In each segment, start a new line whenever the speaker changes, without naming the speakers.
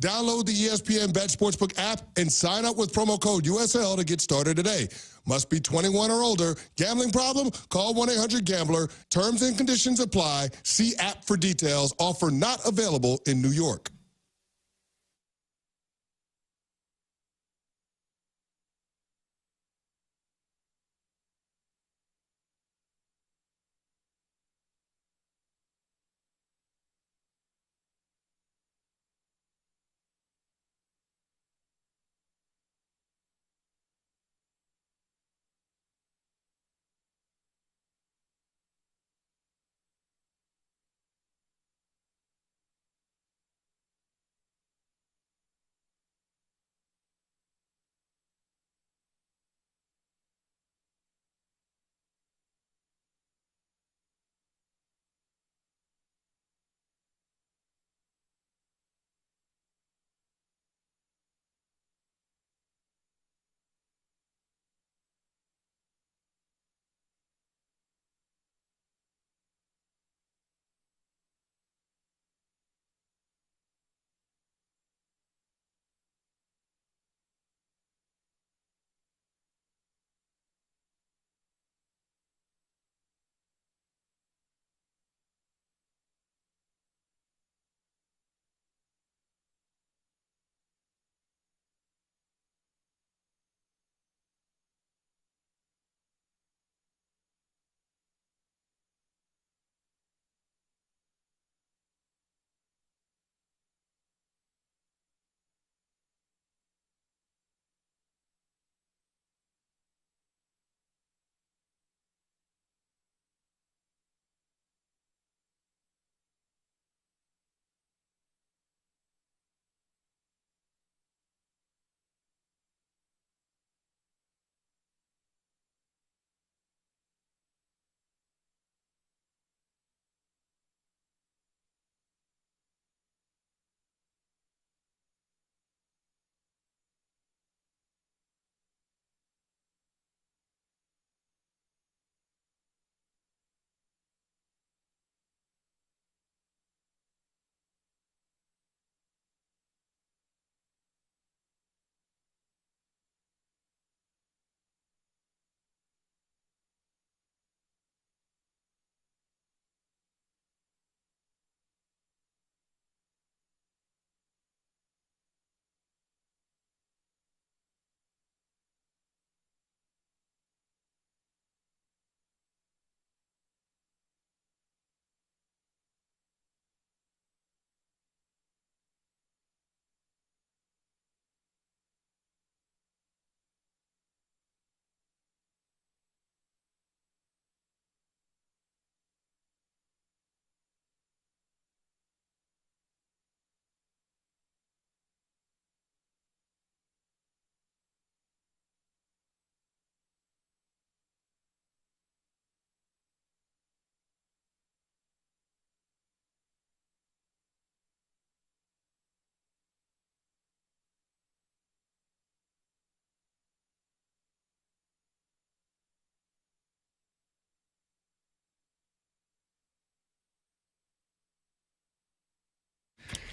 Download the ESPN Bet Sportsbook app and sign up with promo code USL to get started today. Must be 21 or older. Gambling problem? Call 1-800-GAMBLER. Terms and conditions apply. See app for details. Offer not available in New York.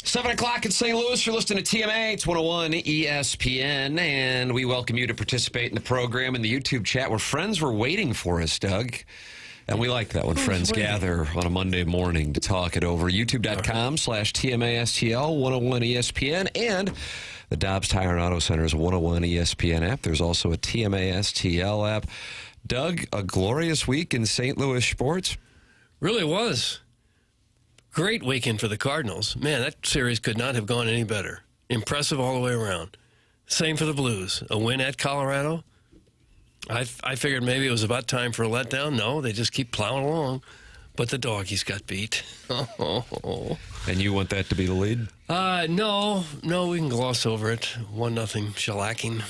Seven o'clock in St. Louis. You're listening to TMA. It's 101 ESPN, and we welcome you to participate in the program in the YouTube chat where friends were waiting for us, Doug. And we like that when friends gather on a Monday morning to talk it over. YouTube.com/TMASTL 101 ESPN and the Dobbs Tire and Auto Center's 101 ESPN app. There's also a TMASTL app. Doug, a glorious week in St. Louis sports.
Really was. Great weekend for the Cardinals. Man, that series could not have gone any better. Impressive all the way around. Same for the Blues. A win at Colorado. I figured maybe it was about time for a letdown. No, they just keep plowing along. But the doggies got beat.
And you want that to be the lead?
No, we can gloss over it. 1-0 shellacking.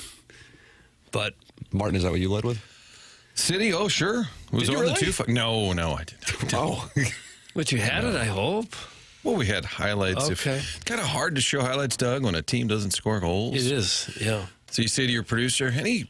But
Martin, is that what you led with?
City? Oh, sure. Was
Did you
on
really?
the No, I didn't.
Oh.
But you had it, I hope.
Well, we had highlights.
Okay.
Kind of hard to show highlights, Doug, when a team doesn't score goals.
It is, yeah.
So you say to your producer, any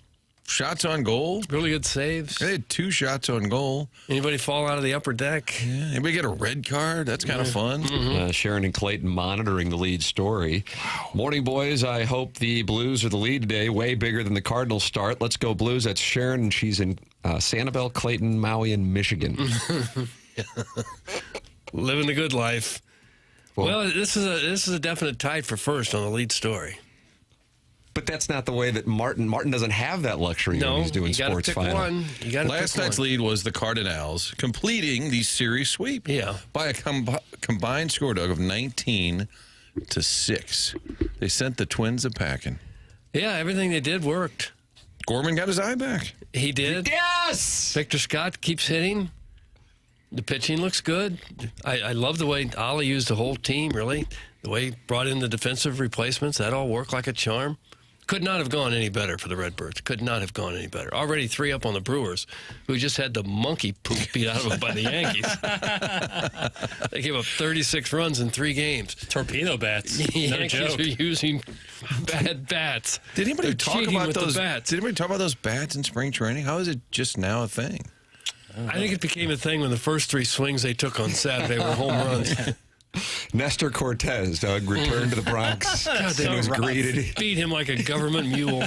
shots on goal.
Really good saves.
They had 2 shots on goal.
Anybody fall out of the upper deck?
Yeah. Anybody get a red card? That's kind of fun.
Sharon and Clayton monitoring the lead story. Wow. Morning, boys. I hope the Blues are the lead today. Way bigger than the Cardinals start. Let's go Blues. That's Sharon, and she's in Sanibel, Clayton, Maui, and Michigan.
Living the good life. Well, this is a definite tie for first on the lead story.
But that's not the way that Martin doesn't have that luxury when he's doing sports final.
One. You got to
Last night's lead was the Cardinals completing the series sweep by a combined score, Doug, of 19-6. They sent the Twins a packing.
Yeah, everything they did worked.
Gorman got his eye back.
He did.
Yes!
Victor Scott keeps hitting. The pitching looks good. I love the way Ollie used the whole team, really. The way he brought in the defensive replacements. That all worked like a charm. Could not have gone any better for the Redbirds. Could not have gone any better. Already 3 up on the Brewers, who just had the monkey poop beat out of them by the Yankees. They gave up 36 runs in 3 games.
Torpedo bats.
The
No
Yankees
joke.
are using bad bats.
Did anybody talk about those
bats?
Did anybody talk about those bats in spring training? How is it just now a thing?
I think it became a thing when the first 3 swings they took on Saturday were home runs.
Nestor Cortez, Doug, returned to the Bronx.
God, they
was greeted.
Beat him like a government mule.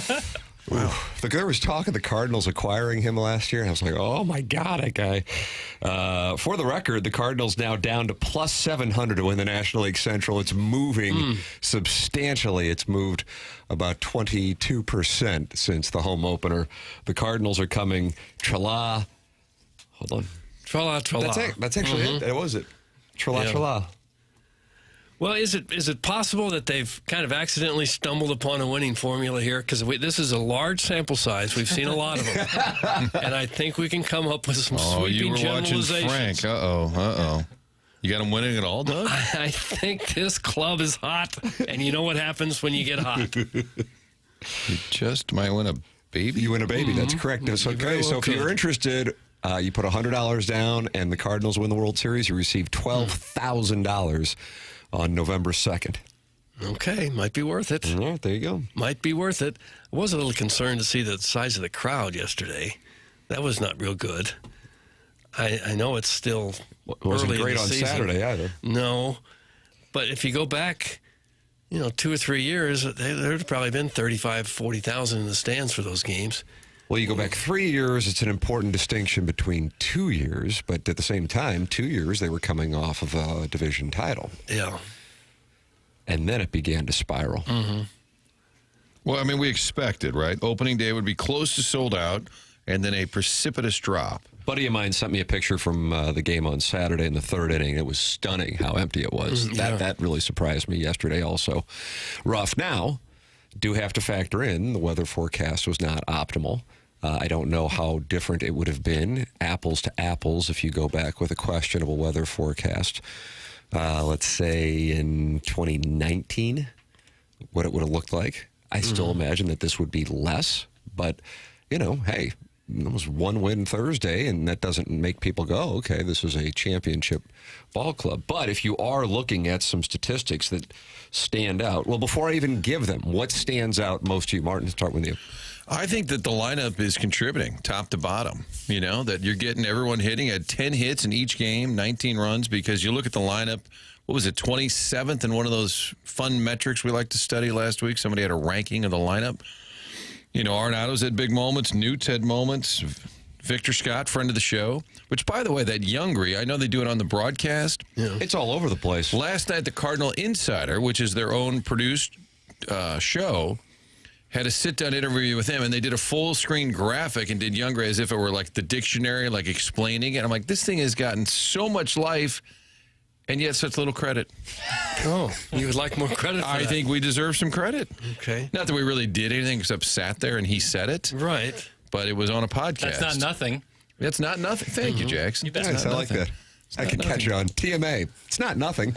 Wow. There was talk of the Cardinals acquiring him last year, and I was like, oh, my God, that guy. For the record, the Cardinals now down to plus 700 to win the National League Central. It's moving substantially. It's moved about 22% since the home opener. The Cardinals are coming. Hold on.
Tra-la, tra-la.
That's actually it. That was it. Tra-la, tra-la.
Well, is it possible that they've kind of accidentally stumbled upon a winning formula here? Because this is a large sample size. We've seen a lot of them. And I think we can come up with some sweeping generalizations.
You were watching Frank. Uh-oh. You got him winning it all, Doug?
I think this club is hot. And you know what happens when you get hot?
You just might win a baby.
You win a baby. That's correct. That's okay. So if you're interested, you put $100 down, and the Cardinals win the World Series. You receive $12,000 on November 2nd.
Okay, might be worth it.
All right, there you go.
Might be worth it. I was a little concerned to see the size of the crowd yesterday. That was not real good. I know it's still
wasn't
early
great
in the
on
season.
Saturday either.
No, but if you go back, 2 or 3 years, there'd probably been 35, 40,000 in the stands for those games.
Well, you go back 3 years, it's an important distinction between 2 years, but at the same time, 2 years, they were coming off of a division title.
Yeah.
And then it began to spiral.
Mm-hmm.
Well, I mean, we expected, right? Opening day would be close to sold out, and then a precipitous drop.
A buddy of mine sent me a picture from the game on Saturday in the 3rd inning. It was stunning how empty it was. That really surprised me yesterday also. Rough. Now, do have to factor in the weather forecast was not optimal. I don't know how different it would have been, apples to apples, if you go back with a questionable weather forecast. Let's say in 2019, what it would have looked like. I still imagine that this would be less, but, hey, it was one win Thursday, and that doesn't make people go, okay, this is a championship ball club. But if you are looking at some statistics that stand out, well, before I even give them, what stands out most to you? Martin, start with you.
I think that the lineup is contributing top to bottom, that you're getting everyone hitting at 10 hits in each game, 19 runs, because you look at the lineup, what was it, 27th in one of those fun metrics we like to study last week? Somebody had a ranking of the lineup. Arenado's had big moments, Newt's had moments, Victor Scott, friend of the show, which, by the way, that Youngry, I know they do it on the broadcast.
Yeah. It's all over the place.
Last night, the Cardinal Insider, which is their own produced show, had a sit-down interview with him, and they did a full-screen graphic and did Youngry as if it were like the dictionary, like explaining it. I'm like, this thing has gotten so much life, and yet such little credit.
Oh, you would like more credit for
I
that.
think we deserve some credit.
Okay.
Not that we really did anything except sat there and he said it.
Right.
But it was on a podcast.
That's not nothing.
That's not nothing. Thank you, Jackson.
You bet.
Nice, I like that. I can catch it on TMA. It's not nothing.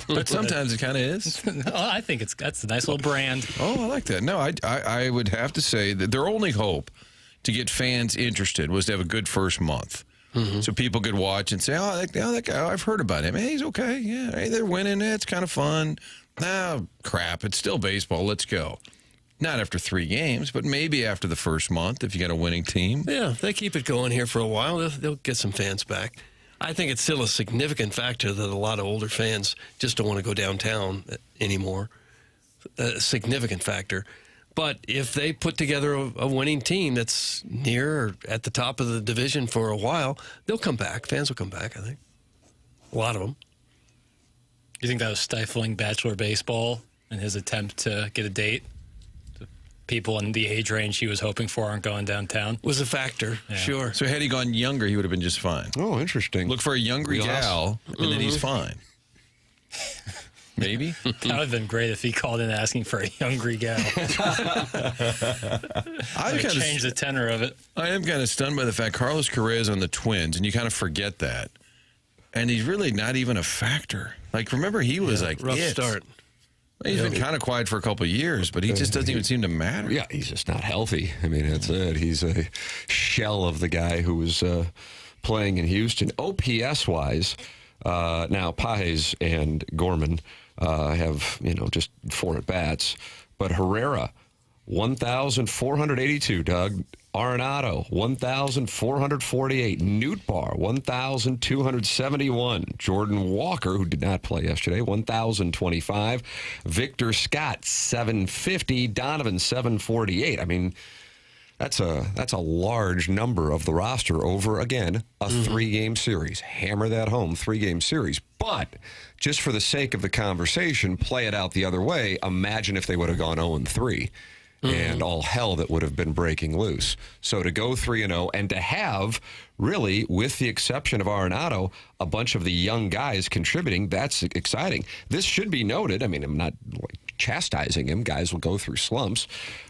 But sometimes it kind of is.
Oh, I think that's a nice little brand.
Oh, I like that. No, I would have to say that their only hope to get fans interested was to have a good first month. So people could watch and say, that guy, I've heard about him. Hey, he's okay. Yeah, hey, they're winning. It's kind of fun. Oh, crap. It's still baseball. Let's go. Not after 3 games, but maybe after the first month if you got a winning team.
Yeah, if they keep it going here for a while, they'll get some fans back. I think it's still a significant factor that a lot of older fans just don't want to go downtown anymore. A significant factor. But if they put together a winning team that's near or at the top of the division for a while, they'll come back. Fans will come back, I think. A lot of them.
You think that was stifling bachelor baseball in his attempt to get a date? The people in the age range he was hoping for aren't going downtown?
Was a factor, sure.
So had he gone younger, he would have been just fine.
Oh, interesting.
Look for a younger gal, and then he's fine. Maybe.
That would have been great if he called in asking for a younger gal.
I
Change the tenor of it.
I am kind of stunned by the fact Carlos Correa's on the Twins, and you kind of forget that. And he's really not even a factor. Like, remember, he was
rough start.
He's been kind of quiet for a couple of years, but he just doesn't even seem to matter.
Yeah, he's just not healthy. I mean, that's it. He's a shell of the guy who was playing in Houston. OPS-wise, now Pages and Gorman have, just 4 at-bats. But Herrera, 1,482, Doug. Arenado, 1,448. Nootbaar, 1,271. Jordan Walker, who did not play yesterday, 1,025. Victor Scott, 750. Donovan, 748. I mean, that's a large number of the roster over, again, a 3-game series. Hammer that home, 3-game series. But just for the sake of the conversation, play it out the other way. Imagine if they would have gone 0-3. And all hell that would have been breaking loose. So to go 3-0 and to have, really, with the exception of Arenado, a bunch of the young guys contributing, that's exciting. This should be noted. I mean, I'm not chastising him. Guys will go through slumps.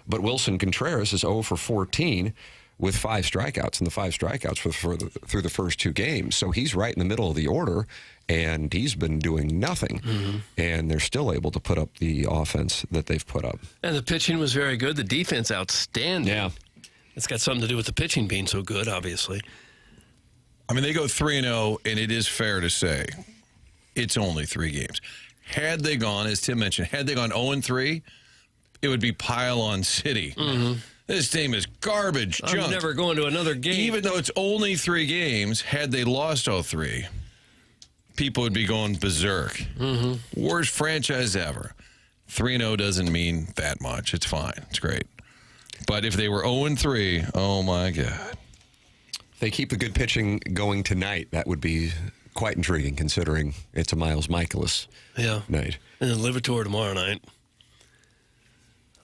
But Wilson Contreras is 0 for 14 with 5 strikeouts, and the 5 strikeouts through the first 2 games. So he's right in the middle of the order, and he's been doing nothing. And they're still able to put up the offense that they've put up.
And the pitching was very good. The defense, outstanding.
Yeah.
It's got something to do with the pitching being so good, obviously.
I mean, they go 3-0, and it is fair to say it's only 3 games. Had they gone, as Tim mentioned, had they gone 0-3, it would be pile-on city. This team is garbage junk.
I'm never going to another game.
Even though it's only 3 games, had they lost all 3, people would be going berserk. Worst franchise ever. 3-0 doesn't mean that much. It's fine. It's great. But if they were 0-3, oh, my God.
If they keep the good pitching going tonight, that would be quite intriguing, considering it's a Miles Michaelis night.
And then Liverpool tomorrow night.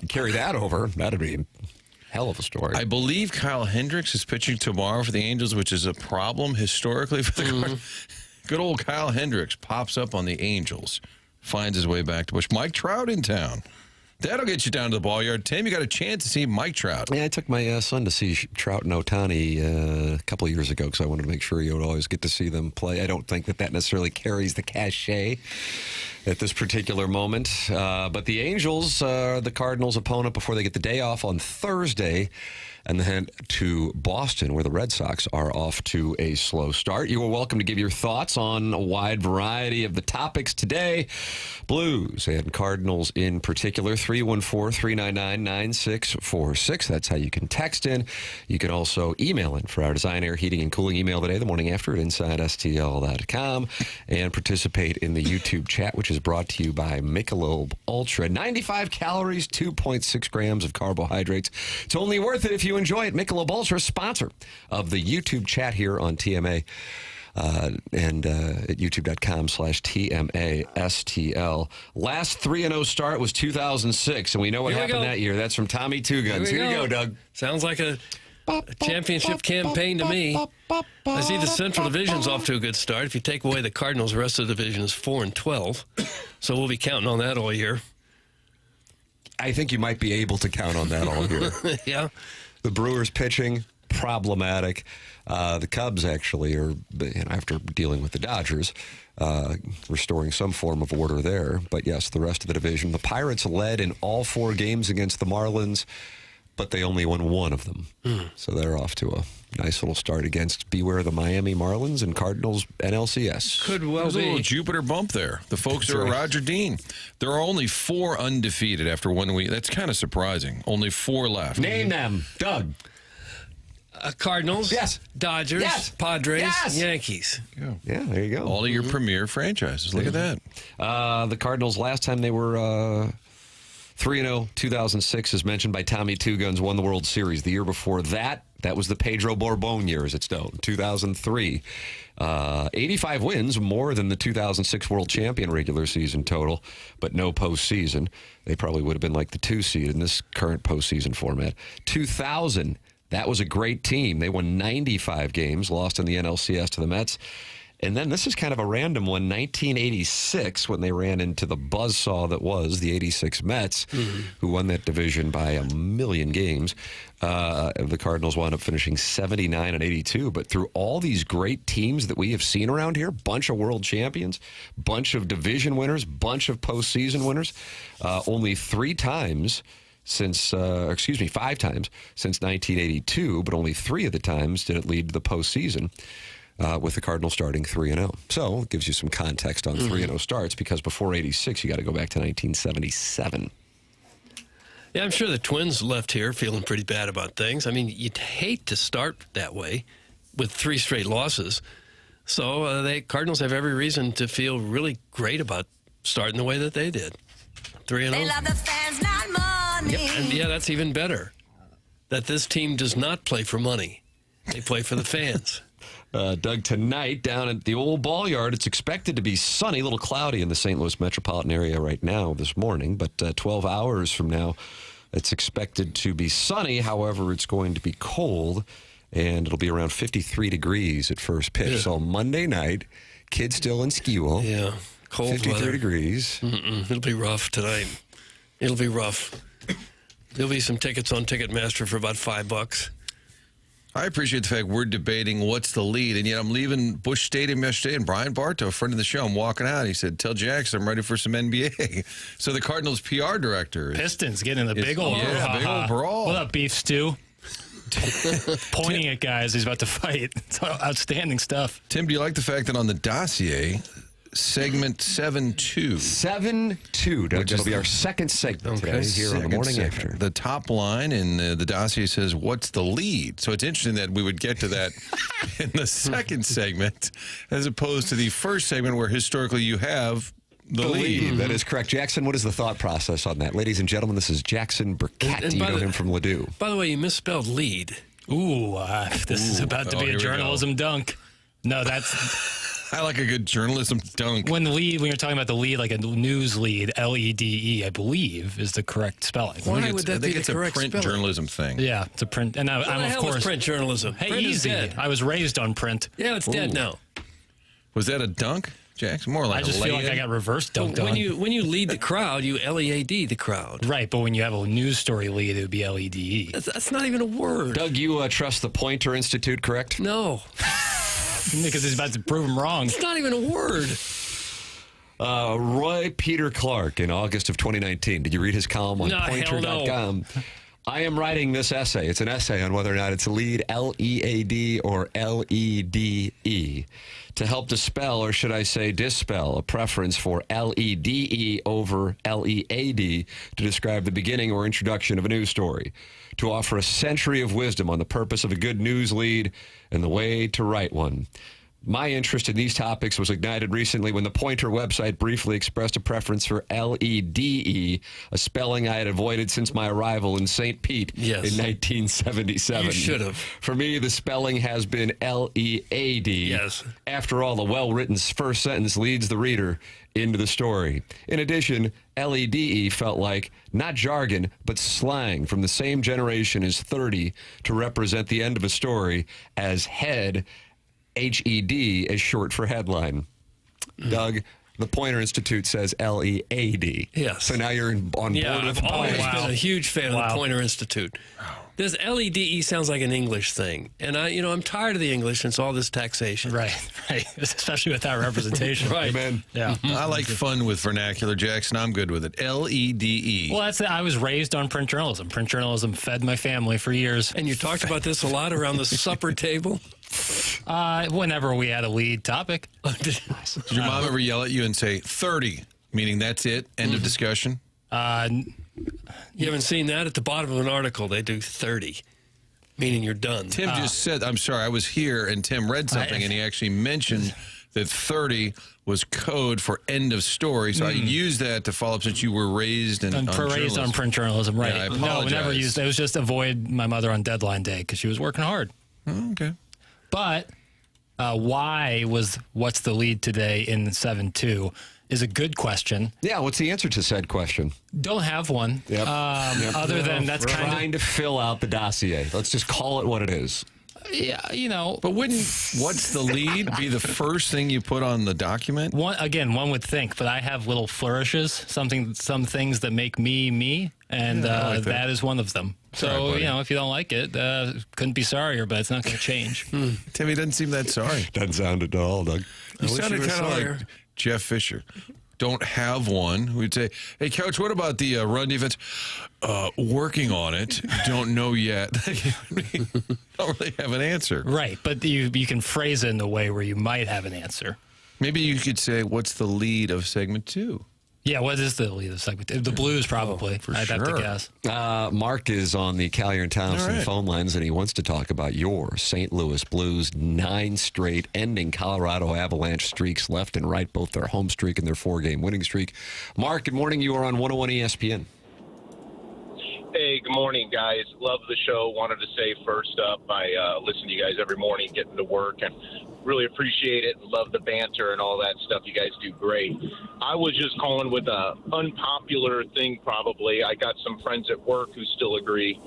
You carry that over, that'd be a hell of a story.
I believe Kyle Hendricks is pitching tomorrow for the Angels, which is a problem historically for the Cardinals. Good old Kyle Hendricks pops up on the Angels, finds his way back to Bush. Mike Trout in town. That'll get you down to the ball yard. Tim, you got a chance to see Mike Trout.
Yeah, I took my son to see Trout and Ohtani a couple of years ago because I wanted to make sure you would always get to see them play. I don't think that necessarily carries the cachet at this particular moment. But the Angels are the Cardinals' opponent before they get the day off on Thursday and then to Boston, where the Red Sox are off to a slow start. You are welcome to give your thoughts on a wide variety of the topics today. Blues and Cardinals in particular, 314-399-9646. That's how you can text in. You can also email in for our Design, Air, Heating, and Cooling email today, the morning after at InsideSTL.com, and participate in the YouTube chat, which is brought to you by Michelob Ultra. 95 calories, 2.6 grams of carbohydrates. It's only worth it if you enjoy it. Michelob Ultra, sponsor of the YouTube chat here on TMA. And at youtube.com/TMASTL. Last 3-0 start was 2006, and we know what happened that year. That's from Tommy Two Guns. Here you go, Doug.
Sounds like a championship campaign to me. I see the Central Division's off to a good start. If you take away the Cardinals, the rest of the division is 4-12. So we'll be counting on that all year.
I think you might be able to count on that all year.
Yeah.
The Brewers pitching, problematic. The Cubs actually are, after dealing with the Dodgers, restoring some form of order there. But yes, the rest of the division. The Pirates led in all 4 games against the Marlins. but they only won one of them. So they're off to a nice little start against, beware, the Miami Marlins and Cardinals NLCS.
Could well
There's a little
be.
Jupiter bump there. The folks are
right.
Roger Dean. There are only 4 undefeated after 1 week. That's kind of surprising. Only 4 left.
Name them, Doug.
Cardinals.
Yes.
Dodgers.
Yes.
Padres.
Yes.
Yankees.
Yeah, there you go.
All of your premier franchises. Look at that.
The Cardinals, last time they were 3-0, 2006, as mentioned by Tommy Two Guns, won the World Series. The year before that, that was the Pedro Borbon years at Stone, 2003. 85 wins, more than the 2006 World Champion regular season total, but no postseason. They probably would have been like the 2 seed in this current postseason format. 2000, that was a great team. They won 95 games, lost in the NLCS to the Mets. And then this is kind of a random one, 1986, when they ran into the buzzsaw that was the 86 Mets, who won that division by a million games. The Cardinals wound up finishing 79 and 82. But through all these great teams that we have seen around here, bunch of world champions, bunch of division winners, bunch of postseason winners, only 5 times since 1982, but only 3 of the times did it lead to the postseason. With the Cardinals starting 3-0. So it gives you some context on 3-0 starts, because before 86, you got to go back to 1977.
Yeah, I'm sure the Twins left here feeling pretty bad about things. I mean, you'd hate to start that way with 3 straight losses. So the Cardinals have every reason to feel really great about starting the way that they did. 3-0.
They love the fans, not money.
Yep. And yeah, that's even better. That this team does not play for money. They play for the fans.
Doug, tonight down at the old ball yard, it's expected to be sunny, a little cloudy in the St. Louis metropolitan area right now this morning, but 12 hours from now, it's expected to be sunny. However, it's going to be cold, and it'll be around 53 degrees at first pitch.
Yeah.
So Monday night, kids still in school.
Yeah, cold
53
weather.
degrees.
It'll be rough tonight. It'll be rough. There'll be some tickets on Ticketmaster for about $5.
I appreciate the fact we're debating what's the lead, and yet I'm leaving Busch Stadium yesterday, and Brian Bartow, a friend of the show, I'm walking out. He said, tell Jackson I'm ready for some NBA. So the Cardinals PR director is
Pistons getting the big old
big old brawl.
What up, Beef Stew? Pointing at guys he's about to fight. It's outstanding stuff.
Tim, do you like the fact that on the dossier, segment 7-2.
7-2, Doug. That'll be our second segment today here on the morning after.
The top line in the dossier says, what's the lead? So it's interesting that we would get to that in the second segment, as opposed to the first segment where historically you have the lead.
That is correct. Jackson, what is the thought process on that? Ladies and gentlemen, this is Jackson Burkett.
And
You
by
know
the-
him from Ladue.
By the way, you misspelled lead.
Ooh, this is about to be
here
a
we go.
journalism dunk. No, that's
I like a good journalism dunk.
when you're talking about the lead, like a news lead, LEDE, I believe, is the correct spelling.
Why would that
I think
be
it's
the
a
correct
print
spelling?
journalism thing.
Yeah, it's a print. And
What
I'm,
the
of
hell is
course,
print journalism?
hey,
Print is
easy.
dead.
I was raised on print.
Yeah, it's dead now.
Was that a dunk, Jackson? More like
I just
a
feel like
lay-in?
I got reverse dunked on.
When you lead the crowd, you LEAD the crowd.
Right, but when you have a news story lead, it would be LEDE.
That's not even a word.
Doug, you trust the Pointer Institute, correct?
No,
Because
he's about to prove him wrong.
it's not even a word.
Roy Peter Clark in August of 2019. Did you read his column on
No, hell no.
Pointer.com? I am writing this essay. It's an essay on whether or not it's lead, L-E-A-D, or L-E-D-E. To help dispel, or should I say dispel, a preference for L-E-D-E over L-E-A-D to describe the beginning or introduction of a news story. To offer a century of wisdom on the purpose of a good news lead and the way to write one. My interest in these topics was ignited recently when the Pointer website briefly expressed a preference for L-E-D-E, a spelling I had avoided since my arrival in St. Pete
Yes.
in 1977.
You should have.
For me, the spelling has been L-E-A-D.
Yes.
After all, the well-written first sentence leads the reader into the story. In addition, L-E-D-E felt like not jargon, but slang from the same generation as 30 to represent the end of a story, as head, H-E-D, is short for headline. Doug, the Pointer Institute says L-E-A-D.
Yes.
So now you're on board
Yeah,
with
I've always
Pointer.
been a huge fan of
Wow.
the Pointer Institute. This LEDE sounds like an English thing, and I'm tired of the English since all this taxation.
Right. Especially without representation.
Right,
man.
Yeah.
I like fun with vernacular, Jackson. I'm good with it. LEDE.
Well, I was raised on print journalism. Print journalism fed my family for years.
And you talked about this a lot around the supper table.
Whenever we had a lead topic.
Did your mom ever yell at you and say 30, meaning that's it, end of discussion?
You haven't seen that? At the bottom of an article, they do 30, meaning you're done.
Tim just said, I'm sorry, I was here, and Tim read something, and he actually mentioned that 30 was code for end of story. So I used that to follow up since you were raised on
raised on print journalism, right?
Yeah, I
No, we
apologize.
never used it. It was just avoid my mother on deadline day because she was working hard.
Oh, okay.
But why was what's the lead today in 7-2 is a good question.
Yeah, what's the answer to said question?
Don't have one.
Yep.
Other than that's kind
Trying to fill out the dossier. Let's just call it what it is.
of, yeah,
But wouldn't what's the lead be the first thing you put on the document?
one would think, but I have little flourishes, some things that make me, and
I like that.
that is one of them. So,
All right, buddy.
if you don't like it, couldn't be sorrier, but it's not going to change.
Timmy doesn't seem that sorry.
Doesn't sound at all, Doug.
You
wish
sounded
you were
kind of
sorrier.
like Jeff Fisher. Don't have one. We'd say, hey, Coach, what about the run defense? Working on it. Don't know yet. Don't really have an answer.
Right, but you can phrase it in a way where you might have an answer.
Maybe you could say, what's the lead of segment 2?
Yeah, what is the lead of the segment? The Blues, probably.
for
I'd have to
sure.
guess.
Mark is on the Callier and Thompson
All right.
phone lines, and he wants to talk about your St. Louis Blues 9 straight ending Colorado Avalanche streaks left and right, both their home streak and their 4-game winning streak. Mark, good morning. You are on 101 ESPN.
Hey, good morning, guys. Love the show. Wanted to say first up, I listen to you guys every morning getting to work and really appreciate it. Love the banter and all that stuff. You guys do great. I was just calling with a unpopular thing probably. I got some friends at work who still agree,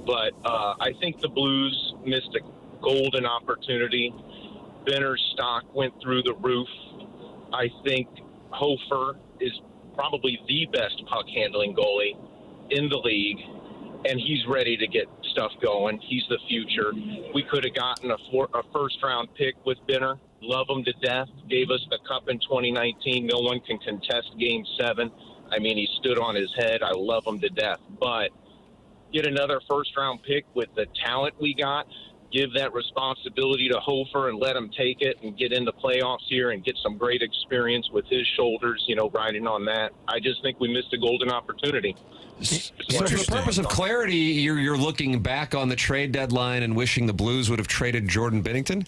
but I think the Blues missed a golden opportunity. Benner's stock went through the roof. I think Hofer is probably the best puck-handling goalie in the league, and he's ready to get stuff going. He's the future. We could have gotten a first-round pick with Benner. Love him to death. Gave us the cup in 2019. No one can contest Game 7. I mean, he stood on his head. I love him to death. But get another first-round pick with the talent we got. Give that responsibility to Hofer and let him take it and get into playoffs here and get some great experience with his shoulders, riding on that. I just think we missed a golden opportunity.
So for the purpose of clarity, you're looking back on the trade deadline and wishing the Blues would have traded Jordan Binnington?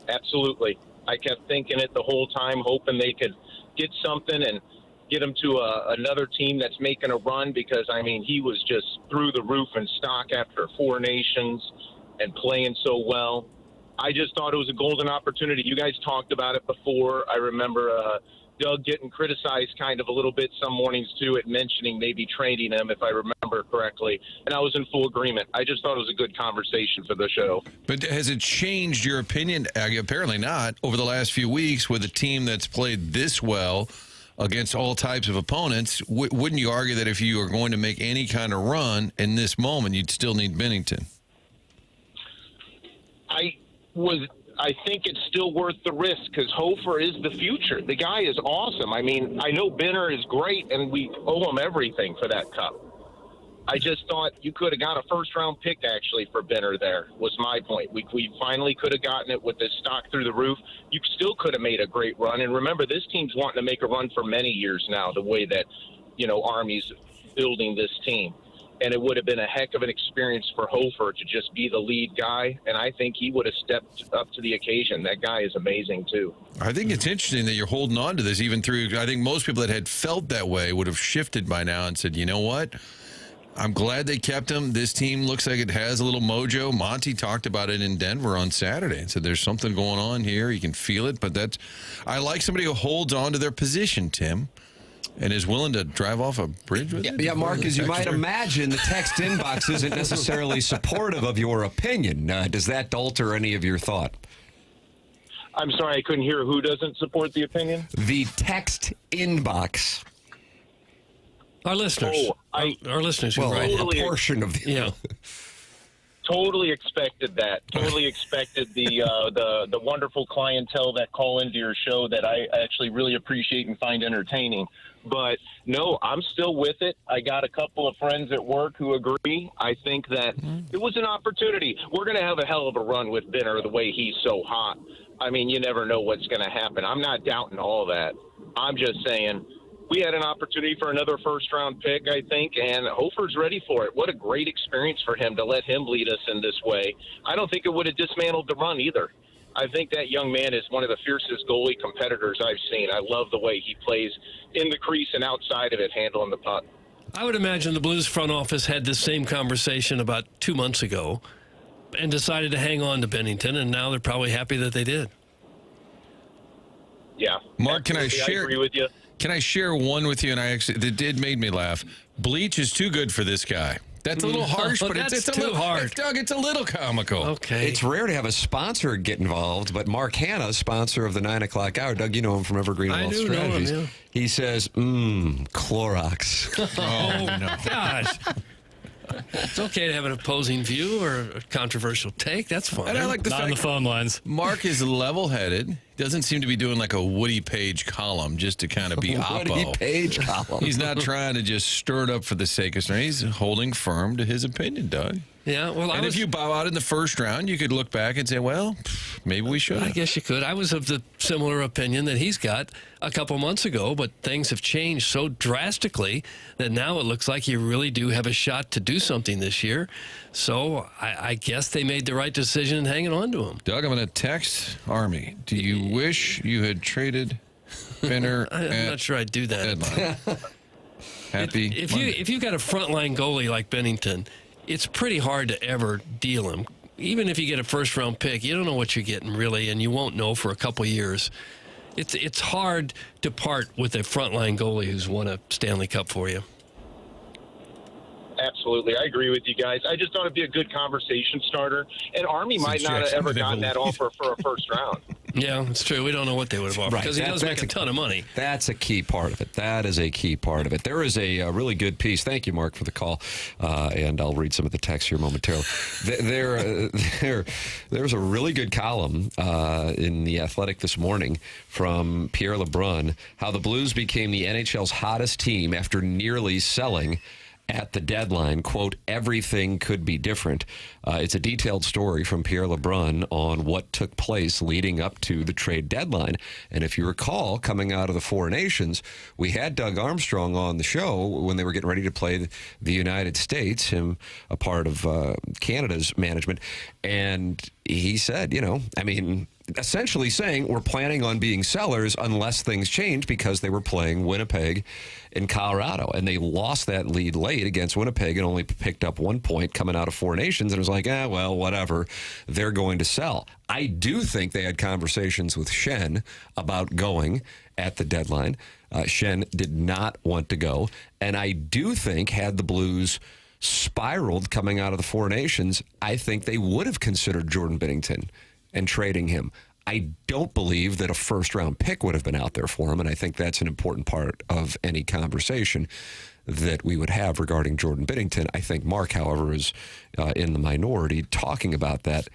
Absolutely. I kept thinking it the whole time, hoping they could get something and get him to another team that's making a run because, he was just through the roof in stock after 4 Nations and playing so well. I just thought it was a golden opportunity. You guys talked about it before. I remember Doug getting criticized kind of a little bit some mornings, too, at mentioning maybe trading him, if I remember correctly. And I was in full agreement. I just thought it was a good conversation for the show.
But has it changed your opinion? Apparently not. Over the last few weeks with a team that's played this well against all types of opponents, wouldn't you argue that if you are going to make any kind of run in this moment, you'd still need Binnington?
I think it's still worth the risk because Hofer is the future. The guy is awesome. I know Benner is great, and we owe him everything for that cup. I just thought you could have got a first-round pick, actually, for Benner there, was my point. We finally could have gotten it with this stock through the roof. You still could have made a great run. And remember, this team's wanting to make a run for many years now, the way that, Army's building this team. And it would have been a heck of an experience for Hofer to just be the lead guy. And I think he would have stepped up to the occasion. That guy is amazing, too.
I think it's interesting that you're holding on to this even through. I think most people that had felt that way would have shifted by now and said, you know what? I'm glad they kept him. This team looks like it has a little mojo. Monty talked about it in Denver on Saturday and said there's something going on here. You can feel it. But I like somebody who holds on to their position, Tim, and is willing to drive off a bridge with it?
Yeah, Mark, as you might imagine, the text inbox isn't necessarily supportive of your opinion. Does that alter any of your thought?
I'm sorry, I couldn't hear. Who doesn't support the opinion?
The text inbox
Our listeners. Our listeners who write.
A portion of the...
Yeah.
Totally expected that. Totally expected the wonderful clientele that call into your show that I actually really appreciate and find entertaining. But no, I'm still with it. I got a couple of friends at work who agree. I think that it was an opportunity. We're going to have a hell of a run with Benner the way he's so hot. I mean, you never know what's going to happen. I'm not doubting all that. I'm just saying we had an opportunity for another first-round pick, I think, and Hofer's ready for it. What a great experience for him to let him lead us in this way. I don't think it would have dismantled the run either. I think that young man is one of the fiercest goalie competitors I've seen. I love the way he plays in the crease and outside of it, handling the puck.
I would imagine the Blues front office had this same conversation about 2 months ago and decided to hang on to Bennington, and now they're probably happy that they did.
Yeah.
Mark, can I
I agree with you.
Can I share one with you? And it did made me laugh. Bleach is too good for this guy. That's a little harsh, but it's
too
little
hard.
Doug, it's a little comical.
Okay.
It's rare to have a sponsor get involved, but Mark Hanna, sponsor of the 9 o'clock hour, Doug, you know him from Evergreen
I
Wealth
do know him,
Strategies.
yeah.
He says, Clorox.
Oh, no.
Gosh. It's okay to have an opposing view or a controversial take. That's fine.
And I like the
Not on the
fact
phone lines.
Mark is level-headed. Doesn't seem to be doing like a Woody Page column just to kind of be
Woody
oppo.
Page column.
He's not trying to just stir it up for the sake of stirring. He's holding firm to his opinion, Doug.
Yeah, well,
And if you bow out in the first round, you could look back and say, well, maybe we should.
I guess you could. I was of the similar opinion that he's got a couple months ago, but things have changed so drastically that now it looks like you really do have a shot to do something this year. So I guess they made the right decision in hanging on to him.
Doug, I'm going to text Army. Do you wish you had traded Benner
I'm not sure I'd do that.
deadline? Happy
If you've got a frontline goalie like Bennington, it's pretty hard to ever deal him. Even if you get a first-round pick, you don't know what you're getting, really, and you won't know for a couple years. It's hard to part with a frontline goalie who's won a Stanley Cup for you.
Absolutely. I agree with you guys. I just thought it'd be a good conversation starter. And Army might not have
Jackson
ever gotten that
Burkett.
offer for a first round.
Yeah, it's true. We don't know what they would have offered because he does make a ton of money.
That's a key part of it. That is a key part of it. There is a really good piece. Thank you, Mark, for the call. And I'll read some of the text here momentarily. There's a really good column in The Athletic this morning from Pierre LeBrun, how the Blues became the NHL's hottest team after nearly selling at the deadline. Quote, everything could be different. It's a detailed story from Pierre LeBrun on what took place leading up to the trade deadline. And if you recall, coming out of the Four Nations, we had Doug Armstrong on the show when they were getting ready to play the United States, him a part of Canada's management. And he said, essentially saying we're planning on being sellers unless things change, because they were playing Winnipeg in Colorado, and they lost that lead late against Winnipeg and only picked up 1 point coming out of Four Nations, and it was like, well, whatever, they're going to sell. I do think they had conversations with Schenn about going at the deadline. Schenn did not want to go, and I do think had the Blues spiraled coming out of the Four Nations, I think they would have considered Jordan Binnington and trading him. I don't believe that a first-round pick would have been out there for him, and I think that's an important part of any conversation that we would have regarding Jordan Binnington. I think Mark, however, is in the minority talking about that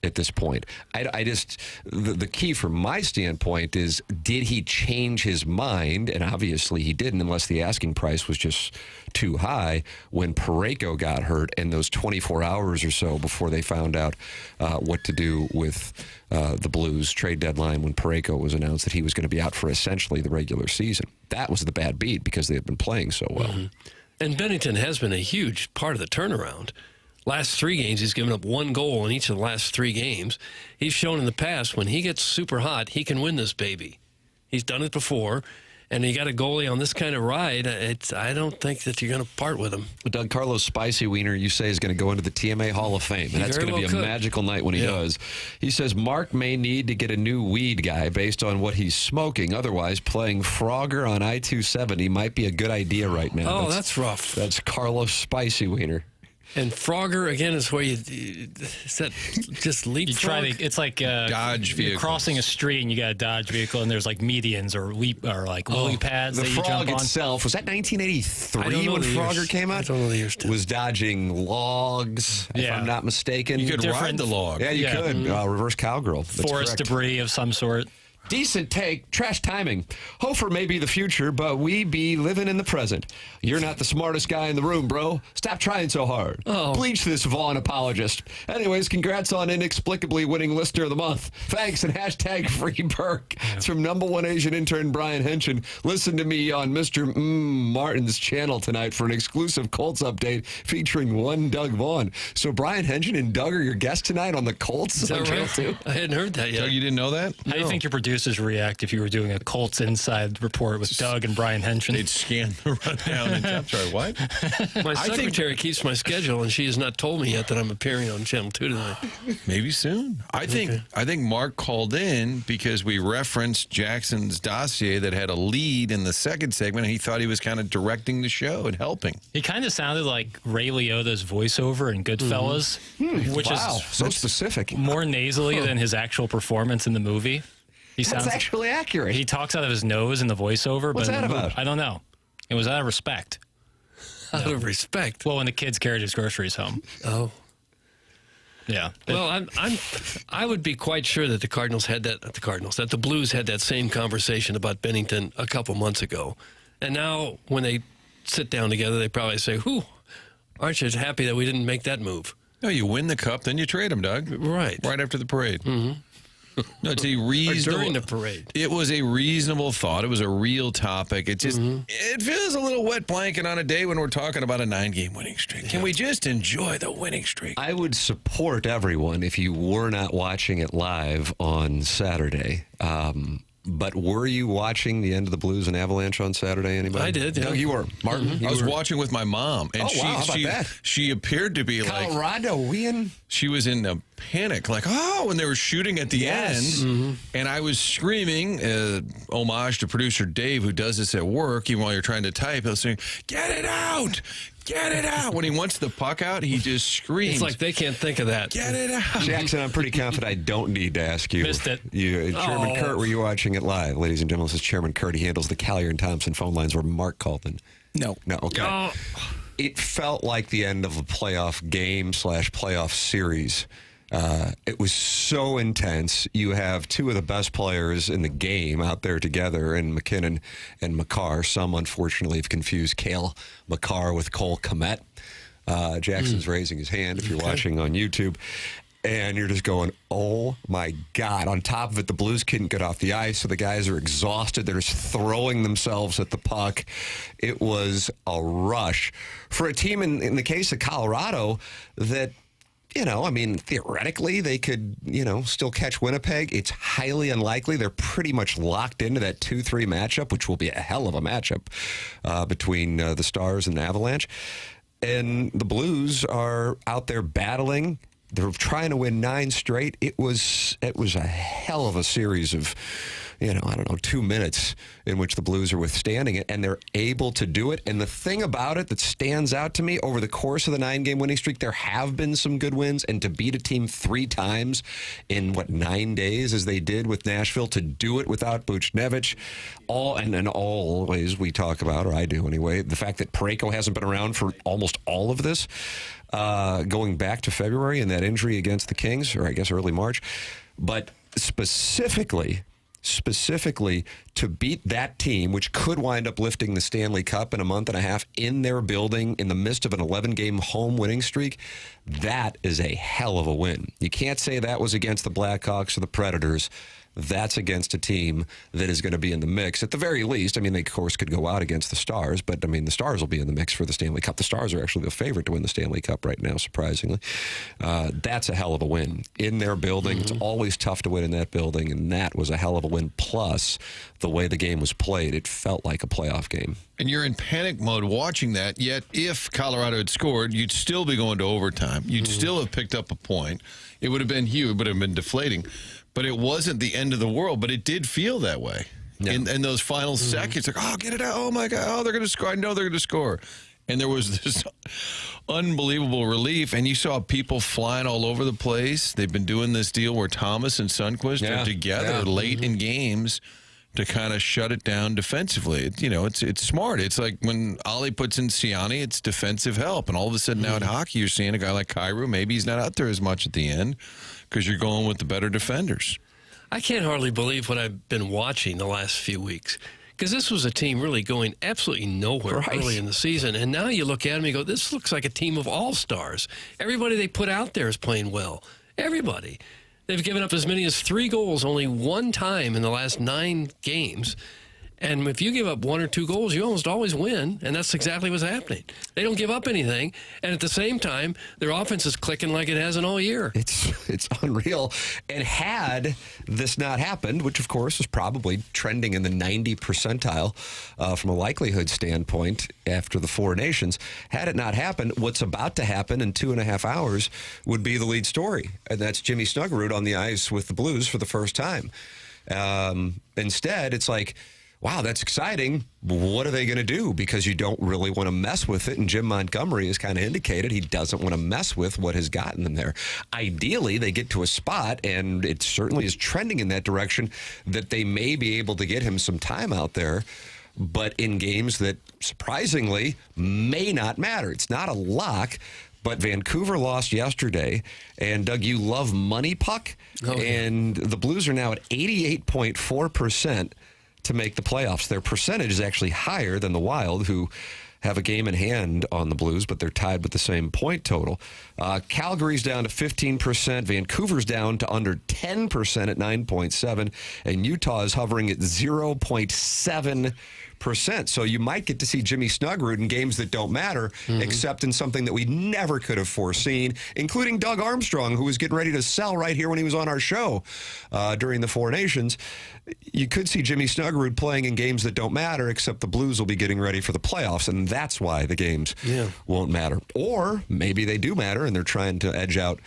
at this point. The key from my standpoint is, did he change his mind? And obviously he didn't, unless the asking price was just too high when Parayko got hurt, and those 24 hours or so before they found out what to do with the Blues trade deadline, when Parayko was announced that he was going to be out for essentially the regular season. That was the bad beat because they had been playing so well.
Mm-hmm. And Bennington has been a huge part of the turnaround. Last 3 games, he's given up 1 goal in each of the last 3 games. He's shown in the past when he gets super hot, he can win this baby. He's done it before, and you got a goalie on this kind of ride. I don't think that you're going to part with him.
Doug, Carlos Spicy Wiener, you say, is going to go into the TMA Hall of Fame, and that's going to be a magical night when he does. He says Mark may need to get a new weed guy based on what he's smoking. Otherwise, playing Frogger on I-270 might be a good idea right now.
Oh, that's rough.
That's Carlos Spicy Wiener.
And Frogger, again, is where is that just leapfrog?
You try to, it's like
Dodge
you're
vehicles.
crossing a street and you got a Dodge vehicle and there's like medians or lily pads
The
that you
frog
jump on.
itself, was that
I
1983
don't know
when
the
Frogger
years.
came
I
out?
don't know the years, Tim.
Was dodging logs, if
Yeah.
I'm not mistaken.
You could ride
Different-
the log.
Yeah, you
Yeah.
could. Reverse cowgirl. That's
Forest
correct.
debris of some sort.
Decent take, trash timing. Hofer may be the future, but we be living in the present. You're not the smartest guy in the room, bro. Stop trying so hard.
Oh.
Bleach this Vaughn apologist. Anyways, congrats on inexplicably winning Listener of the Month. Thanks and hashtag free Burke. It's from #1 Asian intern Brian Henson. Listen to me on Mr. Martin's channel tonight for an exclusive Colts update featuring one Doug Vaughn. So Brian Henson and Doug are your guests tonight on the Colts?
Is that
on Channel
right?
2?
I hadn't heard that yet.
Doug, you didn't know that?
How do you think your producers react if you were doing a Colts inside report with Doug and Brian Henson?
They'd scan the rundown and I'm sorry, what?
My secretary keeps my schedule, and she has not told me yet that I'm appearing on Channel 2 tonight.
Maybe soon. I think Mark called in because we referenced Jackson's dossier that had a lead in the second segment, and he thought he was kind of directing the show and helping.
He kind of sounded like Ray Liotta's voiceover in Goodfellas, which
Wow,
is
so specific.
more nasally than his actual performance in the movie. He
That's
sounds
actually accurate.
he talks out of his nose in the voiceover.
What's
but in
that
the movie-
about?
I don't know. It was out of respect.
Out of respect.
Well, when the kids carried his groceries home.
Oh.
Yeah.
Well, I would be quite sure that that the Blues had that same conversation about Bennington a couple months ago. And now when they sit down together, they probably say, whew, aren't you happy that we didn't make that move?
No, you win the cup, then you trade him, Doug.
Right.
Right after the parade. Mm-hmm. No, it's a reasonable.
During the parade.
It was a reasonable thought. It was a real topic. It just it feels a little wet blanket on a day when we're talking about a 9-game winning streak. Can we just enjoy the winning streak?
I would support everyone if you were not watching it live on Saturday. But were you watching the end of the Blues and Avalanche on Saturday? Anybody?
I did, yeah.
No, you were. Martin, you
I was
were.
watching with my mom, and
Oh, wow, how about that?
she appeared to be like
Colorado win.
she was in a panic, like, oh, when they were shooting at the
Yes.
end. And I was screaming, homage to producer Dave, who does this at work, even while you're trying to type. He'll say, get it out! Get it out! When he wants the puck out, he just screams.
It's like they can't think of that.
Get it out!
Jackson, I'm pretty confident I don't need to ask you.
Missed it.
Chairman Kurt, were you watching it live? Ladies and gentlemen, this is Chairman Kurt. He handles the Collier and Thompson phone lines where Mark called in.
No.
No, okay.
Oh,
It felt like the end of a playoff game / playoff series. It was so intense. You have two of the best players in the game out there together in McKernan and McCarr. Some, unfortunately, have confused Cale McCarr with Cole Kmet. Jackson's raising his hand if you're watching on YouTube. And you're just going, oh, my God. On top of it, the Blues couldn't get off the ice, so the guys are exhausted. They're just throwing themselves at the puck. It was a rush. For a team, in the case of Colorado, that, theoretically, they could, still catch Winnipeg. It's highly unlikely. They're pretty much locked into that 2-3 matchup, which will be a hell of a matchup between the Stars and the Avalanche. And the Blues are out there battling. They're trying to win 9 straight. It was a hell of a series of, 2 minutes in which the Blues are withstanding it, and they're able to do it. And the thing about it that stands out to me, over the course of the 9-game winning streak, there have been some good wins, and to beat a team 3 times in, 9 days, as they did with Nashville, to do it without Buchnevich, always we talk about, or I do anyway, the fact that Parayko hasn't been around for almost all of this, going back to February and that injury against the Kings, or I guess early March. But specifically to beat that team, which could wind up lifting the Stanley Cup in a month and a half in their building in the midst of an 11-game home winning streak, that is a hell of a win. You can't say that was against the Blackhawks or the Predators. That's against a team that is going to be in the mix. At the very least, they, of course, could go out against the Stars, but, the Stars will be in the mix for the Stanley Cup. The Stars are actually the favorite to win the Stanley Cup right now, surprisingly. That's a hell of a win. In their building, It's always tough to win in that building, and that was a hell of a win. Plus, the way the game was played, it felt like a playoff game.
And you're in panic mode watching that, yet if Colorado had scored, you'd still be going to overtime. You'd still have picked up a point. It would have been huge. It would have been deflating. But it wasn't the end of the world, but it did feel that way. Yeah. In those final seconds, like, oh, get it out. Oh, my God. Oh, they're going to score. I know they're going to score. And there was this unbelievable relief. And you saw people flying all over the place. They've been doing this deal where Thomas and Sundquist are together late in games to kind of shut it down defensively. It's smart. It's like when Ollie puts in Siani, it's defensive help. And all of a sudden now in hockey, you're seeing a guy like Kyrou. Maybe he's not out there as much at the end because you're going with the better defenders.
I can't hardly believe what I've been watching the last few weeks. Because this was a team really going absolutely nowhere early in the season. And now you look at them and you go, this looks like a team of all-stars. Everybody they put out there is playing well. Everybody. They've given up as many as 3 goals only one time in the last 9 games. And if you give up 1 or 2 goals, you almost always win, and that's exactly what's happening. They don't give up anything, and at the same time, their offense is clicking like it hasn't all year.
It's unreal. And had this not happened, which of course is probably trending in the 90 percentile from a likelihood standpoint after the 4 nations, had it not happened, what's about to happen in 2.5 hours would be the lead story, and that's Jimmy Snuggerud on the ice with the Blues for the first time. Instead, it's like, wow, that's exciting. What are they going to do? Because you don't really want to mess with it. And Jim Montgomery has kind of indicated he doesn't want to mess with what has gotten them there. Ideally, they get to a spot, and it certainly is trending in that direction, that they may be able to get him some time out there, but in games that surprisingly may not matter. It's not a lock. But Vancouver lost yesterday, and Doug, you love money puck, and the Blues are now at 88.4% to make the playoffs. Their percentage is actually higher than the Wild, who have a game in hand on the Blues, but they're tied with the same point total. Calgary's down to 15%. Vancouver's down to under 10% at 9.7%. And Utah is hovering at 0.7%. So you might get to see Jimmy Snuggerud in games that don't matter, except in something that we never could have foreseen, including Doug Armstrong, who was getting ready to sell right here when he was on our show during the 4 Nations. You could see Jimmy Snuggerud playing in games that don't matter, except the Blues will be getting ready for the playoffs, and that's why the games won't matter. Or maybe they do matter, and they're trying to edge out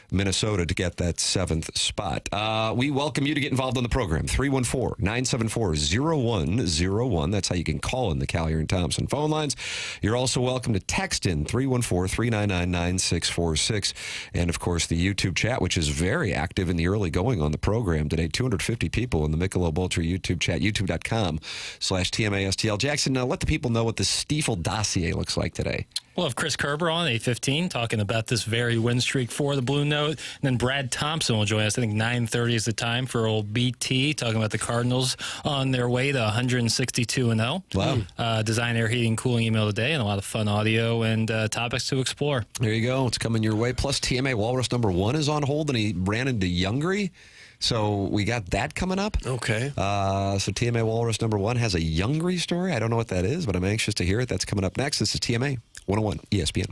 Minnesota to get that 7th spot. We welcome you to get involved in the program. 314-974-0101. That's how you can call in the Callier and Thompson phone lines. You're also welcome to text in 314-399-9646. And, of course, the YouTube chat, which is very active in the early going on the program today. 250 people in the Michelob Ultra YouTube chat, youtube.com/TMASTL. Jackson, now let the people know what the Stiefel dossier looks like today.
We'll have Chris Kerber on 8:15 talking about this very win streak for the Blue Note. And then Brad Thompson will join us. I think 9:30 is the time for old BT, talking about the Cardinals on their way to 162-0.
Wow.
Design, air, heating, cooling email today, and a lot of fun audio and topics to explore.
There you go. It's coming your way. Plus, TMA Walrus number 1 is on hold, and he ran into Youngry. So we got that coming up.
Okay.
So TMA Walrus number 1 has a Youngry story. I don't know what that is, but I'm anxious to hear it. That's coming up next. This is TMA 101 ESPN.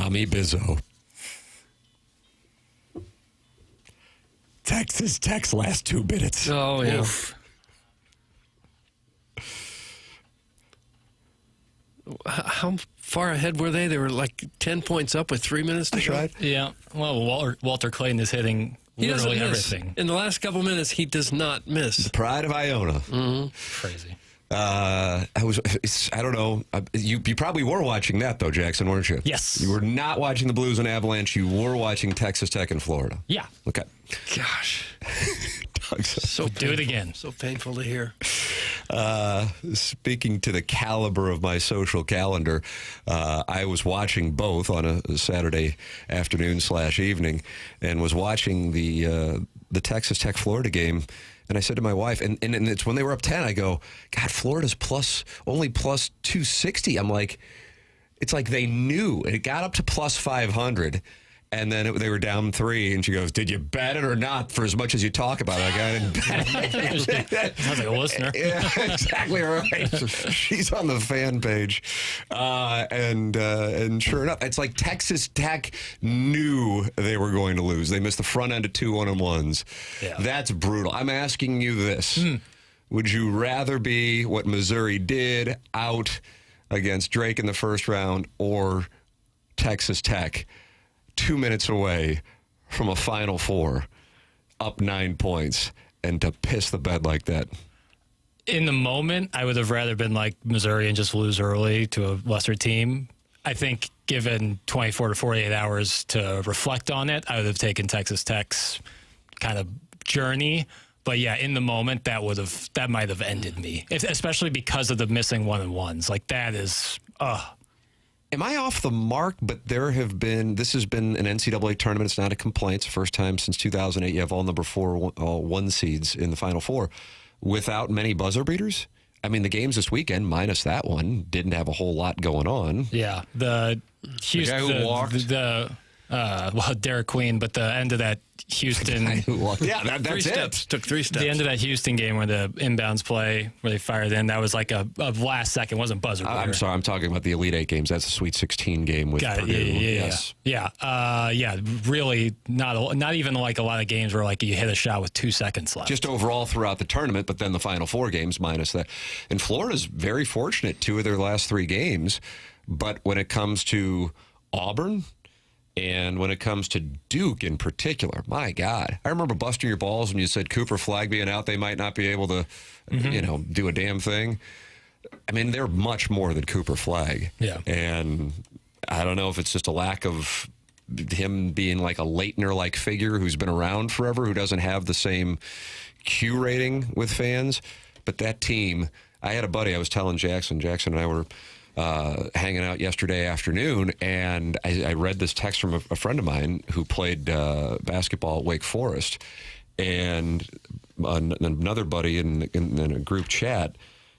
Tommy Bizzo. Texas Tech's last 2 minutes.
Oh, yeah.
Oof.
How far ahead were they? They were like 10 points up with 3 minutes to go.
Yeah. Well, Walter Clayton is hitting
He doesn't
literally
miss.
everything.
In the last couple minutes, he does not miss.
Pride of Iona.
Crazy.
I don't know. You probably were watching that, though, Jackson, weren't you?
Yes.
You were not watching the Blues and Avalanche. You were watching Texas Tech and Florida.
Yeah.
Okay.
Gosh.
So
Do it again.
So painful to hear.
speaking to the caliber of my social calendar, I was watching both on a Saturday afternoon / evening, and was watching the Texas Tech Florida game. And I said to my wife, and it's when they were up 10, I go, God, Florida's only plus 260. I'm like, it's like they knew. It got up to plus 500. And then they were down 3, and she goes, "Did you bet it or not? For as much as you talk about it, like, I didn't bet it."
Sounds like a listener.
Yeah, exactly right. She's on the fan page, and sure enough, it's like Texas Tech knew they were going to lose. They missed the front end of 2 1-on-1s.
Yeah.
That's brutal. I'm asking you this: would you rather be what Missouri did out against Drake in the first round, or Texas Tech 2 minutes away from a Final Four, up 9 points, and to piss the bed like that?
In the moment, I would have rather been like Missouri and just lose early to a lesser team. I think given 24 to 48 hours to reflect on it, I would have taken Texas Tech's kind of journey. But yeah, in the moment, that might have ended me, especially because of the missing 1-on-1s. Like that is,
Am I off the mark? But this has been an NCAA tournament. It's not a complaint. It's the first time since 2008 you have all number 4 1 seeds in the Final Four without many buzzer beaters. I mean, the games this weekend, minus that one, didn't have a whole lot going on.
yeah. The Houston,
guy who walked?
Derek Queen, but the end of that Houston.
Yeah, that's
3
it.
steps. Took 3 steps.
The end of that Houston game where the inbounds play, where they fired in, that was like a last second, wasn't buzzer beater.
I'm sorry, I'm talking about the Elite 8 games. That's a Sweet 16 game with
Got it.
Purdue.
Yeah. Really, not even like a lot of games where like you hit a shot with 2 seconds left.
Just overall throughout the tournament, but then the Final Four games minus that. And Florida's very fortunate 2 of their last 3 games, but when it comes to Auburn and when it comes to Duke in particular, my God. I remember busting your balls when you said Cooper Flagg being out, they might not be able to, do a damn thing. I mean, they're much more than Cooper Flagg.
Yeah.
And I don't know if it's just a lack of him being like a Leitner-like figure who's been around forever, who doesn't have the same Q rating with fans. But that team, I had a buddy, I was telling Jackson and I were hanging out yesterday afternoon, and I read this text from a friend of mine who played basketball at Wake Forest, and another buddy in a group chat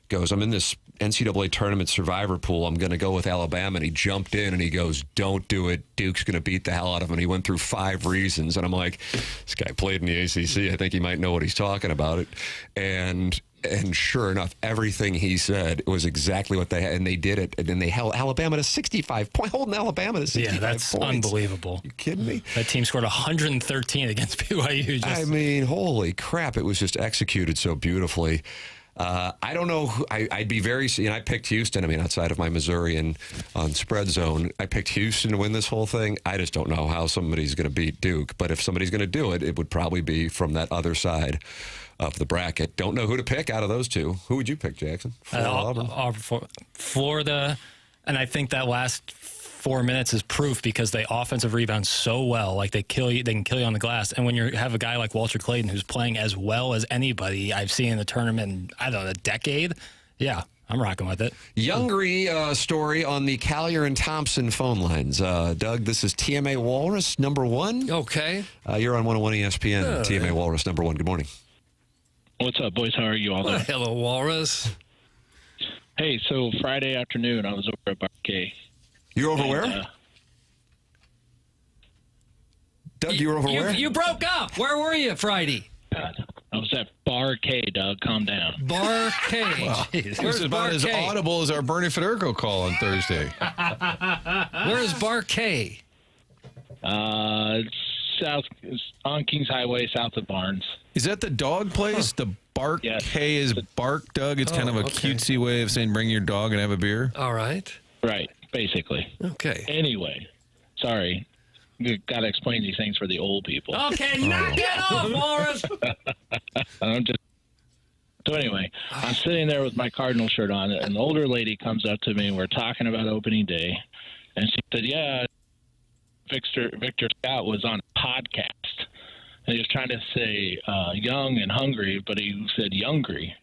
goes, "I'm in this NCAA tournament survivor pool. I'm going to go with Alabama." And he jumped in and he goes, "Don't do it. Duke's going to beat the hell out of him." And he went through 5 reasons. And I'm like, this guy played in the ACC. I think he might know what he's talking about. And sure enough, everything he said was exactly what they had. And they did it. And then they held Alabama to 65 points, holding Alabama to 65
yeah, that's
points.
Unbelievable.
You kidding me?
That team scored 113 against BYU.
I mean, holy crap. It was just executed so beautifully. I don't know. I'd be very. I picked Houston. I mean, outside of my Missouri and on spread zone, I picked Houston to win this whole thing. I just don't know how somebody's going to beat Duke. But if somebody's going to do it, it would probably be from that other side of the bracket. Don't know who to pick out of those 2. Who would you pick, Jackson?
Florida, and I think that last 4 minutes is proof because they offensive rebound so well. Like they can kill you on the glass. And when you have a guy like Walter Clayton who's playing as well as anybody I've seen in the tournament in, I don't know, a decade, yeah, I'm rocking with it.
Youngry story on the Collier and Thompson phone lines. Doug, this is TMA Walrus number 1.
Okay.
You're on 101 ESPN. TMA Walrus number 1. Good morning.
What's up, boys? How are you all doing?
Hello, Walrus.
Hey, so Friday afternoon, I was over at Barquet.
You're over where?
Doug, you were over where?
You broke up. Where were you Friday?
I was at Bar K, Doug. Calm down.
Bar K.
It's
Where's
about
Bar
as
K?
audible as our Bernie Federico call on Thursday.
Where's Bar K?
It's on Kings Highway, south of Barnes.
Is that the dog place? The Bark
Yes.
K is Bark, Doug. It's kind of a
okay.
cutesy way of saying bring your dog and have a beer.
All right.
Right, basically.
Okay.
Anyway, sorry. You got to explain these things for the old people.
Okay, knock it off, Morris.
So anyway, I'm sitting there with my Cardinal shirt on, and an older lady comes up to me, and we're talking about opening day, and she said, "Yeah, Victor Scott was on a podcast, and he was trying to say young and hungry, but he said youngry."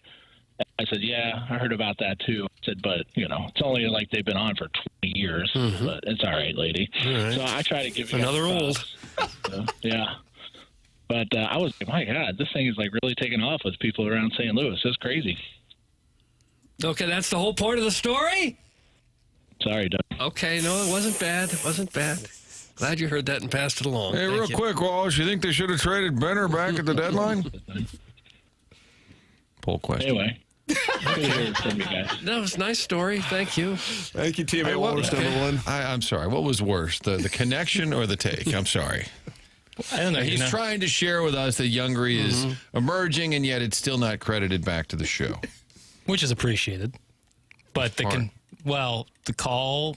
I said, "Yeah, I heard about that too." I said, "But it's only like they've been on for 20 years, but it's all right, lady."
All right.
So I try to give you
Another old.
yeah. But I was like, my God, this thing is like really taking off with people around St. Louis. It's crazy.
Okay, that's the whole point of the story?
Sorry, Doug.
Okay, no, it wasn't bad. It wasn't bad. Glad you heard that and passed it along.
Hey,
Thank
real
you.
quick, Walsh, you think they should have traded Benner back at the deadline? Poll question.
Anyway. Good to hear from you guys.
That was a nice story. Thank you.
Thank you, Team
Hey,
Walrus number one.
I'm sorry. What was worse, the connection or the take? I'm sorry.
I don't know.
He's trying to share with us that Youngry is emerging, and yet it's still not credited back to the show.
Which is appreciated. But the call,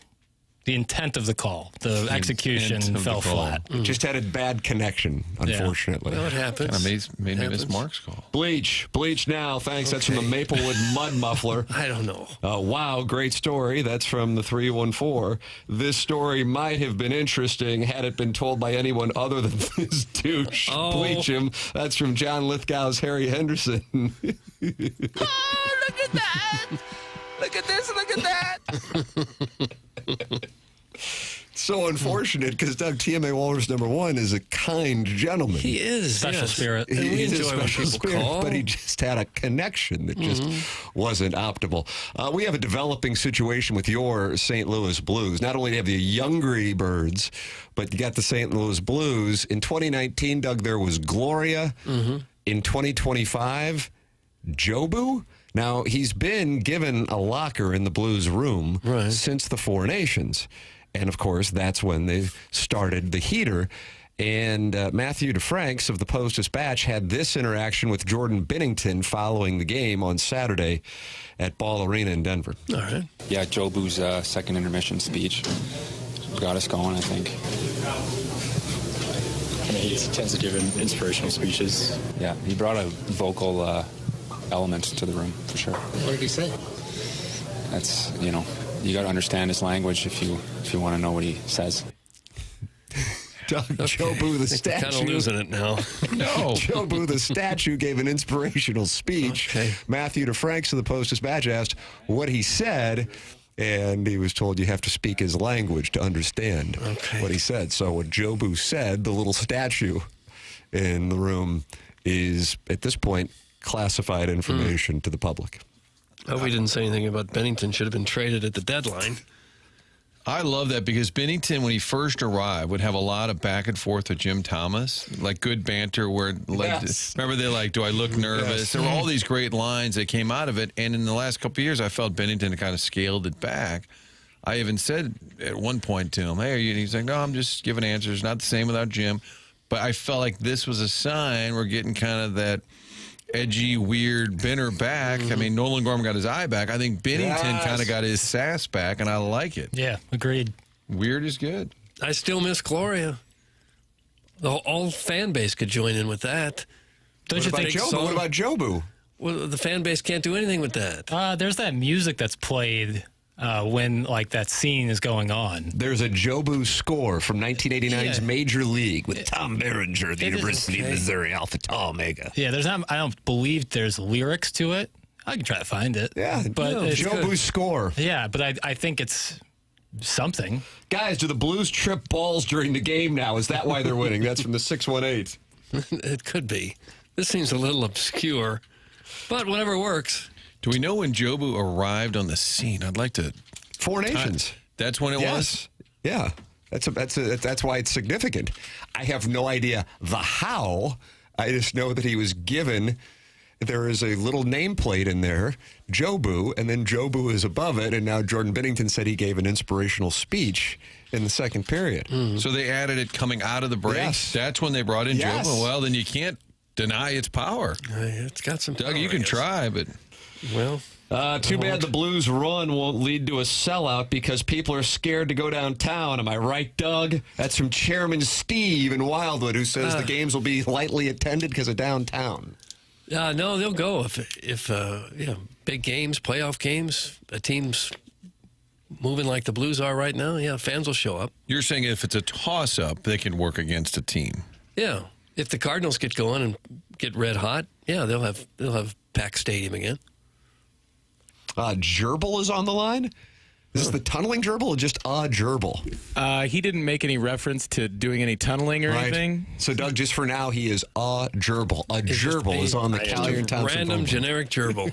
the intent of the call, the execution
intent of
fell
the call.
flat.
Just had a bad connection, unfortunately.
Well, it happens.
Kind of made me miss
Happens.
Mark's call.
Bleach now. Thanks. That's from the Maplewood Mud Muffler.
I don't know.
Wow, great story. That's from the 314. This story might have been interesting had it been told by anyone other than this douche.
Oh.
Bleach him. That's from John Lithgow's Harry Henderson.
Oh, look at that. Look at this. Look at that.
So unfortunate because Doug TMA Walrus number one is a kind gentleman.
He is.
Special
yes.
spirit.
And we
He's a
enjoy when
special
people
spirit,
call.
but he just had a connection that just wasn't optimal. We have a developing situation with your St. Louis Blues. Not only do you have the Youngry Birds, but you got the St. Louis Blues. In 2019, Doug, there was Gloria. In 2025, Jobu. Now, he's been given a locker in the Blues room since the Four Nations. And, of course, that's when they started the heater. And Matthew DeFranks of the Post-Dispatch had this interaction with Jordan Binnington following the game on Saturday at Ball Arena in Denver.
All right.
Yeah, Jobu's second intermission speech got us going, I think.
I mean, he tends to give inspirational speeches.
Yeah, he brought a vocal element to the room, for sure.
What did he say?
That's, you got to understand his language if you want to know what he says.
Doug, Jobu the statue.
Kind of losing it now.
No.
Jobu the statue gave an inspirational speech.
Okay.
Matthew DeFranks of the Post-Dispatch asked what he said, and he was told you have to speak his language to understand what he said. So what Jobu said, the little statue in the room, is, at this point, classified information to the public.
Oh, we didn't say anything about Bennington should have been traded at the deadline.
I love that because Binnington, when he first arrived, would have a lot of back and forth with Jim Thomas, like good banter where, remember they're like, do I look nervous?
Yes.
There were all these great lines that came out of it. And in the last couple of years, I felt Binnington kind of scaled it back. I even said at one point to him, hey, are you? And he's like, no, I'm just giving answers. Not the same without Jim. But I felt like this was a sign we're getting kind of that edgy, weird Benner back. I mean, Nolan Gorman got his eye back. I think Binnington kind of got his sass back, and I like it.
Yeah, agreed.
Weird is good.
I still miss Gloria. The whole fan base could join in with that.
What about Jobu? What about Jobu?
Well, the fan base can't do anything with that.
There's that music that's played when that scene is going on.
There's a Jobu score from 1989's Major League with Tom Berenger, the University of Missouri Alpha Tau Omega.
Yeah, I don't believe there's lyrics to it. I can try to find it.
Yeah,
but it's
Jobu's
good.
score.
Yeah, but I think it's something.
Guys, do the Blues trip balls during the game now? Is that why they're winning? That's from the 618.
It could be. This seems a little obscure, but whatever works.
Do we know when Jobu arrived on the scene? I'd like to.
Four Nations.
That's when it was?
Yeah. That's why it's significant. I have no idea the how, I just know that he was given, there is a little nameplate in there, Jobu, and then Jobu is above it, and now Jordan Binnington said he gave an inspirational speech in the second period.
So they added it coming out of the break?
Yes.
That's when they brought in
Yes.
Jobu? Well, then you can't deny its power.
It's got some
Doug,
power,
you
I
can
guess.
try, but...
Well...
Too bad the Blues run won't lead to a sellout because people are scared to go downtown. Am I right, Doug? That's from Chairman Steve in Wildwood, who says the games will be lightly attended because of downtown.
No, they'll go if big games, playoff games, a team's moving like the Blues are right now. Yeah, fans will show up.
You're saying if it's a toss-up, they can work against a team.
Yeah, if the Cardinals get going and get red hot, yeah, they'll have packed stadium again.
Gerbil is on the line? Is this the tunneling gerbil or just a gerbil?
He didn't make any reference to doing any tunneling or anything.
So, Doug, just for now, he is a gerbil. A gerbil is on the Calgary and Thompson
Random
phone.
generic gerbil.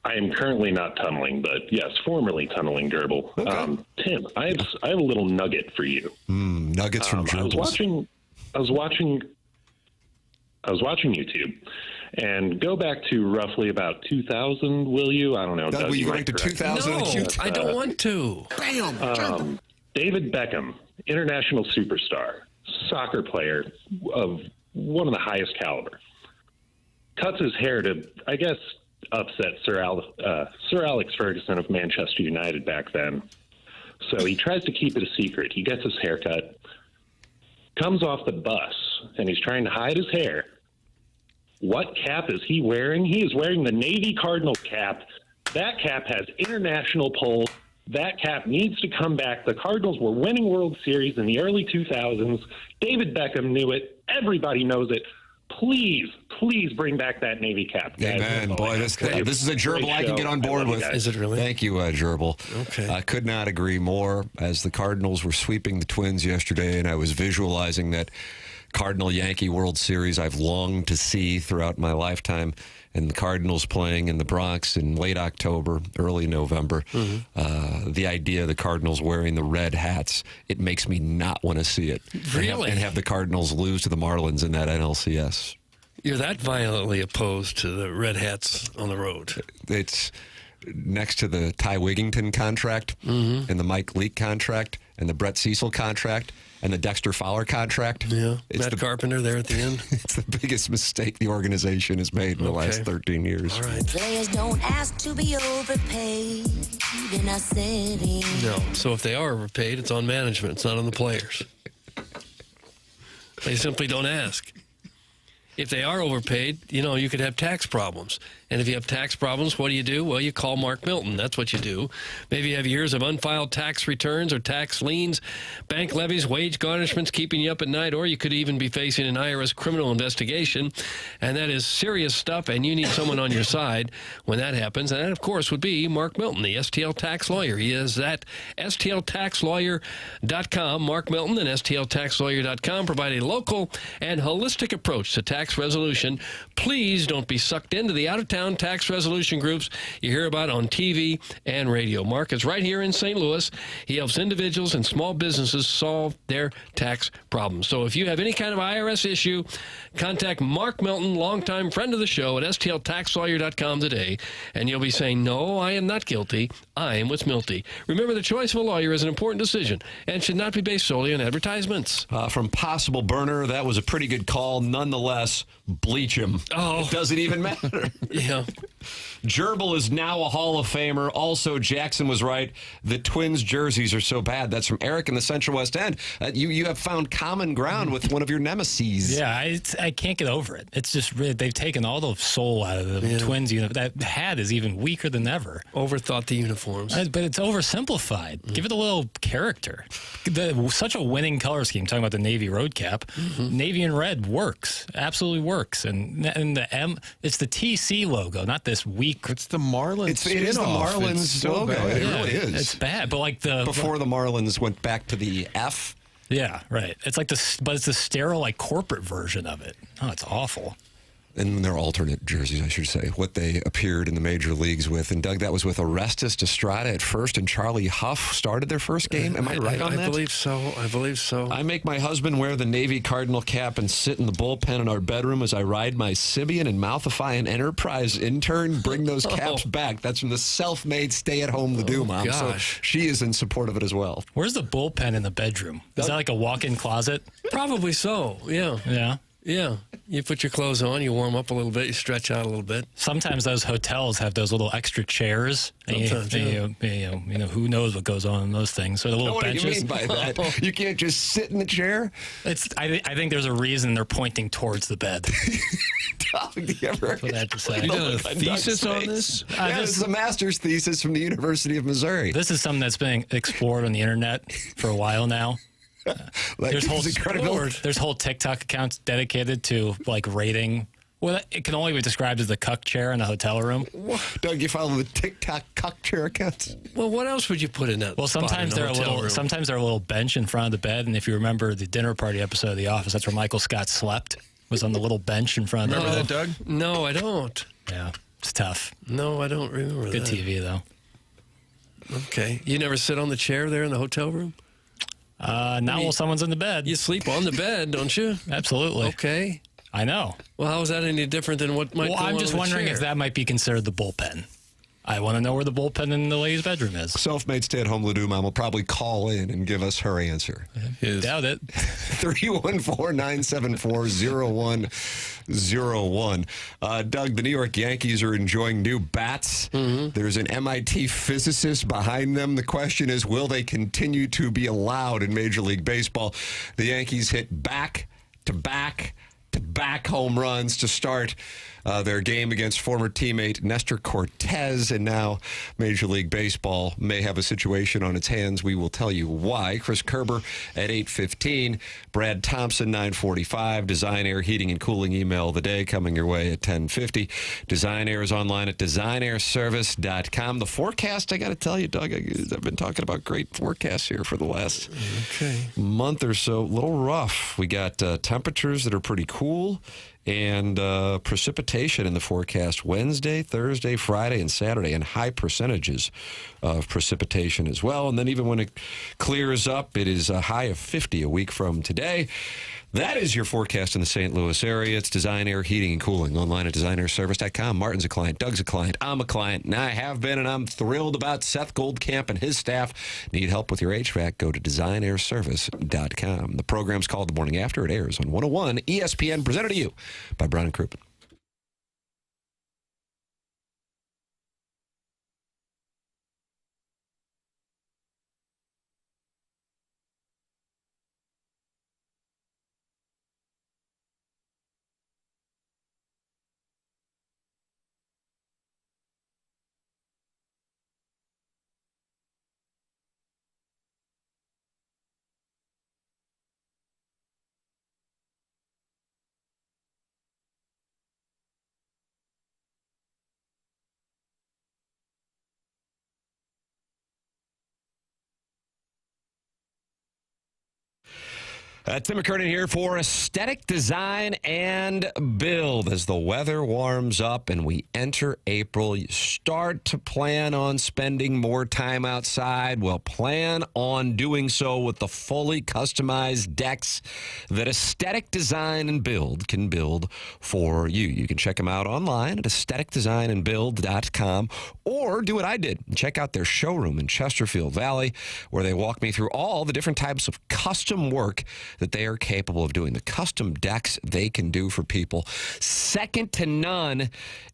I am currently not tunneling, but yes, formerly tunneling gerbil.
Okay.
Tim, I have a little nugget for you.
Nuggets from gerbils.
I was watching YouTube, and go back to roughly about 2000. Will you? I don't know.
Doug, will you go back to 2000?
No, I don't want to.
Bam!
David Beckham, international superstar, soccer player of one of the highest caliber, cuts his hair to, I guess, upset Sir Alex Ferguson of Manchester United back then. So he tries to keep it a secret. He gets his hair cut, comes off the bus, and he's trying to hide his hair. What cap is he wearing? He is wearing the Navy Cardinals cap. That cap has international pull. That cap needs to come back. The Cardinals were winning World Series in the early 2000s. David Beckham knew it. Everybody knows it. Please bring back that Navy cap.
Amen. Boy, this is a gerbil I can get on board with.
Is it really?
Thank you, gerbil.
Okay.
I could not agree more. As the Cardinals were sweeping the Twins yesterday, and I was visualizing that Cardinal-Yankee World Series I've longed to see throughout my lifetime, and the Cardinals playing in the Bronx in late October, early November. The idea of the Cardinals wearing the red hats, it makes me not want to see it.
Really?
And have the Cardinals lose to the Marlins in that NLCS.
You're that violently opposed to the red hats on the road.
It's next to the Ty Wigington contract and the Mike Leake contract and the Brett Cecil contract and the Dexter Fowler contract.
Yeah,
it's
Matt Carpenter there at the end.
It's the biggest mistake the organization has made in the last 13 years.
All right.
Players don't ask to be overpaid in our city.
No, so if they are overpaid, it's on management. It's not on the players. They simply don't ask. If they are overpaid, you could have tax problems. And if you have tax problems, what do? Well, you call Mark Milton. That's what you do. Maybe you have years of unfiled tax returns or tax liens, bank levies, wage garnishments keeping you up at night, or you could even be facing an IRS criminal investigation. And that is serious stuff, and you need someone on your side when that happens. And that, of course, would be Mark Milton, the STL tax lawyer. He is at stltaxlawyer.com. Mark Milton and stltaxlawyer.com provide a local and holistic approach to tax resolution. Please don't be sucked into the out-of-town tax resolution groups you hear about on TV and radio. Mark is right here in St. Louis. He helps individuals and small businesses solve their tax problems. So if you have any kind of IRS issue, contact Mark Milton, longtime friend of the show, at stltaxlawyer.com today, and you'll be saying, no, I am not guilty. I am with Milty. Remember, the choice of a lawyer is an important decision and should not be based solely on advertisements.
From Possible Burner, that was a pretty good call. Nonetheless, bleach him.
Oh.
It doesn't even matter.
Yeah.
Gerbil is now a Hall of Famer. Also, Jackson was right. The Twins jerseys are so bad. That's from Eric in the Central West End. You have found common ground with one of your nemeses.
Yeah, I can't get over it. It's just really, they've taken all the soul out of the Twins uniform. That hat is even weaker than ever.
Overthought the uniforms.
But it's oversimplified. Give it a little character. Such a winning color scheme, talking about the Navy road cap. Navy and red works. Absolutely works. And the M, it's the TC logo, not this weak.
It's the Marlins.
It is the Marlins logo.
Bad.
It really is.
It's bad. But like
before the Marlins went back to the F.
Yeah, right. It's like but it's the sterile, like corporate version of it. Oh, it's awful.
in their alternate jerseys, I should say, what they appeared in the major leagues with. And, Doug, that was with Orestes Estrada at first, and Charlie Huff started their first game. Am I right on that?
I believe so.
I make my husband wear the Navy Cardinal cap and sit in the bullpen in our bedroom as I ride my Sibian and mouthify an Enterprise intern. Bring those caps back. That's from the self-made stay-at-home Ledoux mom.
Gosh.
So she is in support of it as well.
Where's the bullpen in the bedroom? Is that like a walk-in closet?
Probably so, yeah.
Yeah.
Yeah. You put your clothes on, you warm up a little bit, you stretch out a little bit.
Sometimes those hotels have those little extra chairs.
Sometimes,
you know, who knows what goes on in those things. Or the little
What
benches.
do you mean by that? You can't just sit in the chair?
I think there's a reason they're pointing towards the bed.
Doug, do you ever...
That's what I have to say.
You done a thesis on this?
This is a master's thesis from the University of Missouri.
This is something that's been explored on the internet for a while now. There's whole TikTok accounts dedicated to like rating. Well, it can only be described as the cuck chair in a hotel room.
Doug, you follow the TikTok cuck chair accounts?
Well, what else would you put in that?
Well, sometimes they're a little bench in front of the bed, and if you remember the dinner party episode of The Office, that's where Michael Scott slept. Was on the little bench in front of the
Remember that, Doug?
No, I don't.
Yeah, it's tough.
No, I don't remember
Good
that.
TV though.
Okay, you never sit on the chair there in the hotel room?
Not while someone's in the bed.
You sleep on the bed, don't you?
Absolutely.
Okay.
I know.
Well, how is that any different than what might go on
I'm just
in the
wondering
chair?
if that might be considered the bullpen. I want to know where the bullpen in the ladies' bedroom is.
Self-made stay-at-home Ledoux mom will probably call in and give us her answer.
Doubt it.
314-974-0101. Doug, the New York Yankees are enjoying new bats. Mm-hmm. There's an MIT physicist behind them. The question is, will they continue to be allowed in Major League Baseball? The Yankees hit back-to-back home runs to start their game against former teammate Nestor Cortez, and now Major League Baseball may have a situation on its hands. We will tell you why. Chris Kerber at 8:15, Brad Thompson 9:45, Design Air Heating and Cooling email of the day coming your way at 10:50. Design Air is online at designairservice.com. The forecast, I got to tell you, Doug, I've been talking about great forecasts here for the last month or so. A little rough. We got temperatures that are pretty cool, and precipitation in the forecast Wednesday, Thursday, Friday, and Saturday, and high percentages of precipitation as well. And then even when it clears up, it is a high of 50 a week from today. That is your forecast in the St. Louis area. It's Design Air Heating and Cooling online at designairservice.com. Martin's a client. Doug's a client. I'm a client. And I have been, and I'm thrilled about Seth Goldcamp and his staff. Need help with your HVAC? Go to designairservice.com. The program's called The Morning After. It airs on 101 ESPN, presented to you by Brown and Crouppen. Tim McKernan here for Aesthetic Design and Build. As the weather warms up and we enter April, you start to plan on spending more time outside. Well, plan on doing so with the fully customized decks that Aesthetic Design and Build can build for you. You can check them out online at aestheticdesignandbuild.com, or do what I did and check out their showroom in Chesterfield Valley, where they walk me through all the different types of custom work that they are capable of doing. The custom decks they can do for people, second to none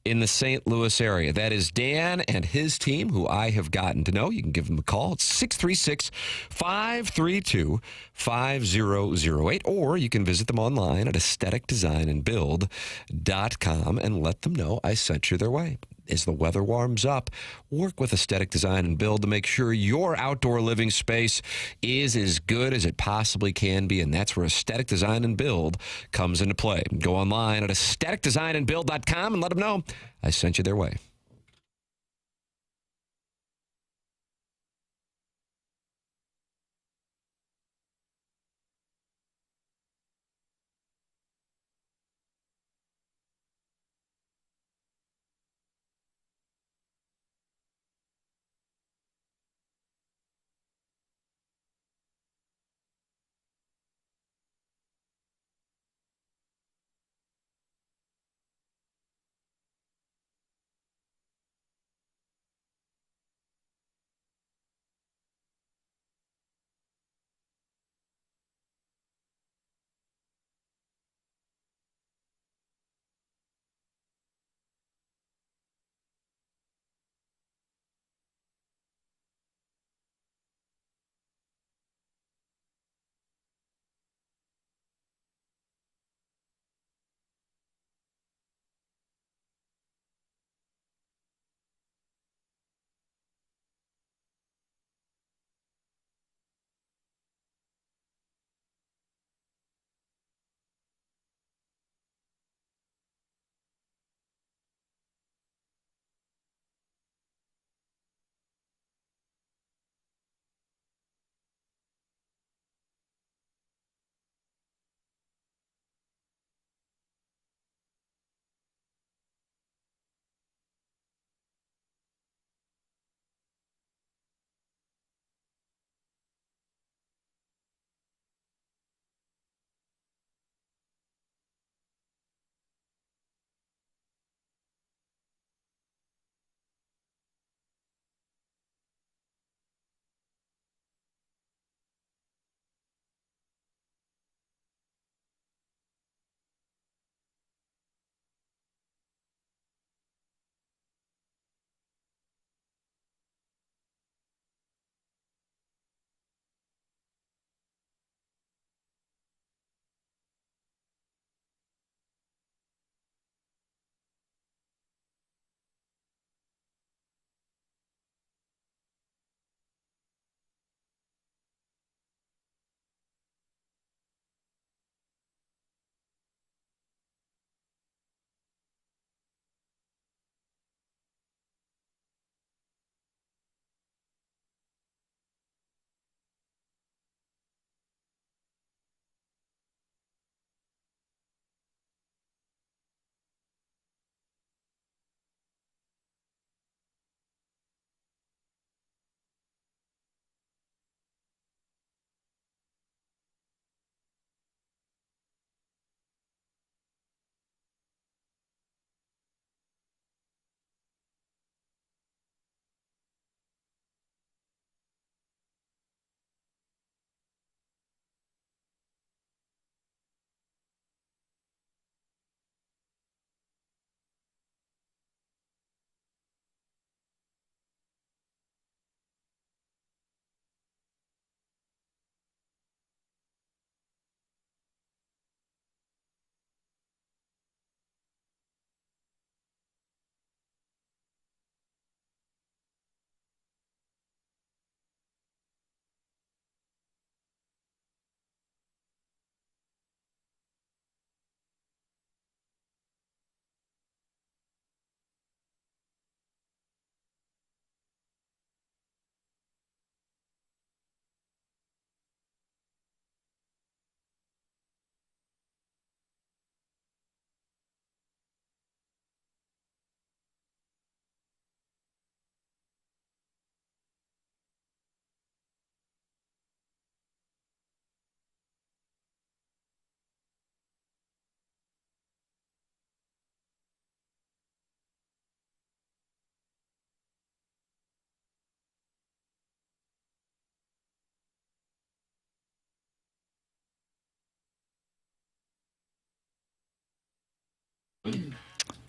in the St. Louis area. That is Dan and his team, who I have gotten to know. You can give them a call. It's 636-532-5008, or you can visit them online at aestheticdesignandbuild.com and let them know I sent you their way. As the weather warms up, work with Aesthetic Design and Build to make sure your outdoor living space is as good as it possibly can be, and that's where Aesthetic Design and Build comes into play. Go online at aestheticdesignandbuild.com and let them know I sent you their way.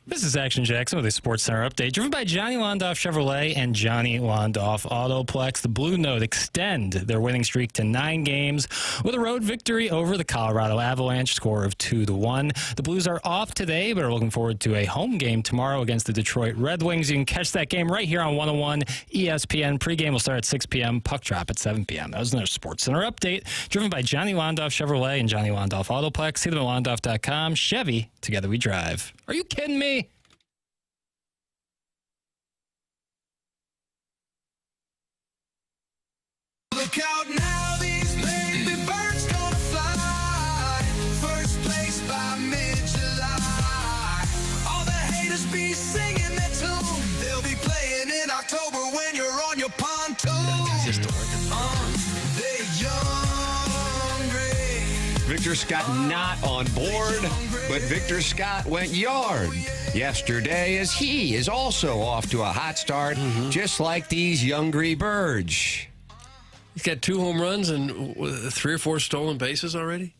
This is Action Jackson with a Sports Center update. Driven by Johnny Londoff Chevrolet and Johnny Londoff Autoplex, the Blue Note extend their winning streak to 9 games with a road victory over the Colorado Avalanche, score of 2-1. The Blues are off today, but are looking forward to a home game tomorrow against the Detroit Red Wings. You can catch that game right here on 101 ESPN. Pregame will start at 6 p.m., puck drop at 7 p.m. That was another Sports Center update. Driven by Johnny Londoff Chevrolet and Johnny Londoff Autoplex. See them at londoff.com. Chevy, together we drive. Are you kidding me?
Look out now, these baby birds gonna fly. First place by mid-July. All the haters be singing their tune. They'll be playing in October when you're on your pontoon. They're young.
Victor Scott not on board, but Victor Scott went yard yesterday as he is also off to a hot start, just like these Youngry birds.
He's got 2 home runs and 3 or 4 stolen bases already.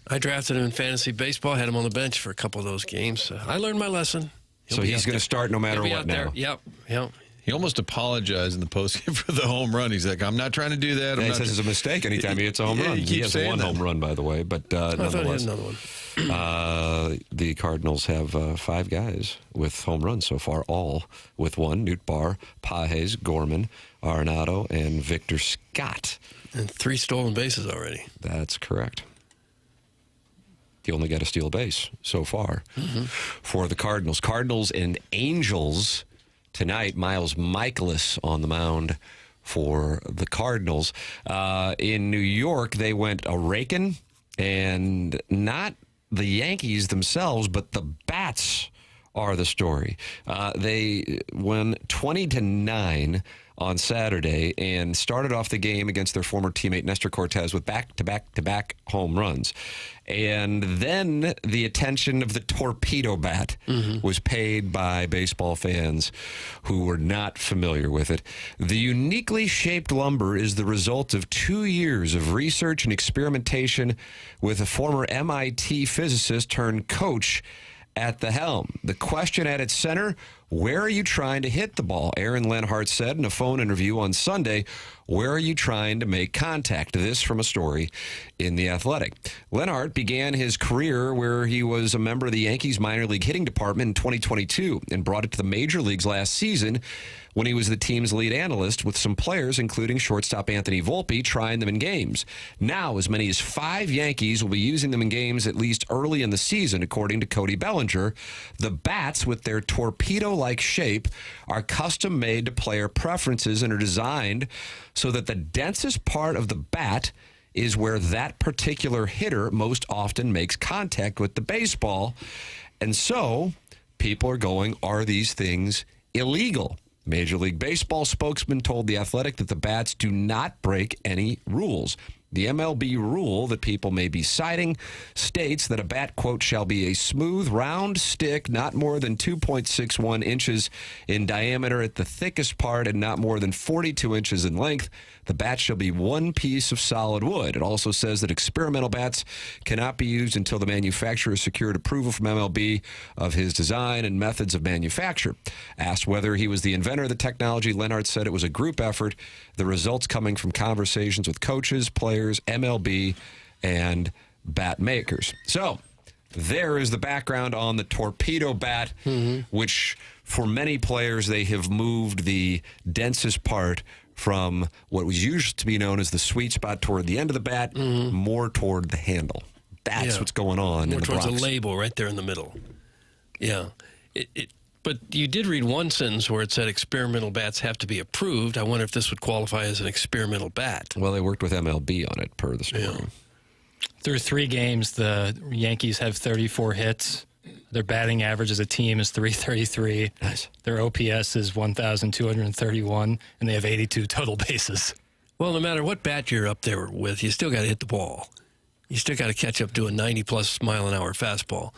I drafted him in fantasy baseball, had him on the bench for a couple of those games. I learned my lesson.
So he's going to start no matter what now.
Yep.
He almost apologized in the postgame for the home run. He's like, I'm not trying to do that.
He says it's a mistake anytime he hits a home run. He has one home run, by the way, but nonetheless.
another one.
The Cardinals have 5 guys with home runs so far, all with 1. Newt Barr, Pages, Gorman, Arenado, and Victor Scott.
And 3 stolen bases already.
That's correct. He only got a steal base so far for the Cardinals. Cardinals and Angels tonight. Miles Michaelis on the mound for the Cardinals. In New York, they went a raking, and not the Yankees themselves, but the bats are the story. They won 20-9 on Saturday and started off the game against their former teammate Nestor Cortez with back-to-back-to-back home runs. And then the attention of the torpedo bat was paid by baseball fans who were not familiar with it. The uniquely shaped lumber is the result of 2 years of research and experimentation with a former MIT physicist turned coach at the helm. The question at its center, where are you trying to hit the ball? Aaron Lenhart said in a phone interview on Sunday, where are you trying to make contact? This from a story in The Athletic. Lenhart began his career where he was a member of the Yankees minor league hitting department in 2022 and brought it to the major leagues last season when he was the team's lead analyst with some players, including shortstop Anthony Volpe, trying them in games. Now, as many as 5 Yankees will be using them in games at least early in the season, according to Cody Bellinger. The bats, with their torpedo-like shape, are custom-made to player preferences and are designed so that the densest part of the bat is where that particular hitter most often makes contact with the baseball. And so people are going, are these things illegal? Major League Baseball spokesman told The Athletic that the bats do not break any rules. The MLB rule that people may be citing states that a bat, quote, shall be a smooth, round stick, not more than 2.61 inches in diameter at the thickest part and not more than 42 inches in length. The bat shall be one piece of solid wood. It also says that experimental bats cannot be used until the manufacturer has secured approval from MLB of his design and methods of manufacture. Asked whether he was the inventor of the technology, Lenhart said it was a group effort. The results coming from conversations with coaches, players, MLB, and bat makers. So there is the background on the torpedo bat, which for many players, they have moved the densest part from what was used to be known as the sweet spot toward the end of the bat, more toward the handle. That's what's going on
more
in the
towards
Bronx.
a label right there in the middle. Yeah. But you did read one sentence where it said experimental bats have to be approved. I wonder if this would qualify as an experimental bat.
Well, they worked with MLB on it, per the story.
Yeah.
Through 3 games, the Yankees have 34 hits. Their batting average as a team is .333.
Nice.
Their OPS is 1,231, and they have 82 total bases.
Well, no matter what bat you're up there with, you still got to hit the ball. You still got to catch up to a 90-plus mile-an-hour fastball.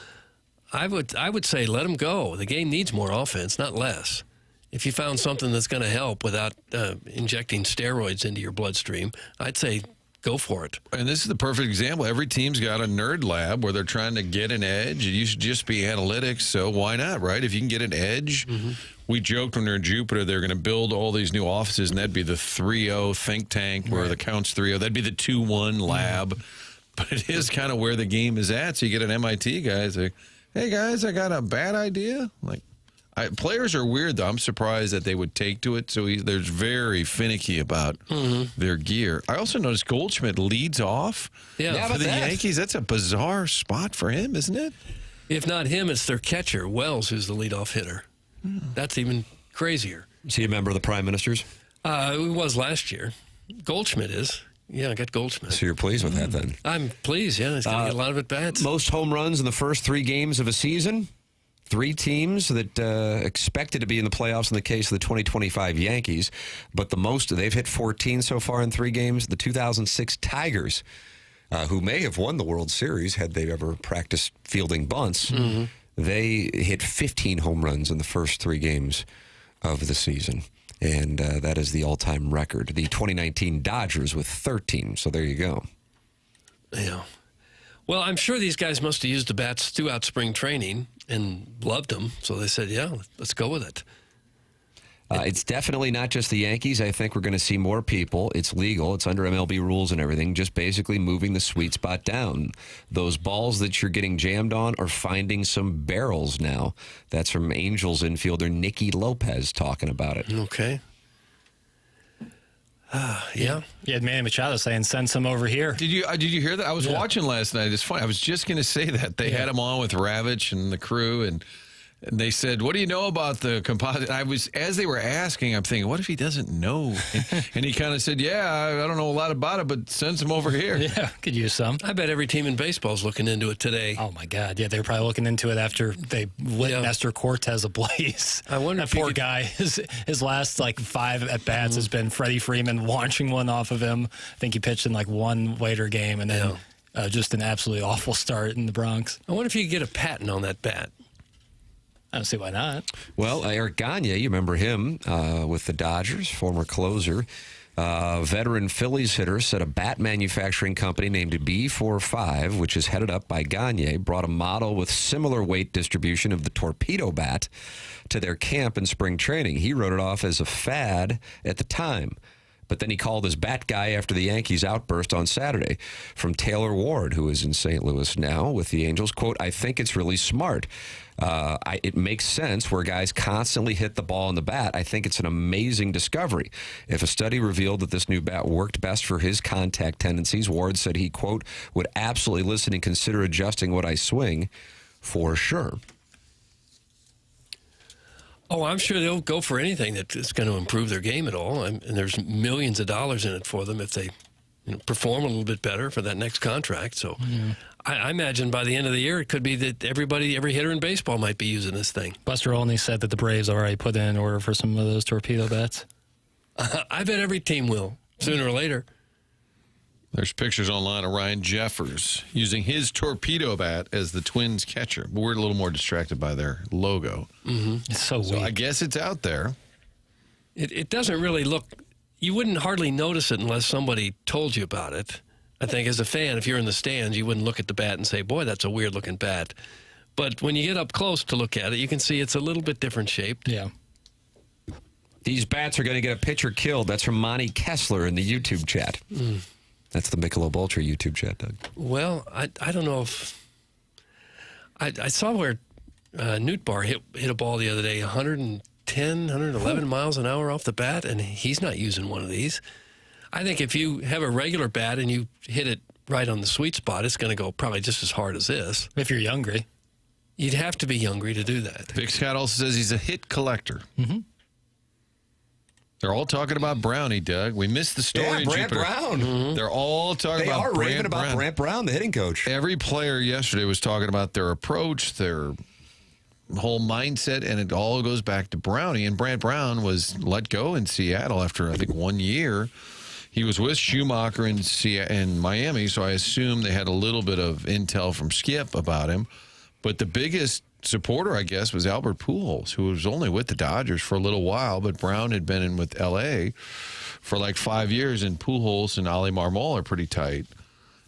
I would say let them go. The game needs more offense, not less. If you found something that's going to help without injecting steroids into your bloodstream, I'd say go for it.
And this is the perfect example. Every team's got a nerd lab where they're trying to get an edge. It used to just be analytics, so why not, right? If you can get an edge. We joked when they're in Jupiter, they're going to build all these new offices, and that'd be the 3-0 think tank where the count's 3-0. That'd be the 2-1 lab. But it is kind of where the game is at. So you get an MIT guy, it's like, hey, guys, I got a bad idea. Like, players are weird, though. I'm surprised that they would take to it. So they're very finicky about their gear. I also noticed Goldschmidt leads off for the Yankees. That's a bizarre spot for him, isn't it?
If not him, it's their catcher, Wells, who's the leadoff hitter. That's even crazier.
Is he a member of the Prime Ministers?
It was last year. Goldschmidt is. Yeah, I got Goldschmidt.
So you're pleased with that, then?
I'm pleased, yeah. He's going to get a lot of at-bats.
Most home runs in the first 3 games of a season. 3 teams that expected to be in the playoffs in the case of the 2025 Yankees. But the most, they've hit 14 so far in 3 games. The 2006 Tigers, who may have won the World Series had they ever practiced fielding bunts. They hit 15 home runs in the first 3 games of the season. And that is the all-time record. The 2019 Dodgers with 13. So there you go.
Yeah. Well, I'm sure these guys must have used the bats throughout spring training and loved them. So they said, yeah, let's go with it.
It's definitely not just the Yankees. I think we're going to see more people. It's legal. It's under MLB rules and everything. Just basically moving the sweet spot down. Those balls that you're getting jammed on are finding some barrels now. That's from Angels infielder Nicky Lopez talking about it.
Okay. Yeah.
You had Manny Machado saying, send some over here.
Did you hear that? I was watching last night. It's funny. I was just going to say that. They had him on with Ravitch and the crew, and they said, what do you know about the composite? As they were asking, I'm thinking, what if he doesn't know? And he kind of said, yeah, I don't know a lot about it, but send some over here.
Yeah, could use some.
I bet every team in baseball is looking into it today.
Oh, my God. Yeah, they were probably looking into it after they lit Nestor Cortez ablaze.
I wonder
that poor guy, his last, 5 at-bats has been Freddie Freeman launching one off of him. I think he pitched in, 1 later game, and then just an absolutely awful start in the Bronx.
I wonder if you could get a patent on that bat.
I don't see why not.
Well, Eric Gagne, you remember him with the Dodgers, former closer. Veteran Phillies hitter said a bat manufacturing company named B45, which is headed up by Gagne, brought a model with similar weight distribution of the torpedo bat to their camp in spring training. He wrote it off as a fad at the time. But then he called his bat guy after the Yankees outburst on Saturday. From Taylor Ward, who is in St. Louis now with the Angels, quote, I think it's really smart. It makes sense where guys constantly hit the ball in the bat. I think it's an amazing discovery. If a study revealed that this new bat worked best for his contact tendencies, Ward said he, quote, would absolutely listen and consider adjusting what I swing for sure.
Oh, I'm sure they'll go for anything that's going to improve their game at all. And there's millions of dollars in it for them if they perform a little bit better for that next contract. So I imagine by the end of the year, it could be that every hitter in baseball might be using this thing.
Buster Olney said that the Braves already put in an order for some of those torpedo bats.
I bet every team will, sooner or later.
There's pictures online of Ryan Jeffers using his torpedo bat as the Twins catcher. But we're a little more distracted by their logo.
It's so weak.
I guess it's out there.
It doesn't really look... You wouldn't hardly notice it unless somebody told you about it. I think as a fan, if you're in the stands, you wouldn't look at the bat and say, boy, that's a weird-looking bat. But when you get up close to look at it, you can see it's a little bit different shaped.
Yeah.
These bats are going to get a pitcher killed. That's from Monty Kessler in the YouTube chat. That's the Michelob Ultra YouTube chat, Doug.
Well, I don't know if... I saw where Nootbaar hit a ball the other day, 110, 111 miles an hour off the bat, and he's not using one of these. I think if you have a regular bat and you hit it right on the sweet spot, it's going to go probably just as hard as this.
If you're Youngry.
You'd have to be Youngry to do that.
Big Scott also says he's a hit collector. They're all talking about Brownie, Doug. We missed the story in
Brant
Jupiter.
Brown.
They're all talking
They
about
are raving
Brant
about
Brown.
Brant Brown, the hitting coach.
Every player yesterday was talking about their approach, their whole mindset, and it all goes back to Brownie. And Brant Brown was let go in Seattle after, I think, 1 year. He was with Schumacher in Miami, so I assume they had a little bit of intel from Skip about him. But the biggest supporter, I guess, was Albert Pujols, who was only with the Dodgers for a little while, but Brown had been in with L.A. for like 5 years, and Pujols and Oli Marmol are pretty tight.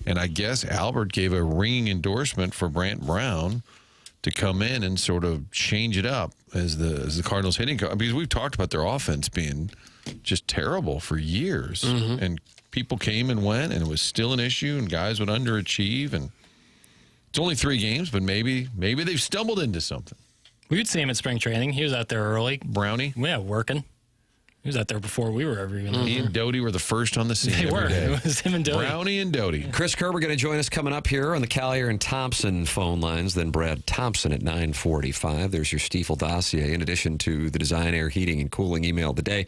And I guess Albert gave a ringing endorsement for Brant Brown to come in and sort of change it up as the Cardinals hitting coach. Because we've talked about their offense being just terrible for years. And people came and went, and it was still an issue, and guys would underachieve. And it's only 3 games, but maybe they've stumbled into something.
We would see him at spring training. He was out there early.
Brownie?
Yeah, working. He was out there before we were ever even
He and Doty were the first on the scene.
They were.
Day.
It was him and Doty.
Brownie and Doty.
Chris Kerber going to join us coming up here on the Collier and Thompson phone lines. Then Brad Thompson at 9:45. There's your Stiefel dossier. In addition to the design, air, heating, and cooling email of the day,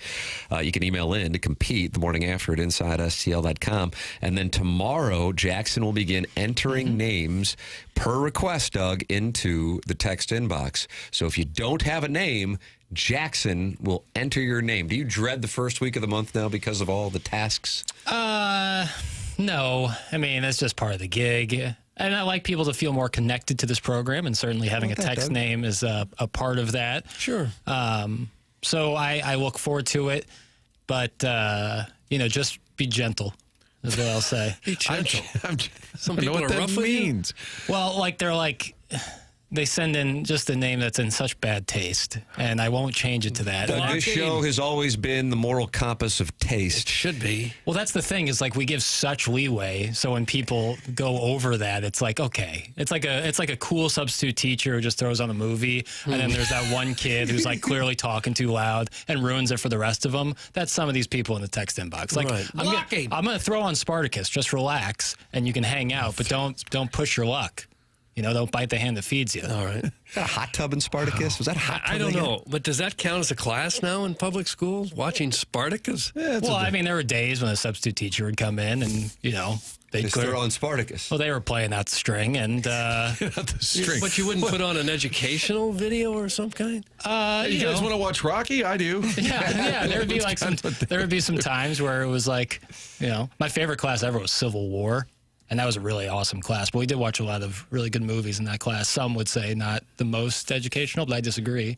you can email in to compete the morning after at InsideSTL.com. And then tomorrow, Jackson will begin entering names per request, Doug, into the text inbox. So if you don't have a name, Jackson will enter your name. Do you dread the first week of the month now because of all the tasks?
No. I mean, that's just part of the gig. And I like people to feel more connected to this program, and certainly having a text name is a part of that.
Sure.
So I look forward to it, but, just be gentle, is what I'll say.
Be gentle.
Some people are rough with you.
Well, they send in just a name that's in such bad taste, and I won't change it to that.
Doug, this show has always been the moral compass of taste.
It should be.
Well, that's the thing, is we give such leeway, so when people go over that, it's like, okay. It's like a cool substitute teacher who just throws on a movie, and then there's that one kid who's clearly talking too loud and ruins it for the rest of them. That's some of these people in the text inbox. I'm going to throw on Spartacus, just relax, and you can hang out, but don't push your luck. Don't bite the hand that feeds you.
All right.
Is that a hot tub in Spartacus? Was that a hot tub?
I don't know. But does that count as a class now in public schools, watching Spartacus?
Yeah, there were days when a substitute teacher would come in and, they'd
throw on Spartacus.
Well, they were playing out the string. And,
But you wouldn't put on an educational video or some kind?
You guys want to watch Rocky? I do.
Yeah. There would be some times where it was my favorite class ever was Civil War. And that was a really awesome class. But we did watch a lot of really good movies in that class. Some would say not the most educational, but I disagree.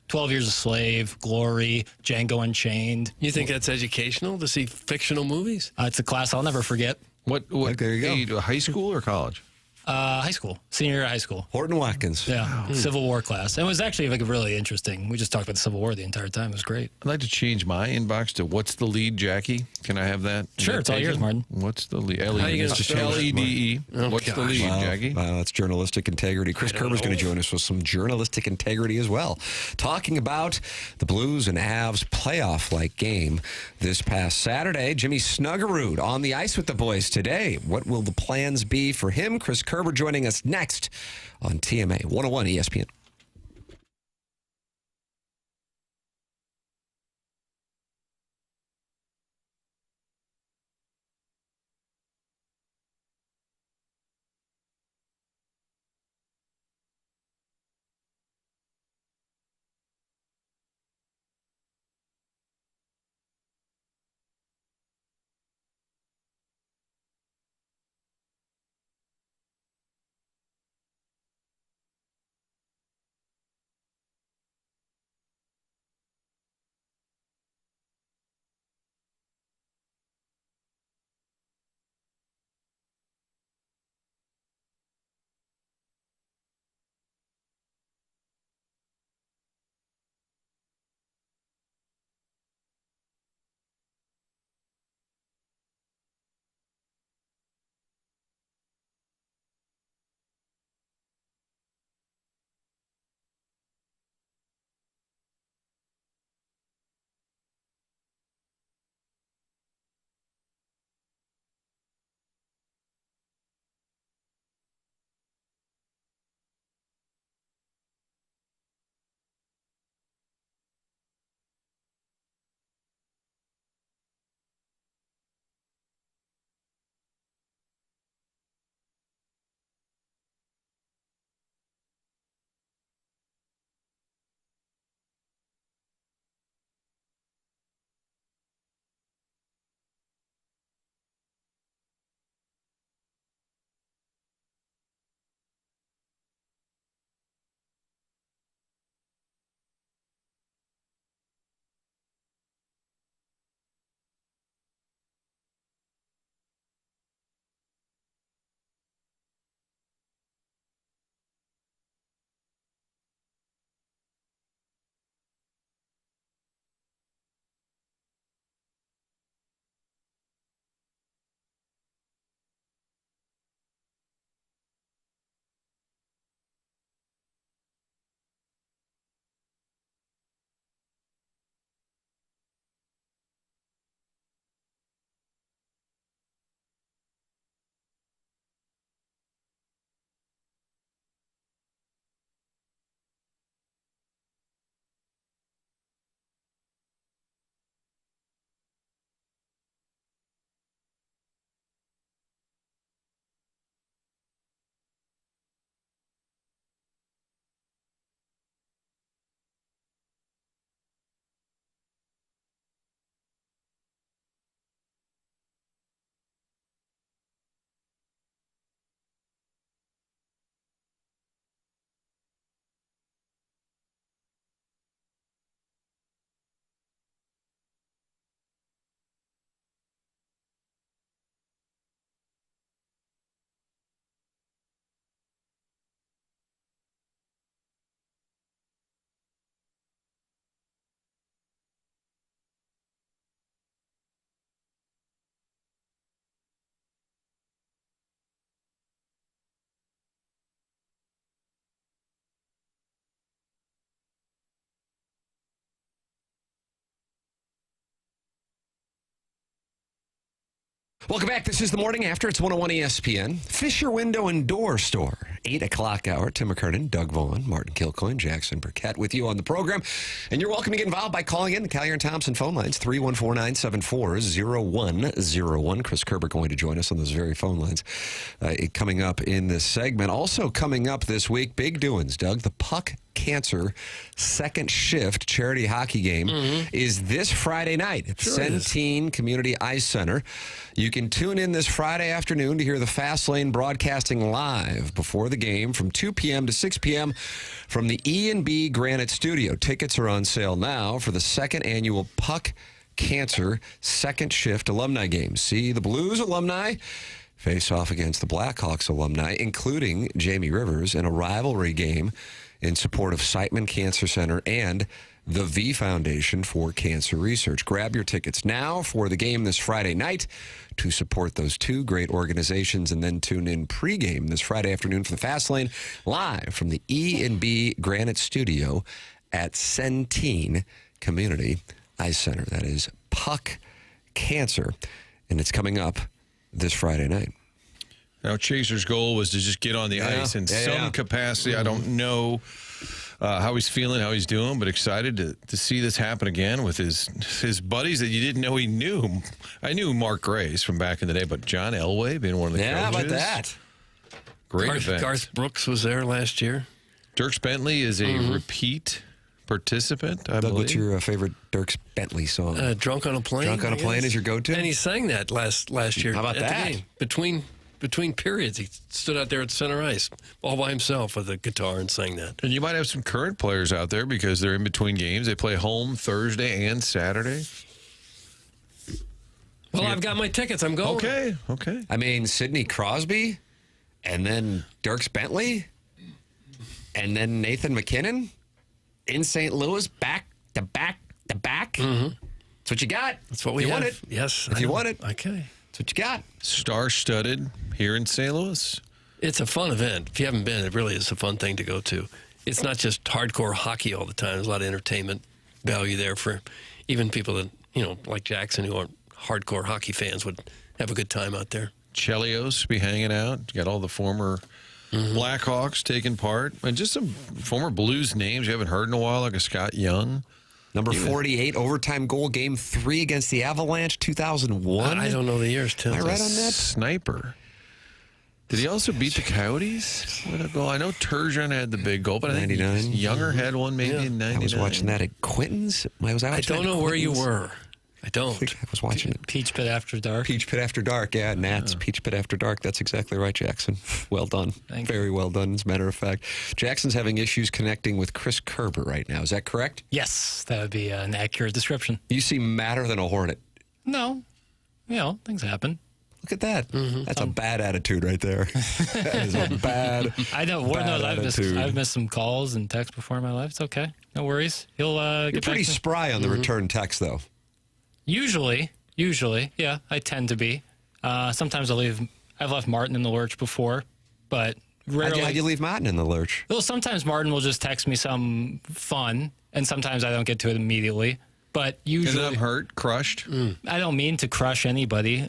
12 Years a Slave, Glory, Django Unchained.
You think that's educational to see fictional movies?
It's a class I'll never forget.
What there you go. High school or college?
High school. Senior year of high school.
Horton Watkins.
Yeah. Civil War class. And it was actually really interesting. We just talked about the Civil War the entire time. It was great.
I'd like to change my inbox to what's the lead, Jackie? Can I have that?
Sure, it's all yours, Martin.
What's the lead?
How are you going to spell
L-E-D-E. What's the lead, Jackie?
Wow, that's journalistic integrity. Chris Kerber's going to join us with some journalistic integrity as well. Talking about the Blues and Avs playoff-like game this past Saturday. Jimmy Snuggerud on the ice with the boys today. What will the plans be for him? Chris Kerber joining us next on TMA 101 ESPN. Welcome back. This is the morning after. It's 101 ESPN. Fisher Window and Door Store. 8 o'clock hour. Tim McKernan, Doug Vaughn, Martin Kilcoyne, Jackson Burkett with you on the program. And you're welcome to get involved by calling in the Collier and Thompson phone lines, 314-974-0101. Chris Kerber going to join us on those very phone lines coming up in this segment. Also coming up this week, big doings, Doug. The Puck Cancer second shift charity hockey game is this Friday night at Centene Community Ice Center. You can tune in this Friday afternoon to hear the Fast Lane broadcasting live before the game from 2 p.m. to 6 p.m. from the E&B Granite Studio. Tickets are on sale now for the second annual Puck Cancer second shift alumni game. See the Blues alumni face off against the Blackhawks alumni, including Jamie Rivers, in a rivalry game in support of Siteman Cancer Center and the V Foundation for Cancer Research. Grab your tickets now for the game this Friday night to support those two great organizations, and then tune in pregame this Friday afternoon for the Fast Lane live from the E&B Granite Studio at Centene Community Ice Center. That is Puck Cancer, and it's coming up this Friday night.
Now, Chaser's goal was to just get on the ice in some capacity. I don't know how he's feeling, how he's doing, but excited to see this happen again with his buddies that you didn't know he knew. I knew Mark Grace from back in the day, but John Elway being one of the coaches.
Yeah, how about that?
Great event.
Garth Brooks was there last year.
Dirks Bentley is a repeat participant, I
Doug,
believe.
what's your favorite Dirks Bentley song?
Drunk on a Plane.
Drunk on a Plane is your go-to?
And he sang that last year.
How about
at
that?
The game. Between periods, he stood out there at center ice all by himself with a guitar and sang that.
And you might have some current players out there because they're in between games. They play home Thursday and Saturday.
Well, I've got my tickets. I'm going.
Okay.
I mean, Sidney Crosby, and then Dirks Bentley, and then Nathan McKernan in St. Louis, back to back to back. That's what you got.
That's what we
want
have.
it.
Yes.
If you want it.
Okay.
That's what you got.
Star-studded here in St. Louis.
It's a fun event. If you haven't been, it really is a fun thing to go to. It's not just hardcore hockey all the time. There's a lot of entertainment value there for even people that, like Jackson, who aren't hardcore hockey fans, would have a good time out there.
Chelios be hanging out. You got all the former Blackhawks taking part. And just some former Blues names you haven't heard in a while, like a Scott Young.
Number 48, overtime goal, Game 3 against the Avalanche, 2001.
I don't know the years, Tim.
Am I right on that?
Sniper. Did he also beat the Coyotes with a goal? I know Turgeon had the big goal, but I think
99.
Younger had one maybe in 99.
I was watching that at Quentin's. I
don't know where you were. I don't.
I was watching it.
Peach Pit After Dark.
Peach Pit After Dark, yeah. Nats, Peach Pit After Dark. That's exactly right, Jackson. Well done. Very well done, as a matter of fact. Jackson's having issues connecting with Chris Kerber right now. Is that correct?
Yes, that would be an accurate description.
You seem madder than a hornet.
No. Things happen.
Look at that. That's a bad attitude right there. That is a bad
I know. Lord knows
attitude.
I've missed some calls and texts before in my life. It's okay. No worries. He'll
You're
get
pretty
back to
spry on the return text, though.
Usually, yeah, I tend to be. Sometimes I've left Martin in the lurch before, but rarely.
How'd you leave Martin in the lurch?
Well, sometimes Martin will just text me some fun, and sometimes I don't get to it immediately. But usually,
and I'm hurt, crushed.
I don't mean to crush anybody,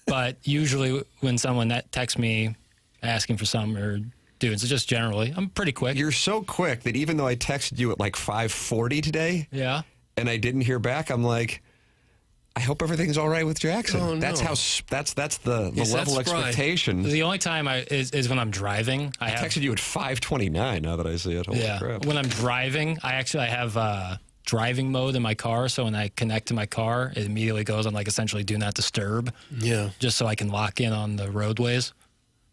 but usually when someone texts me asking for something or doing, so just generally, I'm pretty quick.
You're so quick that even though I texted you at like 5:40 today,
yeah,
and I didn't hear back, I'm like, I hope everything's all right with Jackson.
Oh, no.
That's the level of expectation.
The only time is when I'm driving.
I texted you at 5:29. Now that I see it, holy crap!
When I'm driving, I have driving mode in my car, so when I connect to my car, it immediately goes on essentially do not disturb.
Yeah,
just so I can lock in on the roadways.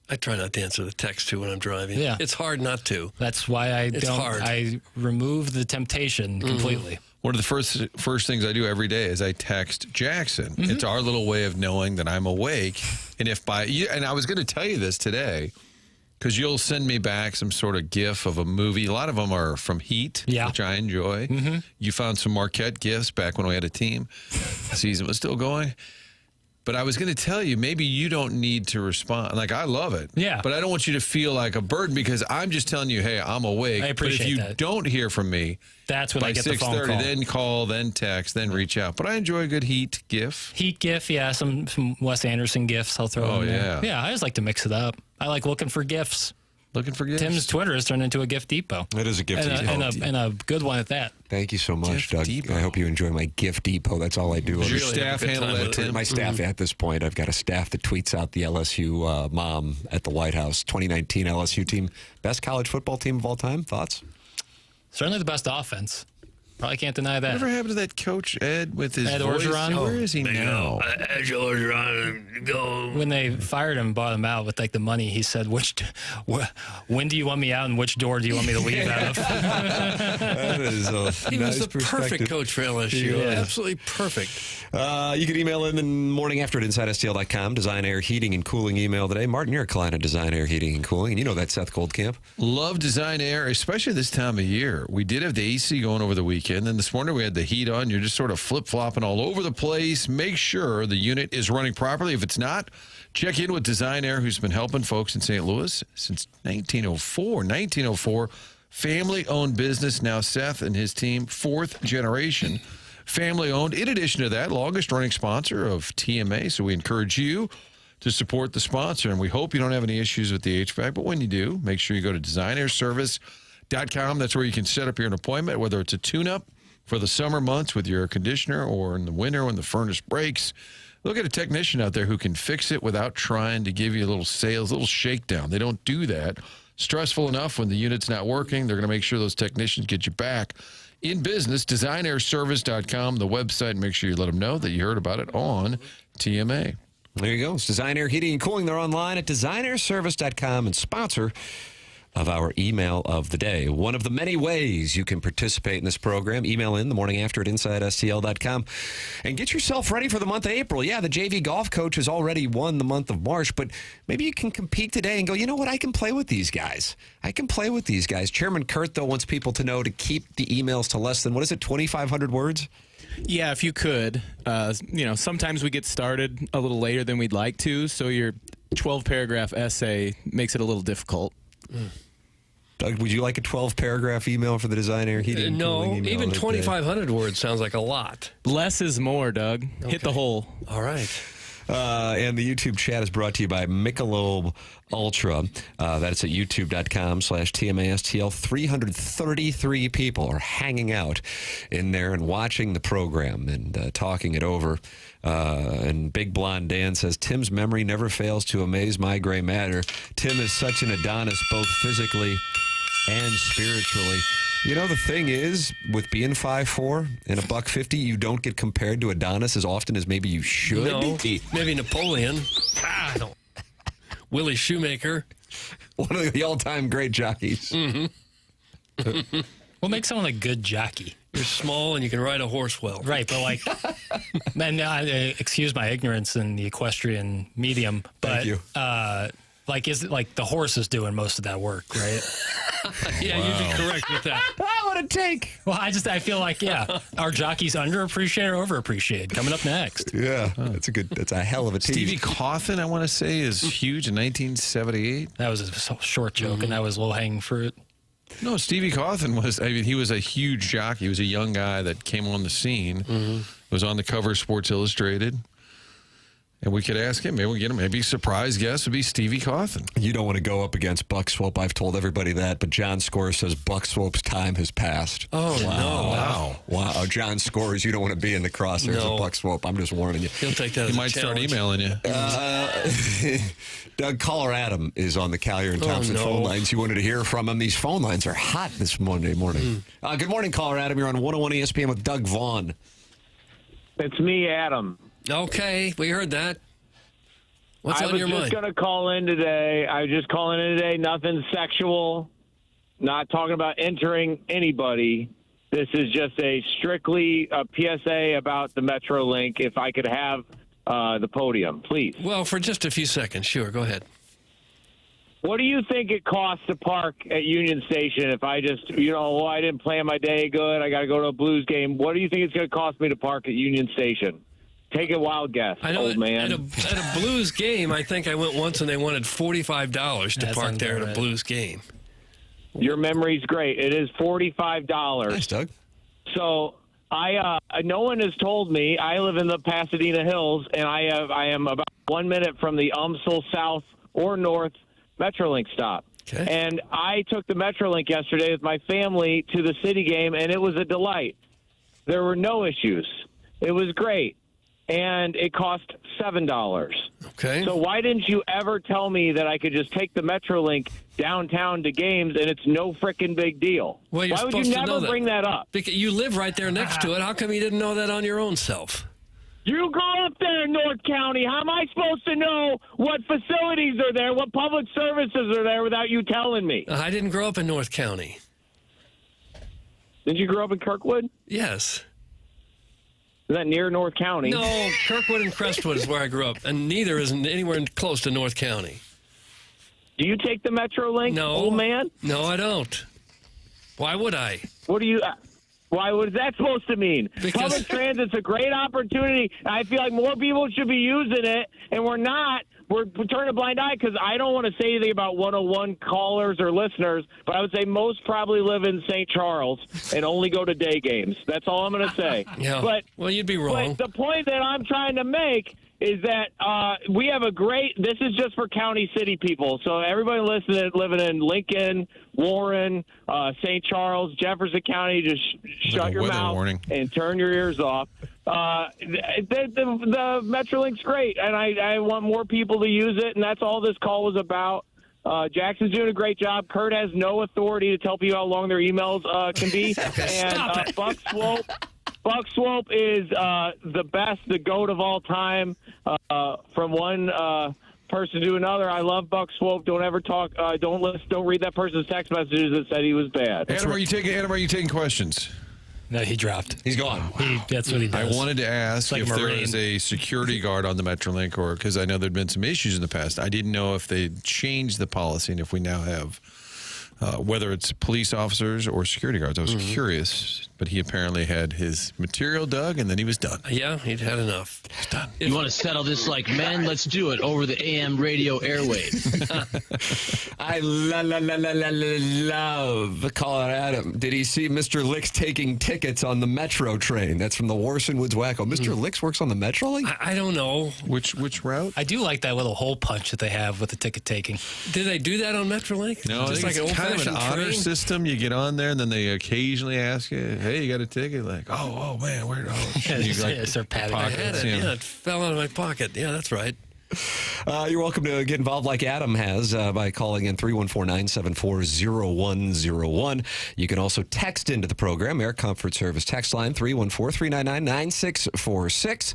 I try not to answer the text too when I'm driving.
Yeah,
it's hard not to.
That's why
It's hard.
I remove the temptation completely.
One of the first things I do every day is I text Jackson. It's our little way of knowing that I'm awake. And and I was going to tell you this today because you'll send me back some sort of GIF of a movie. A lot of them are from Heat, which I enjoy. You found some Marquette GIFs back when we had a team. The season was still going. But I was going to tell you, maybe you don't need to respond. Like, I love it.
Yeah.
But I don't want you to feel like a burden because I'm just telling you, hey, I'm awake.
I appreciate
But if you don't hear from me,
that's when
by
I get the phone
6:30,
call.
then call, then text, then reach out. But I enjoy a good Heat GIF.
Heat GIF, yeah, some Wes Anderson GIFs I'll throw in there. Yeah, I just like to mix it up. I like looking for GIFs.
Looking for GIFs?
Tim's Twitter has turned into a GIF depot.
It is a GIF depot.
And a good one at that.
Thank you so much,
GIF
Doug.
depot.
I hope you enjoy my GIF depot. That's all I do.
Does your staff handle that, Tim?
My staff, at this point, I've got a staff that tweets out the LSU mom at the White House. 2019 LSU team. Best college football team of all time. Thoughts?
Certainly the best offense. Probably can't deny that.
Whatever happened to that coach, Ed, with his
Ed
voice?
Orgeron?
Where is he now?
Ed Orgeron, go.
When they fired him, bought him out with like the money, he said, when do you want me out and which door do you want me to leave out of?
That is a
He
nice
was the perfect coach for LSU.
Yeah.
Absolutely perfect.
You can email in the morning after at InsideSTL.com. Design Air Heating and Cooling email today. Martin, you're a client of Design Air Heating and Cooling, and you know that Seth Goldcamp.
Love Design Air, especially this time of year. We did have the AC going over the weekend, and this morning we had the heat on. You're just sort of flip-flopping all over the place. Make sure the unit is running properly. If it's not, check in with Design Air, who's been helping folks in St. Louis since 1904. 1904, family-owned business. Now Seth and his team, fourth generation, family-owned. In addition to that, longest-running sponsor of TMA, so we encourage you to support the sponsor, and we hope you don't have any issues with the HVAC, but when you do, make sure you go to designairservice.com. That's where you can set up your appointment, whether it's a tune-up for the summer months with your air conditioner or in the winter when the furnace breaks. Look at a technician out there who can fix it without trying to give you a little sales, a little shakedown. They don't do that. Stressful enough when the unit's not working. They're going to make sure those technicians get you back in business. Designairservice.com, the website. Make sure you let them know that you heard about it on TMA.
There you go. It's Design Air Heating and Cooling. They're online at designairservice.com and sponsor of our email of the day. One of the many ways you can participate in this program, email in the morning after at InsideSTL.com and get yourself ready for the month of April. Yeah, the JV golf coach has already won the month of March, but maybe you can compete today and go, you know what, I can play with these guys. Chairman Kurt, though, wants people to know to keep the emails to less than, 2,500 words?
Yeah, if you could. Sometimes we get started a little later than we'd like to, so your 12-paragraph essay makes it a little difficult.
Doug, would you like a 12-paragraph email for the Design Air Heating and Cooling
No,
email
even
today?
2,500 words sounds like a lot.
Less is more, Doug. Hit the hole.
All right.
And the YouTube chat is brought to you by Michelob Ultra. That's at youtube.com/TMASTL. 333 people are hanging out in there and watching the program and talking it over. And Big Blonde Dan says, Tim's memory never fails to amaze my gray matter. Tim is such an Adonis, both physically and spiritually. You know, the thing is, with being 5'4" and $150, you don't get compared to Adonis as often as maybe you should.
No, maybe Napoleon. I don't. Willie Shoemaker.
One of the all-time great jockeys.
Mm-hmm.
What makes someone a good jockey?
You're small and you can ride a horse well.
Right, but and excuse my ignorance in the equestrian medium, but
Thank you.
Is it like the horse is doing most of that work, right?
Yeah, you'd be correct with that.
What a take! Well, I feel like, our jockeys underappreciated or overappreciated. Coming up next.
Yeah, that's a hell of a team.
Stevie Cawthon, I want to say, is huge in 1978.
That was a short joke, and that was low-hanging fruit.
No, Stevie Cawthon he was a huge jockey. He was a young guy that came on the scene. Was on the cover of Sports Illustrated. And we could ask him. Maybe we get him. Maybe a surprise guest would be Stevie Cawthon.
You don't want to go up against Buck Swope. I've told everybody that. But John Scores says Buck Swope's time has passed.
Oh, no.
Wow. John Scores, you don't want to be in the crosshairs of Buck Swope. I'm just warning you.
He'll take that
He might start emailing you.
Doug, caller Adam is on the Collier and Thompson phone lines. You wanted to hear from him. These phone lines are hot this Monday morning. Good morning, caller Adam. You're on 101 ESPN with Doug Vaughn.
It's me, Adam.
Okay, we heard that. What's on your mind?
I was just going to call in today. Nothing sexual. Not talking about entering anybody. This is just strictly a PSA about the Metrolink. If I could have the podium, please.
Well, for just a few seconds. Sure, go ahead.
What do you think it costs to park at Union Station if I just, I didn't plan my day good, I got to go to a Blues game. What do you think it's going to cost me to park at Union Station? Take a wild guess,
I know
old man.
at a Blues game, I think I went once and they wanted $45 to park there at a Blues game.
Your memory's great. It is $45.
Nice, Doug.
So no one has told me. I live in the Pasadena Hills, and I am about 1 minute from the UMSL South or North Metrolink stop.
Okay.
And I took the Metrolink yesterday with my family to the city game, and it was a delight. There were no issues. It was great. And it cost $7.
Okay.
So why didn't you ever tell me that I could just take the Metrolink downtown to games and it's no frickin' big deal?
Well, you're
why would
supposed
you
to know
never
that.
bring that up?
Because you live right there next to it. How come you didn't know that on your own self?
You grew up there in North County. How am I supposed to know what facilities are there, what public services are there without you telling me?
I didn't grow up in North County.
Did you grow up in Kirkwood?
Yes.
Is that near North County?
No, Kirkwood and Crestwood is where I grew up, and neither is anywhere close to North County.
Do you take the Metrolink,
No.
old man?
No, I don't. Why would I?
What do you... Why was that supposed to mean?
Because-
Public transit's a great opportunity. I feel like more people should be using it, and we're not. We're turning a blind eye because I don't want to say anything about 101 callers or listeners, but I would say most probably live in St. Charles and only go to day games. That's all I'm going to say.
Yeah.
But,
well, you'd be wrong.
But the point that I'm trying to make is that we have a great – this is just for county city people. So everybody listening, living in Lincoln, Warren, St. Charles, Jefferson County, just shut your mouth and turn your ears off. The Metrolink's great, and I want more people to use it, and that's all this call was about. Jackson's doing a great job. Kurt has no authority to tell people how long their emails can be. And Buck Swope is the best, the GOAT of all time. From one person to another, I love Buck Swope. Don't ever talk. Don't read that person's text messages that said he was bad.
Adam, are you taking questions?
No, he dropped.
He's gone.
That's what he does.
I wanted to ask
like
if there
Marine.
is a security guard on the Metrolink, or because I know there'd been some issues in the past. I didn't know if they changed the policy and if we now have whether it's police officers or security guards. I was curious, but he apparently had his material dug, and then he was done.
Yeah, he'd had enough.
He's done.
You want to settle this like men? Let's do it over the AM radio airwaves.
I love calling Adam. Did he see Mr. Licks taking tickets on the Metro train? That's from the Warson Woods Wacko. Mr. Licks works on the Metrolink?
I don't know.
Which route?
I do like that little hole punch that they have with the ticket taking.
Did they do that on Metrolink?
No,
just
I
like
think
an
it's kind of an
old-fashioned
honor
train?
system. You get on there, and then they occasionally ask you, "Hey, you got a ticket?" Like, "Oh man, where?" Oh, you
start patting
I
my
had it. Yeah, it fell out of my pocket. Yeah, that's right.
You're welcome to get involved like Adam has by calling in 314-974-0101. You can also text into the program, Air Comfort Service text line 314-399-9646.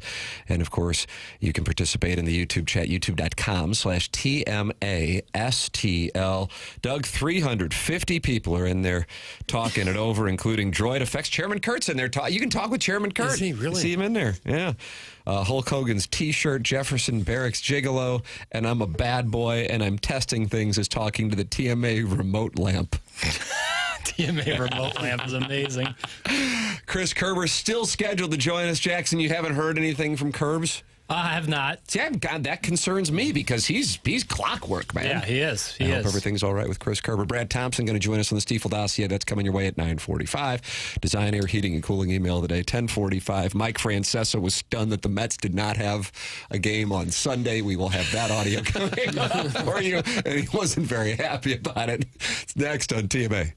And, of course, you can participate in the YouTube chat, youtube.com/TMASTL. Doug, 350 people are in there talking it over, including Droid Effects. Chairman Kurt's in there. You can talk with Chairman Kurt.
Is he really?
See him in there, yeah. Hulk Hogan's T-shirt, Jefferson Barracks Gigolo, and I'm a bad boy, and I'm testing things is talking to the TMA remote lamp.
TMA remote lamp is amazing.
Chris Kerber's still scheduled to join us. Jackson, you haven't heard anything from Kerbs?
I have not.
See, God, that concerns me because he's clockwork, man.
Yeah, he is.
I hope everything's all right with Chris Kerber. Brad Thompson going to join us on the Stiefel dossier. That's coming your way at 9:45. Design, Air, Heating, and Cooling email of the day, 10:45. Mike Francesa was stunned that the Mets did not have a game on Sunday. We will have that audio coming up for you. And he wasn't very happy about it. It's next on TMA.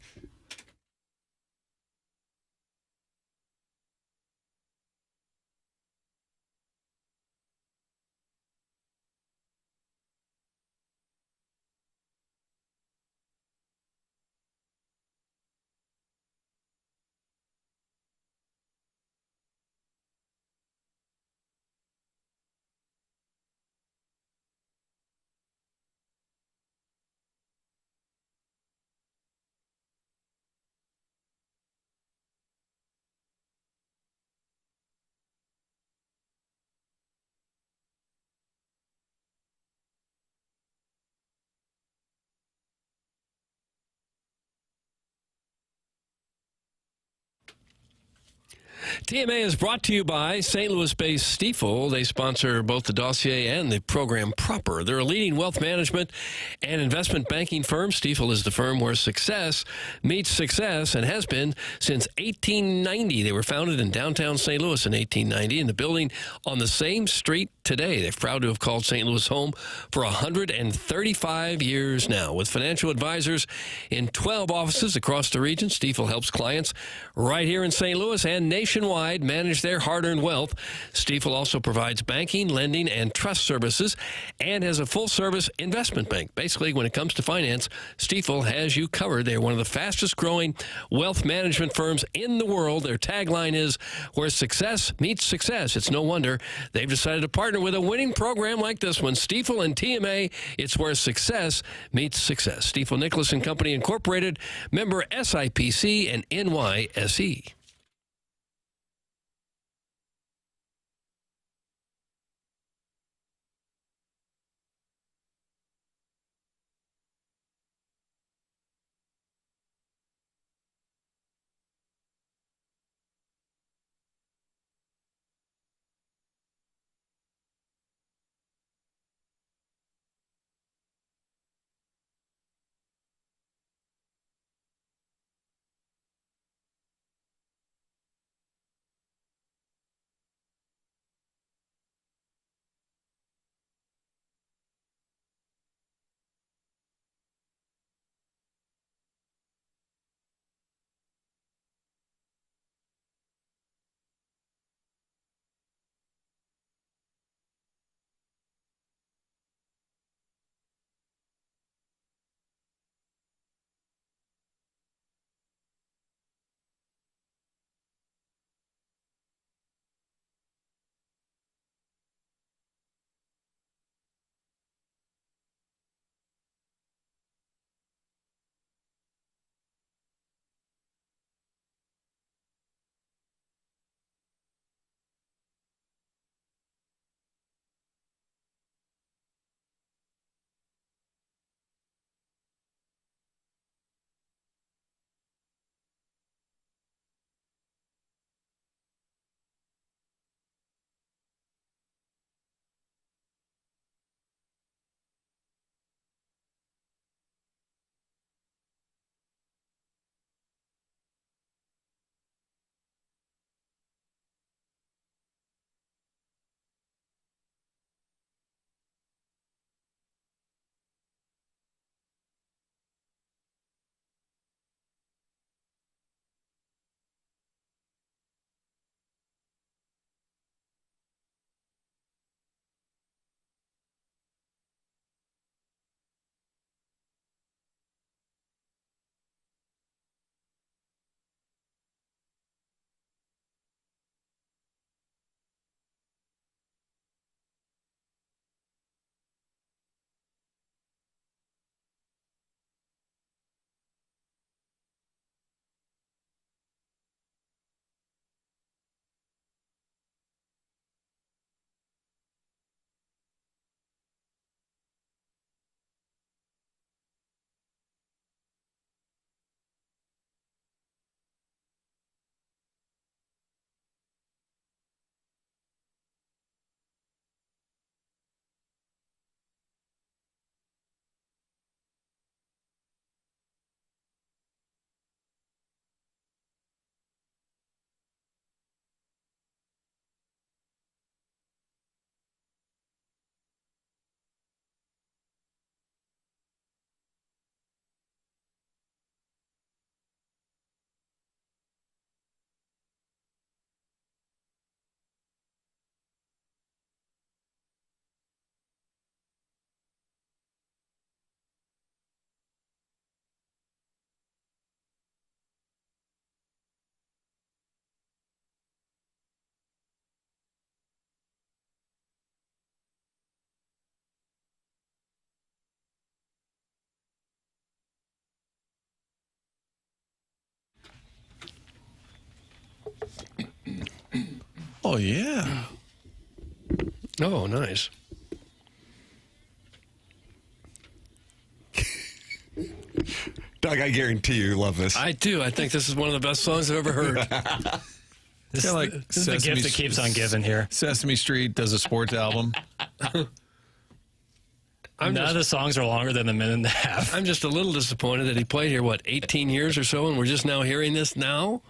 TMA is brought to you by St. Louis-based Stifel. They sponsor both the dossier and the program proper. They're a leading wealth management and investment banking firm. Stifel is the firm where success meets success and has been since 1890. They were founded in downtown St. Louis in 1890 in the building on the same street today. They're proud to have called St. Louis home for 135 years now. With financial advisors in 12 offices across the region, Stifel helps clients right here in St. Louis and nationwide manage their hard-earned wealth. Stifel also provides banking, lending, and trust services and has a full-service investment bank. Basically, when it comes to finance, Stifel has you covered. They're one of the fastest-growing wealth management firms in the world. Their tagline is, where success meets success. It's no wonder they've decided to partner with a winning program like this one. Stifel and TMA, it's where success meets success. Stifel Nicholas and Company Incorporated, member SIPC and NYSE.
Oh, yeah.
Oh, nice.
Doug, I guarantee you love this.
I do. I think this is one of the best songs I've ever heard.
This,
like
this is the gift that keeps on giving here.
Sesame Street does a sports album.
None of the songs are longer than a minute and a half.
I'm just a little disappointed that he played here, 18 years or so, and we're just now hearing this now?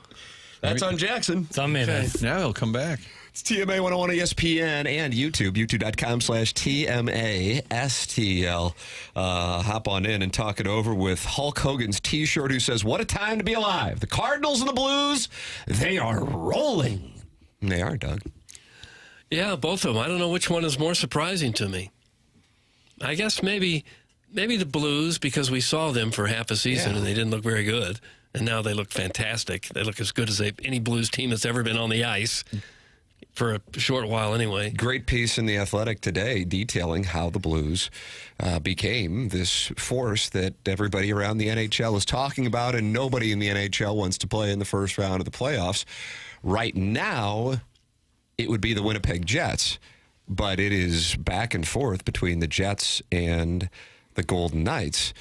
That's on Jackson.
It's on me, man.
Now he'll come back.
It's TMA 101 ESPN and YouTube, youtube.com/TMASTL. Hop on in and talk it over with Hulk Hogan's T-shirt, who says, "What a time to be alive. The Cardinals and the Blues, they are rolling." And they are, Doug.
Yeah, both of them. I don't know which one is more surprising to me. I guess maybe the Blues, because we saw them for half a season and they didn't look very good, and now they look fantastic. They look as good as any Blues team that's ever been on the ice. For a short while, anyway.
Great piece in The Athletic today detailing how the Blues became this force that everybody around the NHL is talking about, and nobody in the NHL wants to play in the first round of the playoffs. Right now, it would be the Winnipeg Jets, but it is back and forth between the Jets and the Golden Knights,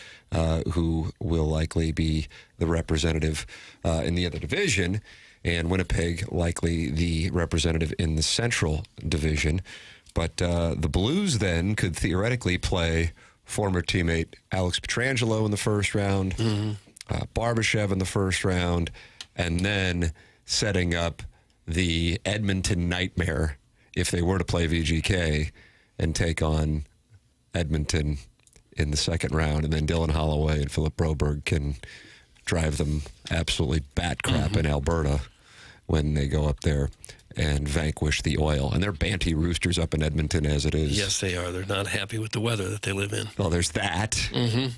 who will likely be the representative in the other division. And Winnipeg likely the representative in the Central Division. But the Blues then could theoretically play former teammate Alex Pietrangelo in the first round, Barbashev in the first round, and then setting up the Edmonton Nightmare if they were to play VGK and take on Edmonton in the second round. And then Dylan Holloway and Philip Broberg can drive them absolutely bat crap in Alberta when they go up there and vanquish the Oil. And they're Banty Roosters up in Edmonton as it is.
Yes, they are. They're not happy with the weather that they live in.
Well, there's that.
Mm-hmm.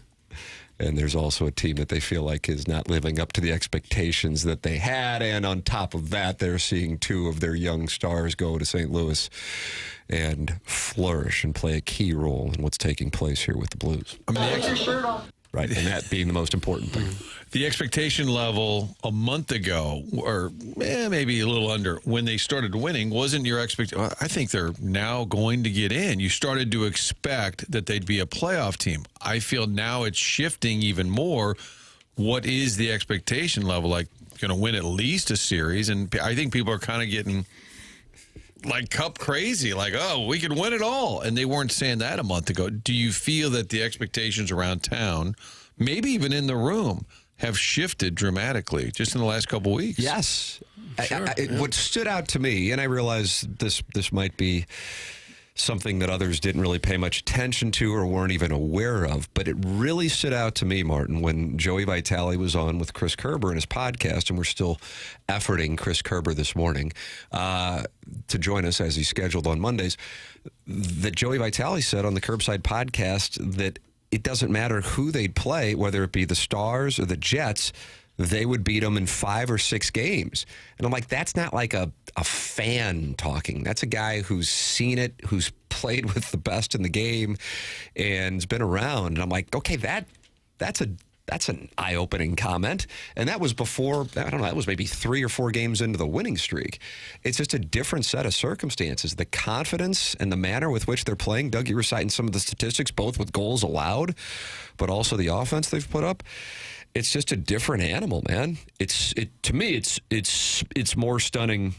And there's also a team that they feel like is not living up to the expectations that they had. And on top of that, they're seeing two of their young stars go to St. Louis and flourish and play a key role in what's taking place here with the Blues.
I mean,
Right, and that being the most important thing.
The expectation level a month ago, or maybe a little under, when they started winning, wasn't your expectation. I think they're now going to get in. You started to expect that they'd be a playoff team. I feel now it's shifting even more. What is the expectation level? Like, going to win at least a series, and I think people are kind of getting like cup crazy, like, oh, we could win it all. And they weren't saying that a month ago. Do you feel that the expectations around town, maybe even in the room, have shifted dramatically just in the last couple of weeks?
Yes. Sure, what stood out to me, and I realize this might be something that others didn't really pay much attention to or weren't even aware of, but it really stood out to me, Martin, when Joey Vitale was on with Chris Kerber in his podcast, and we're still efforting Chris Kerber this morning to join us as he's scheduled on Mondays, that Joey Vitale said on the Curbside podcast that it doesn't matter who they'd play, whether it be the Stars or the Jets, they would beat them in 5 or 6 games. And I'm like, that's not like a fan talking. That's a guy who's seen it, who's played with the best in the game, and has been around. And I'm like, okay, that's an eye-opening comment. And that was before, I don't know, that was maybe 3 or 4 games into the winning streak. It's just a different set of circumstances. The confidence and the manner with which they're playing, Doug, you were citing some of the statistics, both with goals allowed, but also the offense they've put up. It's just a different animal, man. To me, it's more stunning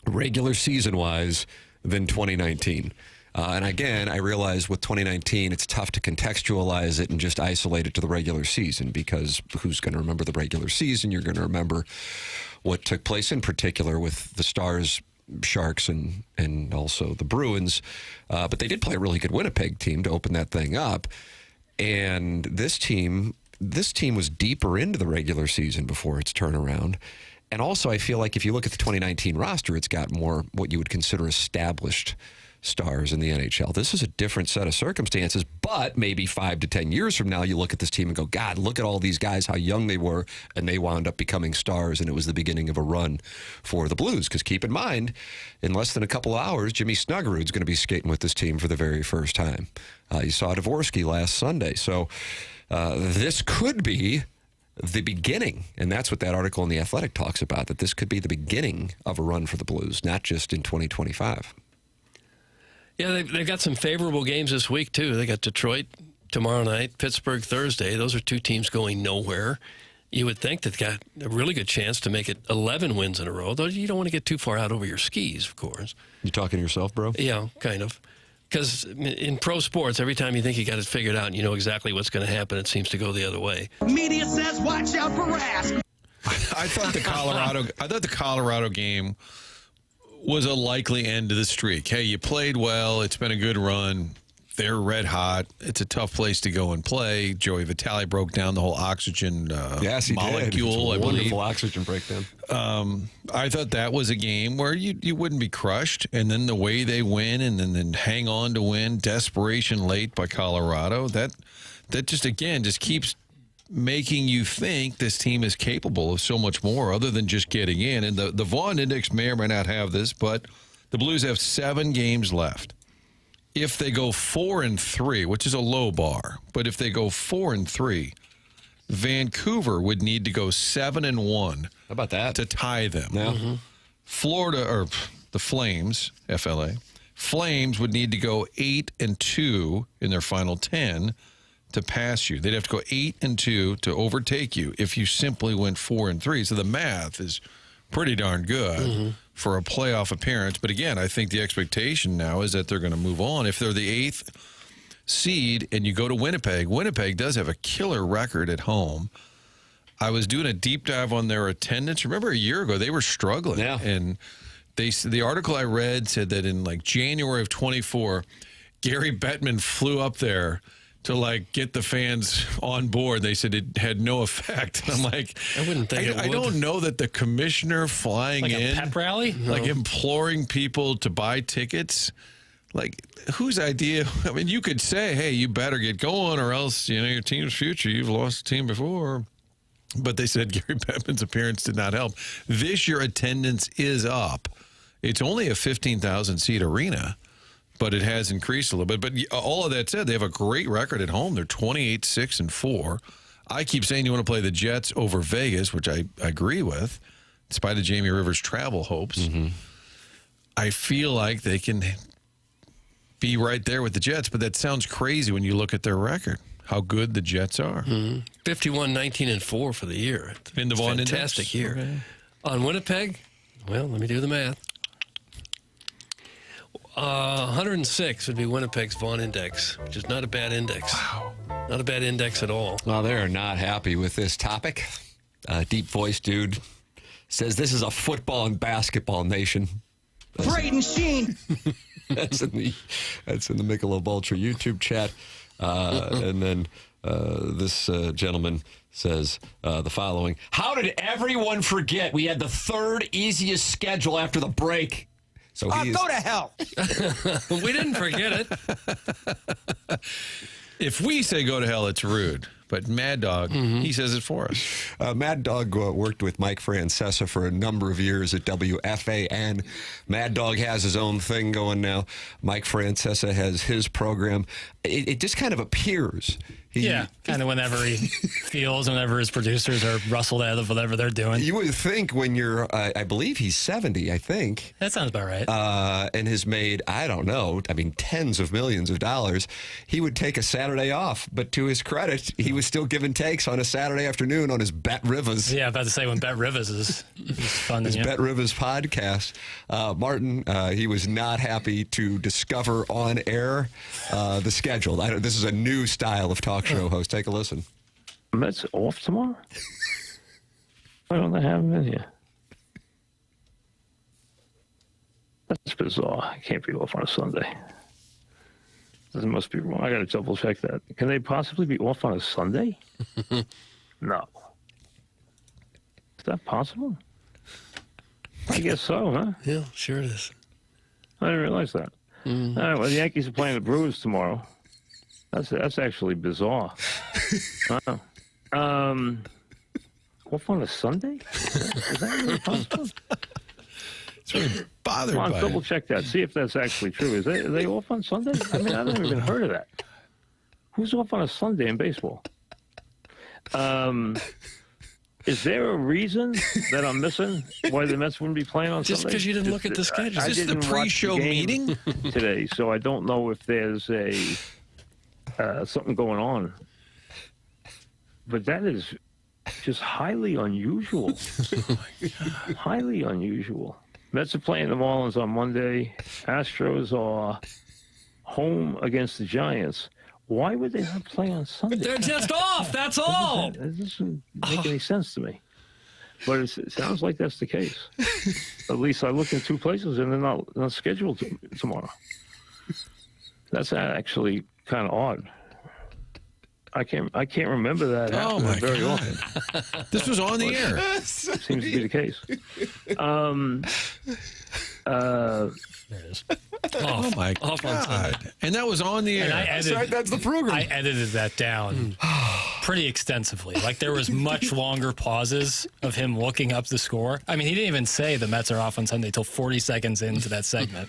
regular season-wise than 2019. And again, I realize with 2019, it's tough to contextualize it and just isolate it to the regular season, because who's going to remember the regular season? You're going to remember what took place in particular with the Stars, Sharks, and also the Bruins. But they did play a really good Winnipeg team to open that thing up. And this team was deeper into the regular season before its turnaround. And also, I feel like if you look at the 2019 roster, it's got more what you would consider established stars in the NHL. This is a different set of circumstances, but maybe 5 to 10 years from now, you look at this team and go, God, look at all these guys, how young they were, and they wound up becoming stars, and it was the beginning of a run for the Blues. Because keep in mind, in less than a couple of hours, Jimmy Snuggerud's going to be skating with this team for the very first time. You saw Dvorsky last Sunday. So this could be the beginning, and that's what that article in The Athletic talks about, that this could be the beginning of a run for the Blues, not just in 2025.
Yeah, they've got some favorable games this week, too. They got Detroit tomorrow night, Pittsburgh Thursday. Those are 2 teams going nowhere. you would think they've got a really good chance to make it 11 wins in a row, though you don't want to get too far out over your skis, of course.
You talking to yourself, bro?
Yeah, kind of. Because in pro sports, every time you think you got it figured out and you know exactly what's going to happen, it seems to go the other way.
Media says watch out for Rask.
I thought the Colorado game was a likely end to the streak. Hey, you played well. It's been a good run. They're red hot. It's a tough place to go and play. Joey Vitale broke down the whole oxygen molecule.
I believe. Wonderful oxygen breakdown.
I thought that was a game where you wouldn't be crushed, and then the way they win, and then hang on to win. Desperation late by Colorado. That just keeps making you think this team is capable of so much more other than just getting in. And the Vaughn Index may or may not have this, but the Blues have 7 games left. If they go 4-3, which is a low bar, but if they go 4-3, Vancouver would need to go 7-1. How
about that?
To tie them.
Yeah. Mm-hmm.
Florida, or the Flames, FLA, Flames would need to go 8-2 in their final 10 to pass you. They'd have to go 8-2 to overtake you if you simply went 4-3. So the math is pretty darn good for a playoff appearance. But again, I think the expectation now is that they're going to move on. If they're the 8th seed and you go to Winnipeg, Winnipeg does have a killer record at home. I was doing a deep dive on their attendance. Remember a year ago, they were struggling.
Yeah.
And the article I read said that in like January of 24, Gary Bettman flew up there to like get the fans on board. They said it had no effect. And I'm like,
I wouldn't think it would.
I don't know that the commissioner flying
Like
in,
a pep rally?
like imploring people to buy tickets. Like, whose idea? I mean, you could say, hey, you better get going or else, your team's future. You've lost a team before. But they said Gary Bettman's appearance did not help. This year, attendance is up. It's only a 15,000-seat arena, but it has increased a little bit. But all of that said, they have a great record at home. They're 28-6-4. I keep saying you want to play the Jets over Vegas, which I agree with, in spite of Jamie Rivers' travel hopes. I feel like they can be right there with the Jets, but that sounds crazy when you look at their record, how good the Jets are.
51-19-4 for the year.
In the Vaughn Index?
Fantastic year.
Okay.
On Winnipeg, well, let me do the math. 106 would be Winnipeg's Vaughn Index, which is not a bad index. Wow. Not a bad index at all.
Well, they are not happy with this topic. Deep voice dude says this is a football and basketball nation.
Braden Sheen.
That's in the Michelob Ultra YouTube chat. And then this gentleman says the following. How did everyone forget we had the 3rd easiest schedule after the break? So
Go to hell.
We didn't forget it.
If we say go to hell, it's rude. But Mad Dog, he says it for us.
Mad Dog worked with Mike Francesa for a number of years at WFAN. Mad Dog has his own thing going now. Mike Francesa has his program. It just kind of appears.
Kind of whenever he feels, whenever his producers are rustled out of whatever they're doing.
You would think when you're, I believe he's 70, I think.
That sounds about right.
And has made, I don't know, tens of millions of dollars. He would take a Saturday off, but to his credit, he was still giving takes on a Saturday afternoon on his Bet Rivers.
Yeah, about to say when Bet Rivers is fun.
His Bet Rivers podcast. Martin, he was not happy to discover on air the schedule. This is a new style of talk show host. Take a listen.
Mets off tomorrow? Why don't they have them in here? That's bizarre. I can't be off on a Sunday. This must be wrong. I got to double check that. Can they possibly be off on a Sunday? No. Is that possible? I guess so, huh?
Yeah, sure it is.
I didn't realize that. All right, well, the Yankees are playing the Brewers tomorrow. That's actually bizarre. Wow. Off on a Sunday? Is that really possible?
It's really bothered
Come on,
by
double
it.
check that. See if that's actually true. Are they off on Sunday? I mean, I've never even heard of that. Who's off on a Sunday in baseball? Is there a reason that I'm missing why the Mets wouldn't be playing on
Just
Sunday?
because you didn't look at the schedule.
I
Is this the
didn't watch
pre-show
game
meeting?
today, so I don't know if there's something going on. But that is just highly unusual. Highly unusual. Mets are playing the Marlins on Monday. Astros are home against the Giants. Why would they not play on Sunday?
They're just off. That's all.
It doesn't make any sense to me. But it sounds like that's the case. At least I looked in two places, and they're not scheduled tomorrow. That's actually kind of odd. I can't remember that happening very often.
This was on the air.
Seems to be the case.
There it is.
Oh my God! And that was on the air.
That's the program. I edited that down pretty extensively. Like there was much longer pauses of him looking up the score. I mean, he didn't even say the Mets are off on Sunday till 40 seconds into that segment.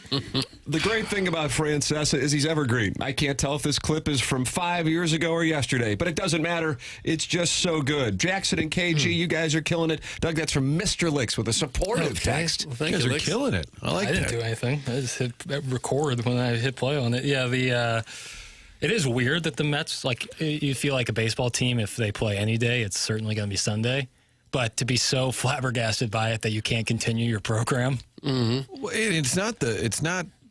The great thing about Francesa is he's evergreen. I can't tell if this clip is from 5 years ago or yesterday, but it doesn't matter. It's just so good. Jackson and KG, you guys are killing it. Doug, that's from Mr. Licks with a supportive text.
Well, thank
You guys
you,
are
Licks.
killing it. I like
I didn't
that.
do anything. I just hit record when I hit play on it. Yeah, it is weird that the Mets, like, you feel like a baseball team, if they play any day, it's certainly going to be Sunday. But to be so flabbergasted by it that you can't continue your program.
Well, it's not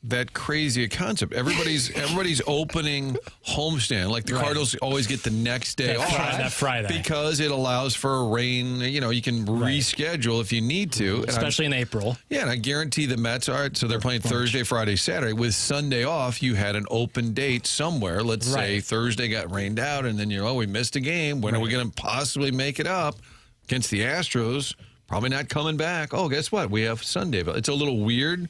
that crazy a concept. Everybody's opening homestand. Like the Cardinals always get the next day off.
That Friday.
Because it allows for a rain. You know, you can reschedule if you need to.
Especially in April.
Yeah, and I guarantee the Mets are, so they're playing Thursday, Friday, Saturday. With Sunday off, you had an open date somewhere. Let's say Thursday got rained out, and then we missed a game. When are we going to possibly make it up against the Astros? Probably not coming back. Oh, guess what? We have Sunday. It's a little weird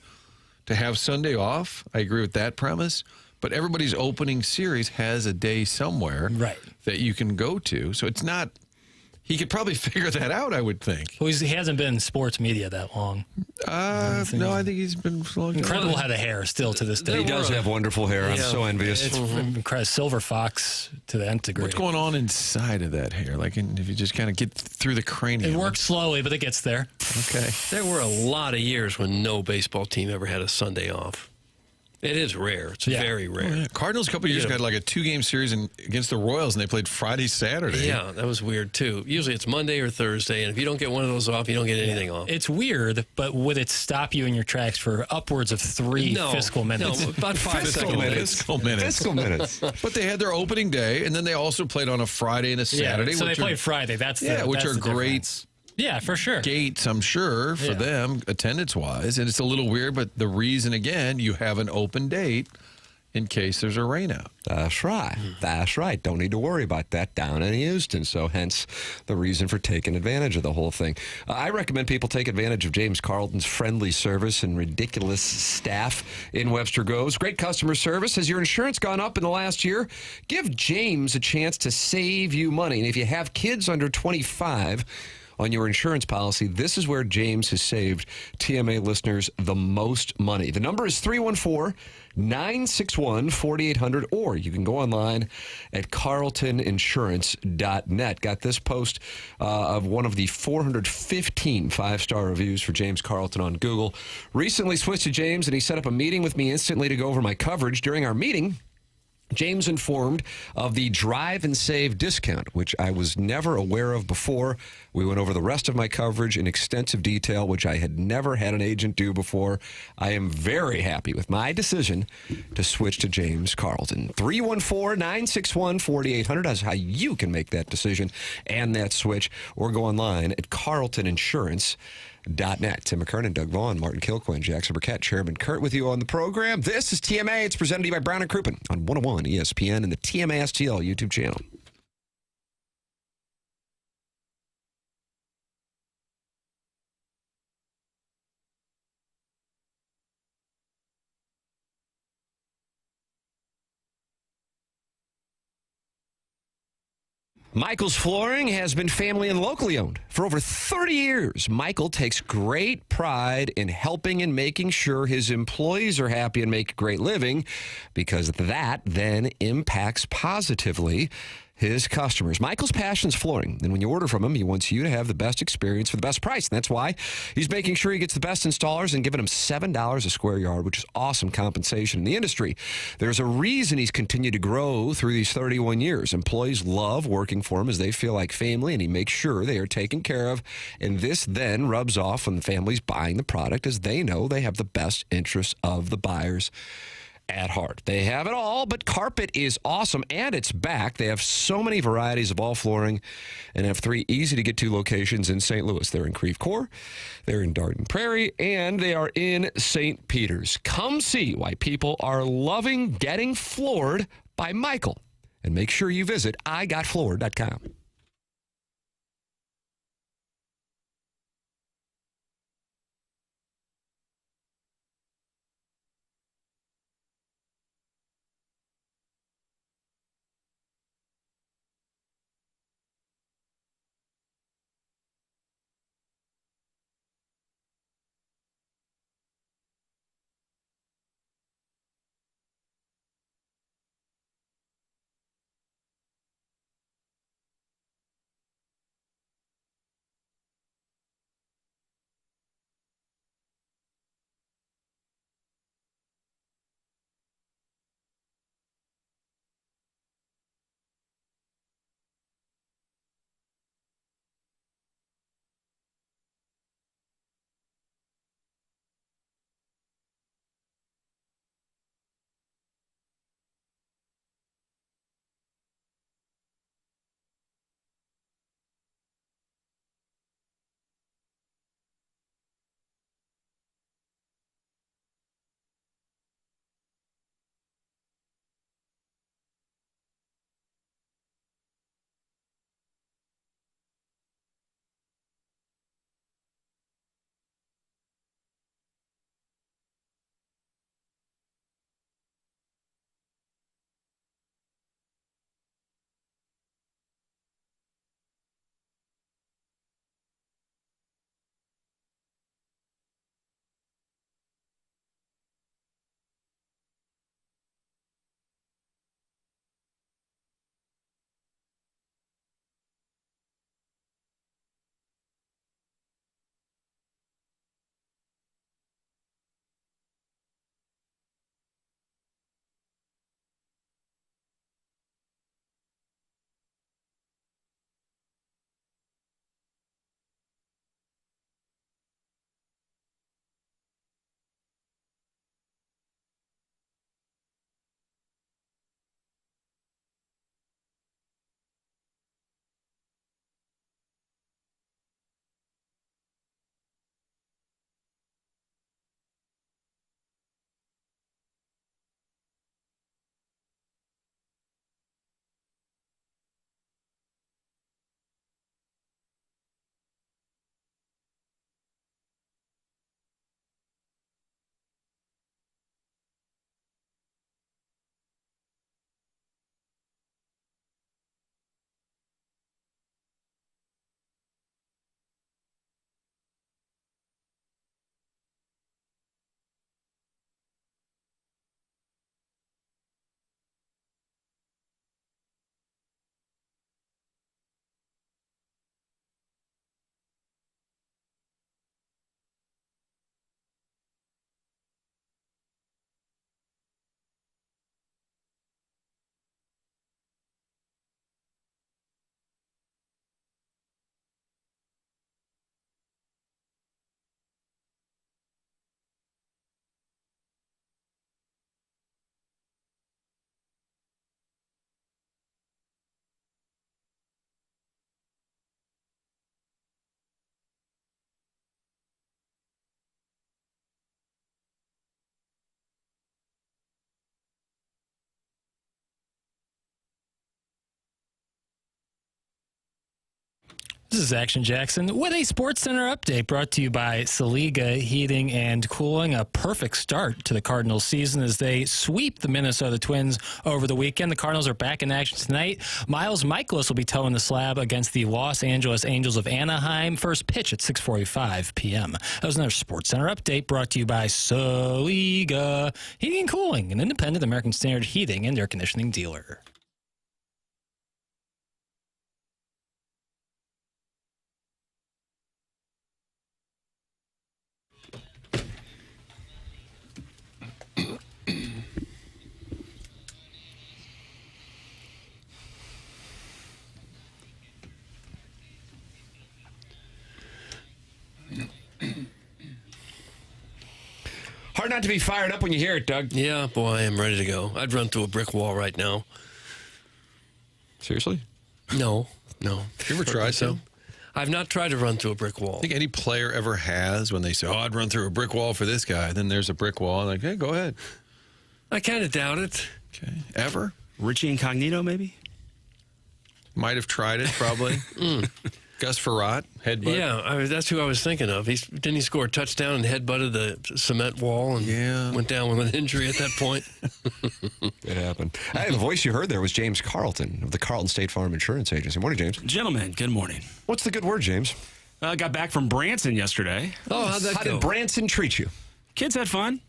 to have Sunday off. I agree with that premise. But everybody's opening series has a day somewhere that you can go to. So it's not... He could probably figure that out, I would think.
Well, he hasn't been in sports media that long.
No, I think he's been long.
Incredible head of hair still to this day.
He does have wonderful hair. I'm so envious.
It's incredible. Silver fox to the nth degree.
What's going on inside of that hair? Like, if you just kind of get through the cranium.
It works slowly, but it gets there.
Okay.
There were a lot of years when no baseball team ever had a Sunday off. It is rare. It's very rare.
Oh, yeah. Cardinals a couple years ago had like a 2-game series against the Royals, and they played Friday, Saturday.
Yeah, that was weird, too. Usually it's Monday or Thursday, and if you don't get one of those off, you don't get anything off.
It's weird, but would it stop you in your tracks for upwards of 3 fiscal minutes?
No, about 5
Fiscal minutes. But they had their opening day, and then they also played on a Friday and a Saturday.
So they played Friday.
Which are great.
Yeah, for sure.
Gates, I'm sure, for them, attendance-wise. And it's a little weird, but the reason, again, you have an open date in case there's a rainout.
That's right. That's right. Don't need to worry about that down in Houston. So hence the reason for taking advantage of the whole thing. I recommend people take advantage of James Carlton's friendly service and ridiculous staff in Webster Groves. Great customer service. Has your insurance gone up in the last year? Give James a chance to save you money. And if you have kids under 25... on your insurance policy, this is where James has saved TMA listeners the most money. The number is 314-961-4800, or you can go online at carltoninsurance.net. Got this post of one of the 415 5-star reviews for James Carlton on Google. Recently switched to James, and he set up a meeting with me instantly to go over my coverage. During our meeting, James informed of the Drive and Save discount, which I was never aware of before. We went over the rest of my coverage in extensive detail, which I had never had an agent do before. I am very happy with my decision to switch to James Carlton. 314-961-4800. That's how you can make that decision and that switch, or go online at carltoninsurance.net. Tim McKernan, Doug Vaughn, Martin Kilcoyne, Jackson Burkett, Chairman Kurt with you on the program. This is TMA. It's presented to you by Brown & Crouppen on 101 ESPN and the TMA STL YouTube channel. Michael's Flooring has been family and locally owned for over 30 years. Michael takes great pride in helping and making sure his employees are happy and make a great living, because that then impacts positively his customers. Michael's passion's flooring, and when you order from him, he wants you to have the best experience for the best price. And that's why he's making sure he gets the best installers and giving them $7 a square yard, which is awesome compensation in the industry. There's a reason he's continued to grow through these 31 years. Employees love working for him as they feel like family, and he makes sure they are taken care of. And this then rubs off when the family's buying the product, as they know they have the best interests of the buyers at heart. They have it all, but carpet is awesome, and it's back. They have so many varieties of all flooring and have 3 easy-to-get-to locations in St. Louis. They're in Creve Coeur, they're in Darden Prairie, and they are in St. Peters. Come see why people are loving getting floored by Michael, and make sure you visit igotfloored.com.
This is Action Jackson with a Sports Center update brought to you by Saliga Heating and Cooling. A perfect start to the Cardinals season as they sweep the Minnesota Twins over the weekend. The Cardinals are back in action tonight. Miles Michaelis will be towing the slab against the Los Angeles Angels of Anaheim. First pitch at 6:45 p.m. That was another Sports Center update brought to you by Saliga Heating and Cooling, an independent American Standard heating and air conditioning dealer.
Hard not to be fired up when you hear it, Doug.
Yeah, boy, I am ready to go. I'd run through a brick wall right now.
Seriously?
No.
You ever tried
so? I've not tried to run through a brick wall.
I think any player ever has when they say, I'd run through a brick wall for this guy. Then there's a brick wall. Like, hey, go ahead.
I kind of doubt it.
Okay. Ever?
Richie Incognito, maybe?
Might have tried it, probably. Gus Farrat, headbutt.
Yeah, that's who I was thinking of. Didn't he score a touchdown and headbutted the cement wall and went down with an injury at that point?
It happened. The voice you heard there was James Carlton of the Carlton State Farm Insurance Agency. Morning, James.
Gentlemen, good morning.
What's the good word, James?
Got back from Branson yesterday.
Oh, how'd that
How
go?
did Branson treat you?
Kids had fun.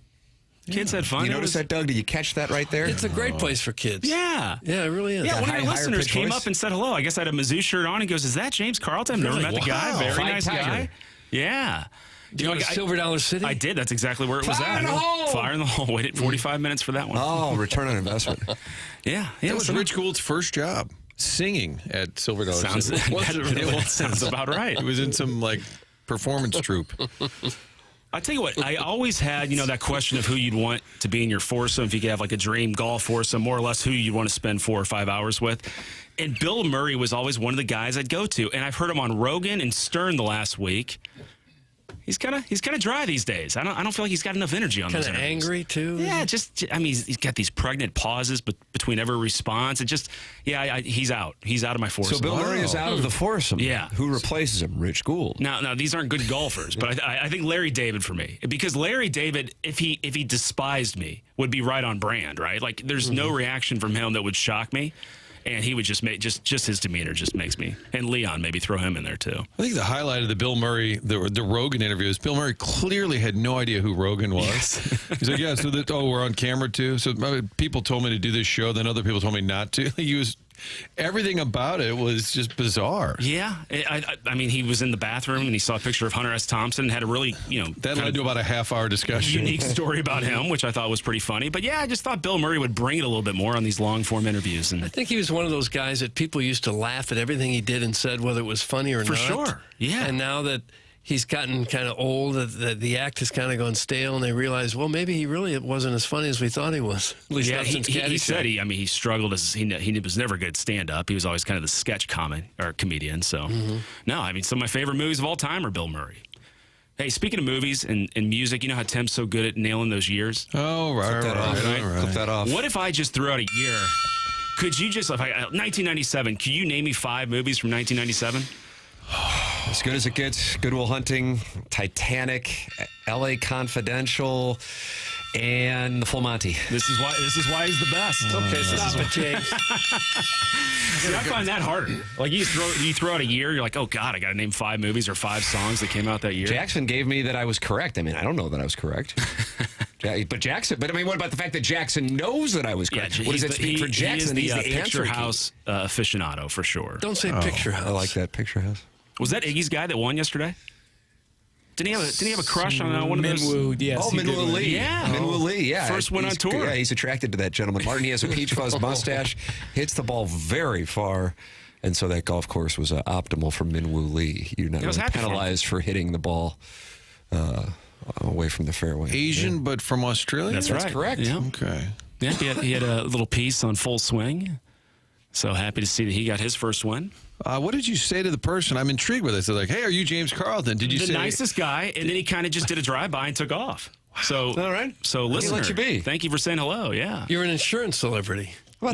Kids had fun.
You notice that, Doug? Did you catch that right there?
It's a great place for kids.
Yeah.
Yeah, it really is.
Yeah, one of your
higher
listeners
pitch
came
voice?
up and said hello. I guess I had a Mizzou shirt on. He goes, is that James Carlton? I've never
Really?
met the guy.
Wow.
Very
Fight
nice
Tiger.
guy. Yeah.
Did you go to Silver Dollar City?
I did. That's exactly where it was
Fire
at.
in the hole!
Fire in the hole. Waited 45 minutes for that one.
Oh, return on investment.
Yeah.
That was Rich Gould's first job, singing at Silver Dollar
Sounds,
City.
that sounds about right.
He was in some, performance troupe.
I tell you what, I always had, that question of who you'd want to be in your foursome, if you could have a dream golf foursome, more or less who you'd want to spend 4 or 5 hours with. And Bill Murray was always one of the guys I'd go to. And I've heard him on Rogan and Stern the last week. He's kind of dry these days. I don't feel like he's got enough energy on those
Kind of
interviews.
angry, too?
Yeah, he's got these pregnant pauses between every response. He's out. He's out of my foursome.
So Bill Murray is out of the foursome.
Yeah.
Who replaces him? Rich Gould.
Now these aren't good golfers, but I think Larry David for me, because Larry David, if he despised me, would be right on brand, right? There's no reaction from him that would shock me. And he would just make just his demeanor just makes me. And Leon, maybe throw him in there too.
I think the highlight of the Bill Murray, the Rogan interview is Bill Murray clearly had no idea who Rogan was. Yes. He's like, yeah, so we're on camera too. So people told me to do this show, then other people told me not to. Everything about it was just bizarre.
Yeah. I mean, he was in the bathroom and he saw a picture of Hunter S. Thompson and had a really,
that led to about a half-hour discussion.
Unique story about him, which I thought was pretty funny. But yeah, I just thought Bill Murray would bring it a little bit more on these long-form interviews. And
I think he was one of those guys that people used to laugh at everything he did and said, whether it was funny or not.
For sure. Yeah.
And now that he's gotten kind of old, that the act has kind of gone stale, and they realize, well, maybe he really wasn't as funny as we thought he was. At least not since
he said he struggled as he was never good stand-up. He was always kind of the sketch comedian. So, no, I mean, some of my favorite movies of all time are Bill Murray. Hey, speaking of movies and music, you know how Tim's so good at nailing those years?
Oh, right.
Clip that off.
What if I just threw out a year? Could you just, 1997, could you name me 5 movies from 1997?
As good as it gets, Good Will Hunting, Titanic, L.A. Confidential, and The Full Monty.
This is why he's the best.
Okay, stop it, James.
See, I find that harder. You throw out a year, you're like, oh God, I got to name 5 movies or 5 songs that came out that year.
Jackson gave me that I was correct. I mean, I don't know that I was correct. But I mean, what about the fact that Jackson knows that I was correct?
Yeah,
what does that speak for Jackson?
He's the
Picture
House aficionado for sure.
Don't say Picture House.
I like that, Picture House.
Was that Iggy's guy that won yesterday? Didn't he have a crush on one of those?
Minwoo, yes.
Oh, Minwoo Lee.
Yeah.
Minwoo Lee, yeah.
First one on tour.
Yeah, he's attracted to that gentleman. Martin, he has a peach fuzz mustache, hits the ball very far, and so that golf course was optimal for Minwoo Lee. You're not really penalized for hitting the ball away from the fairway.
Asian, but from Australia?
That's right.
correct.
Yeah.
Okay.
Yeah, he had a little piece on Full Swing. So happy to see that he got his first win.
What did you say to the person? I'm intrigued with this. They're like, hey, are you James Carlton? Did you say...
The nicest guy, and then he kind of just did a drive-by and took off. So,
all right.
So listener,
let you be.
Thank you for saying hello, yeah.
You're an insurance celebrity.
No,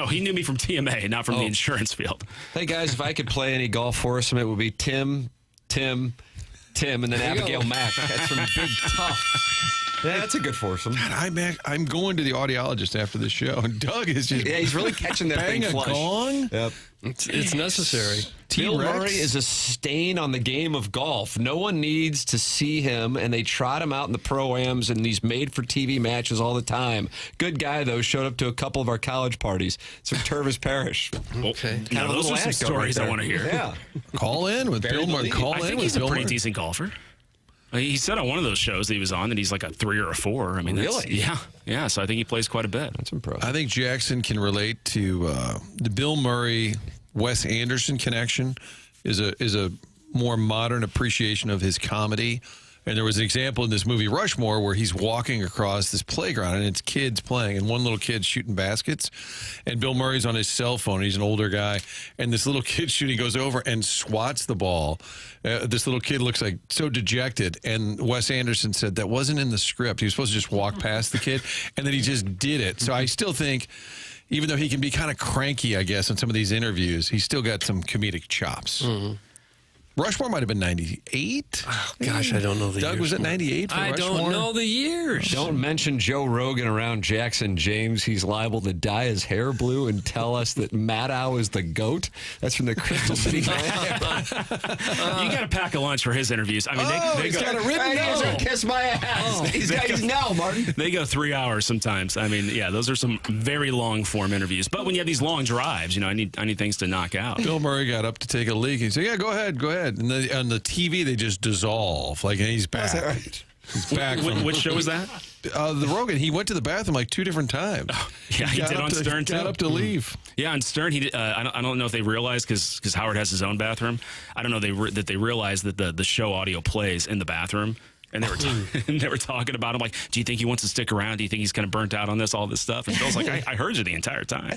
he knew me from TMA, not from the insurance field.
Hey, guys, if I could play any golf foursome, it would be Tim, and then Abigail Mack. That's from Big Tough. Yeah, that's a good foursome.
God, I'm going to the audiologist after the show, and Doug is just
he's really catching that thing flush.
Bang a gong?
Yep.
It's necessary.
Bill Murray is a stain on the game of golf. No one needs to see him, and they trot him out in the pro-ams and these made-for-TV matches all the time. Good guy, though, showed up to a couple of our college parties. It's from Tervis Parish.
Okay.
Now, those are some stories I want to hear.
Yeah.
Call in with Bill Murray.
I think he's a pretty decent golfer. He said on one of those shows that he was on that he's like a 3 or a 4. I mean,
really?
Yeah. So I think he plays quite a bit.
That's impressive.
I think Jackson can relate to the Bill Murray Wes Anderson connection. Is a more modern appreciation of his comedy. And there was an example in this movie Rushmore where he's walking across this playground and it's kids playing and one little kid's shooting baskets and Bill Murray's on his cell phone. He's an older guy and this little kid shooting goes over and swats the ball. This little kid looks like so dejected, and Wes Anderson said that wasn't in the script. He was supposed to just walk past the kid and then he just did it. So I still think, even though he can be kind of cranky, I guess, in some of these interviews, he's still got some comedic chops.
Mm-hmm.
Rushmore might have been 98.
Oh, gosh, I don't know the years.
Doug, was it 98 for
I
Rushmore?
don't know the years.
Don't mention Joe Rogan around Jackson James. He's liable to dye his hair blue and tell us that Maddow is the GOAT. That's from the Crystal City.
You got to pack a lunch for his interviews. I mean, they
he's
go,
got a ribbon. Kiss my ass. He's now, Martin.
They go 3 hours sometimes. I mean, yeah, those are some very long form interviews. But when you have these long drives, I need things to knock out.
Bill Murray got up to take a leak. He said, "Yeah, go ahead." And on the TV, they just dissolve. Like, and he's back.
Is that right?
He's back.
Which show was that?
The Rogan. He went to the bathroom like 2 different times.
Yeah, he did on Stern too.
Got up to leave.
Yeah, on Stern, he did, I don't know if they realized because Howard has his own bathroom. I don't know that they realized that the show audio plays in the bathroom. And they were talking about him like, do you think he wants to stick around? Do you think he's kind of burnt out on all this stuff? And Bill's like, I heard you the entire time.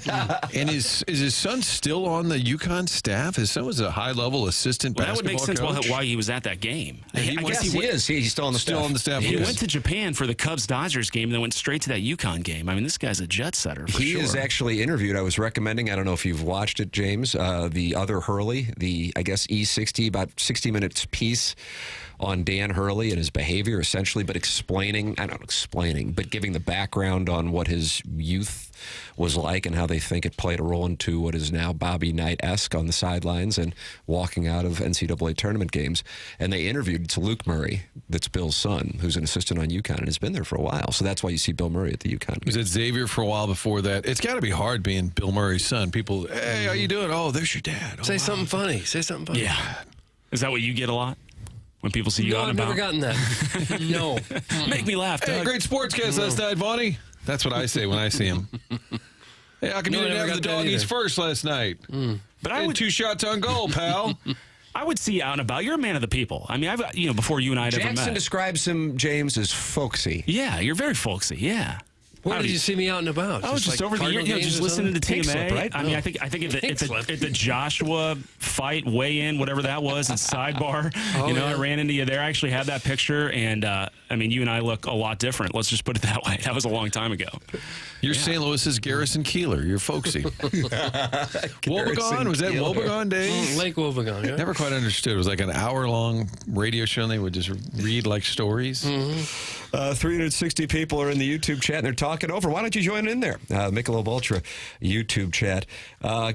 And is his son still on the UConn staff? His son was a high-level assistant
That would make sense
coach.
why he was at that game.
I guess he is. He's still on the staff.
He went to Japan for the Cubs-Dodgers game and then went straight to that UConn game. I mean, this guy's a jet setter for sure.
He is actually interviewed. I was recommending, I don't know if you've watched it, James, the other Hurley, I guess E60, about 60 minutes piece on Dan Hurley and his behavior, essentially, but but giving the background on what his youth was like and how they think it played a role into what is now Bobby Knight-esque on the sidelines and walking out of NCAA tournament games. And they interviewed Luke Murray, that's Bill's son, who's an assistant on UConn and has been there for a while. So that's why you see Bill Murray at the UConn game.
He was at Xavier for a while before that. It's got to be hard being Bill Murray's son. People, hey, how you doing? Oh, there's your dad.
Say something funny. Say something funny.
Yeah. Is that what you get a lot? When people see you
No,
out
I've
and
never
about?
gotten that. No.
Make me laugh,
Hey,
Doug.
great sportscast last night, Vaughn. That's what I say when I see him. Hey, how come you didn't have the doggies first last night?
But I would
2 shots on goal, pal.
I would see you out and about. You're a man of the people. I mean, before you and I had ever
Jackson
met.
describes him, James, as folksy.
Yeah, you're very folksy. Yeah.
Where did you see me out and about?
I was just over the year, just listening to
Pink
TMA.
slip, right?
I mean, I think at the Joshua fight weigh-in, whatever that was, in Sidebar, I ran into you there. I actually had that picture, and I mean, you and I look a lot different. Let's just put it that way. That was a long time ago.
You're St. Louis's Garrison Keeler. You're folksy. Wobegon? Was that Wobegon days?
Lake Wobegon, yeah.
Never quite understood. It was like an hour-long radio show, and they would just read like stories.
360 people are in the YouTube chat, and they're talking over. Why don't you join in there? Michelob Ultra YouTube chat.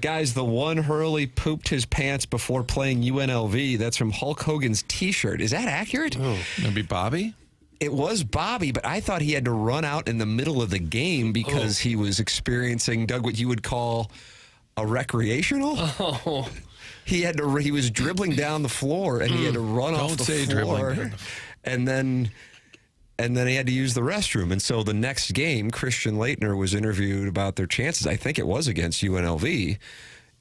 Guys, the one Hurley pooped his pants before playing UNLV. That's from Hulk Hogan's T-shirt. Is that accurate?
Oh, that'd be Bobby?
It was Bobby, but I thought he had to run out in the middle of the game because he was experiencing, Doug, what you would call a recreational.
Oh.
He was dribbling down the floor, and he had to run off the floor. And then he had to use the restroom. And so the next game, Christian Laettner was interviewed about their chances. I think it was against UNLV.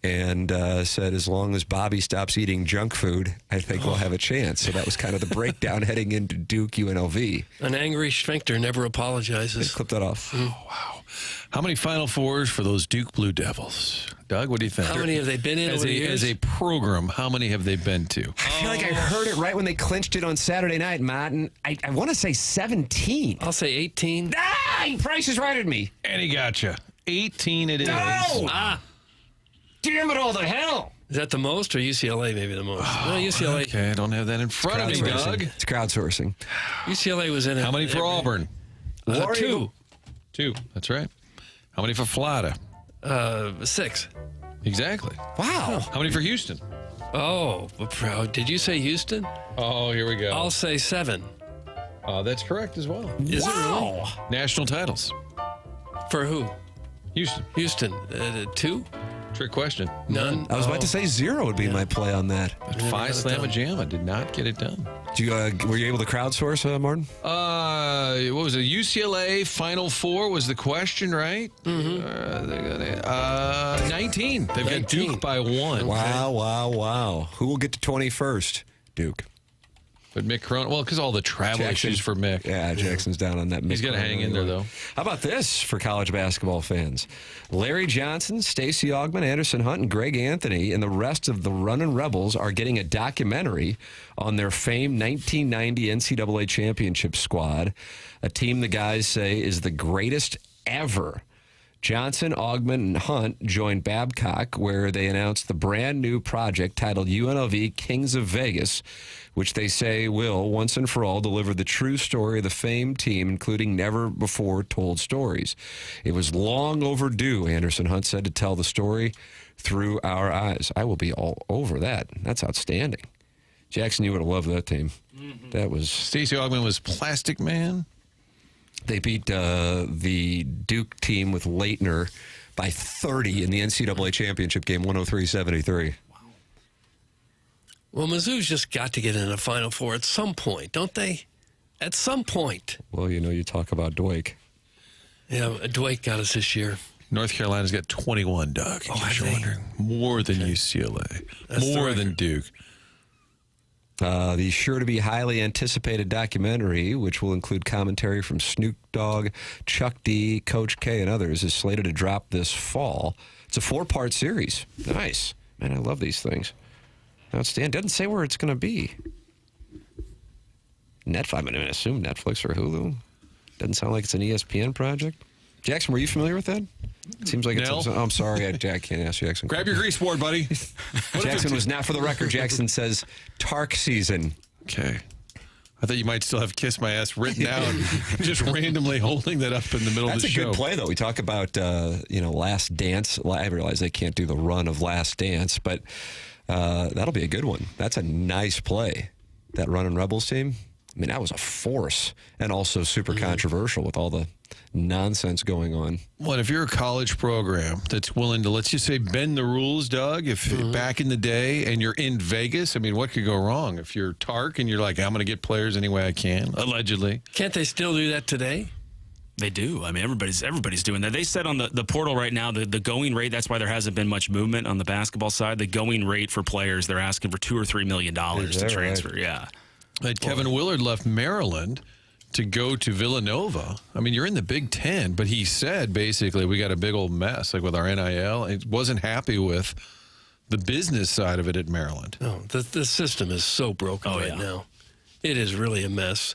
And said, as long as Bobby stops eating junk food, I think we'll have a chance. So that was kind of the breakdown heading into Duke UNLV.
An angry sphincter never apologizes.
Clip that off.
Oh, wow. How many Final Fours for those Duke Blue Devils? Doug, what do you think?
How many have they been in over the years?
As a program, how many have they been to?
I feel like I heard it right when they clinched it on Saturday night, Matt. And I want to say 17.
I'll say 18.
Price is right at me.
And he got you. 18 it is.
No! Damn it all to hell.
Is that the most, or UCLA maybe the most? No, UCLA.
Okay, I don't have that in front of me, Doug.
It's crowdsourcing.
UCLA was in it.
How many for Auburn?
2.
2, that's right. How many for Florida?
6.
Exactly.
Wow.
How many for Houston?
Oh, did you say Houston?
Oh, here we go.
I'll say 7.
That's correct as well.
Is it really?
National titles.
For who?
Houston.
Houston. 2?
Trick question.
None.
I was about to say 0 would be my play on that.
Phi Slamma Jamma did not get it done.
Were you able to crowdsource, Martin?
What was it? UCLA Final Four was the question, right?
Mm-hmm.
19. They've got Duke by 1.
Wow. Who will get to 21st? Duke.
But McKernan, well, because all the travel issues for Mick.
Yeah, Jackson's down on that.
He's going to hang in there, though.
How about this for college basketball fans? Larry Johnson, Stacey Augmon, Anderson Hunt, and Greg Anthony and the rest of the Runnin' Rebels are getting a documentary on their famed 1990 NCAA championship squad, a team the guys say is the greatest ever. Johnson, Augmon, and Hunt joined Babcock, where they announced the brand new project titled UNLV Kings of Vegas, which they say will, once and for all, deliver the true story of the famed team, including never-before-told stories. It was long overdue, Anderson Hunt said, to tell the story through our eyes. I will be all over that. That's outstanding. Jackson, you would have loved that team. That was...
Stacey Augmon was Plastic Man.
They beat the Duke team with Leitner by 30 in the NCAA championship game, 103-73.
Well, Mizzou's just got to get in a Final Four at some point, don't they? At some point.
Well, you talk about Dwake.
Yeah, Dwake got us this year.
North Carolina's got 21, Doug. In case you're wondering. More than UCLA. More than Duke.
The sure-to-be highly anticipated documentary, which will include commentary from Snoop Dogg, Chuck D, Coach K, and others, is slated to drop this fall. It's a 4-part series. Nice. Man, I love these things. Outstanding. Doesn't say where it's going to be. Netflix. I'm going to assume Netflix or Hulu. Doesn't sound like it's an ESPN project. Jackson, were you familiar with that? It seems like it's... I'm sorry, I can't ask Jackson.
Grab your grease board, buddy.
Jackson was not for the record. Jackson says Tark season.
Okay. I thought you might still have Kiss My Ass written down, just randomly holding that up in the middle of the show.
That's a good play, though. We talk about, Last Dance. I realize they can't do the run of Last Dance, but that'll be a good one. That's a nice play, that Runnin' Rebels team. I mean, that was a force and also super controversial with all the nonsense going on.
Well, if you're a college program that's willing to, let's just say, bend the rules, Doug, if back in the day and you're in Vegas, I mean, what could go wrong? If you're Tark and you're like, I'm going to get players any way I can, allegedly.
Can't they still do that today?
They do. I mean, everybody's doing that. They said on the portal right now, the going rate, that's why there hasn't been much movement on the basketball side. The going rate for players, they're asking for $2 or $3 million to transfer. Right? Yeah.
Kevin Willard left Maryland to go to Villanova. I mean, you're in the Big Ten, but he said basically we got a big old mess like with our NIL. He wasn't happy with the business side of it at Maryland.
No, the system is so broken now. It is really a mess.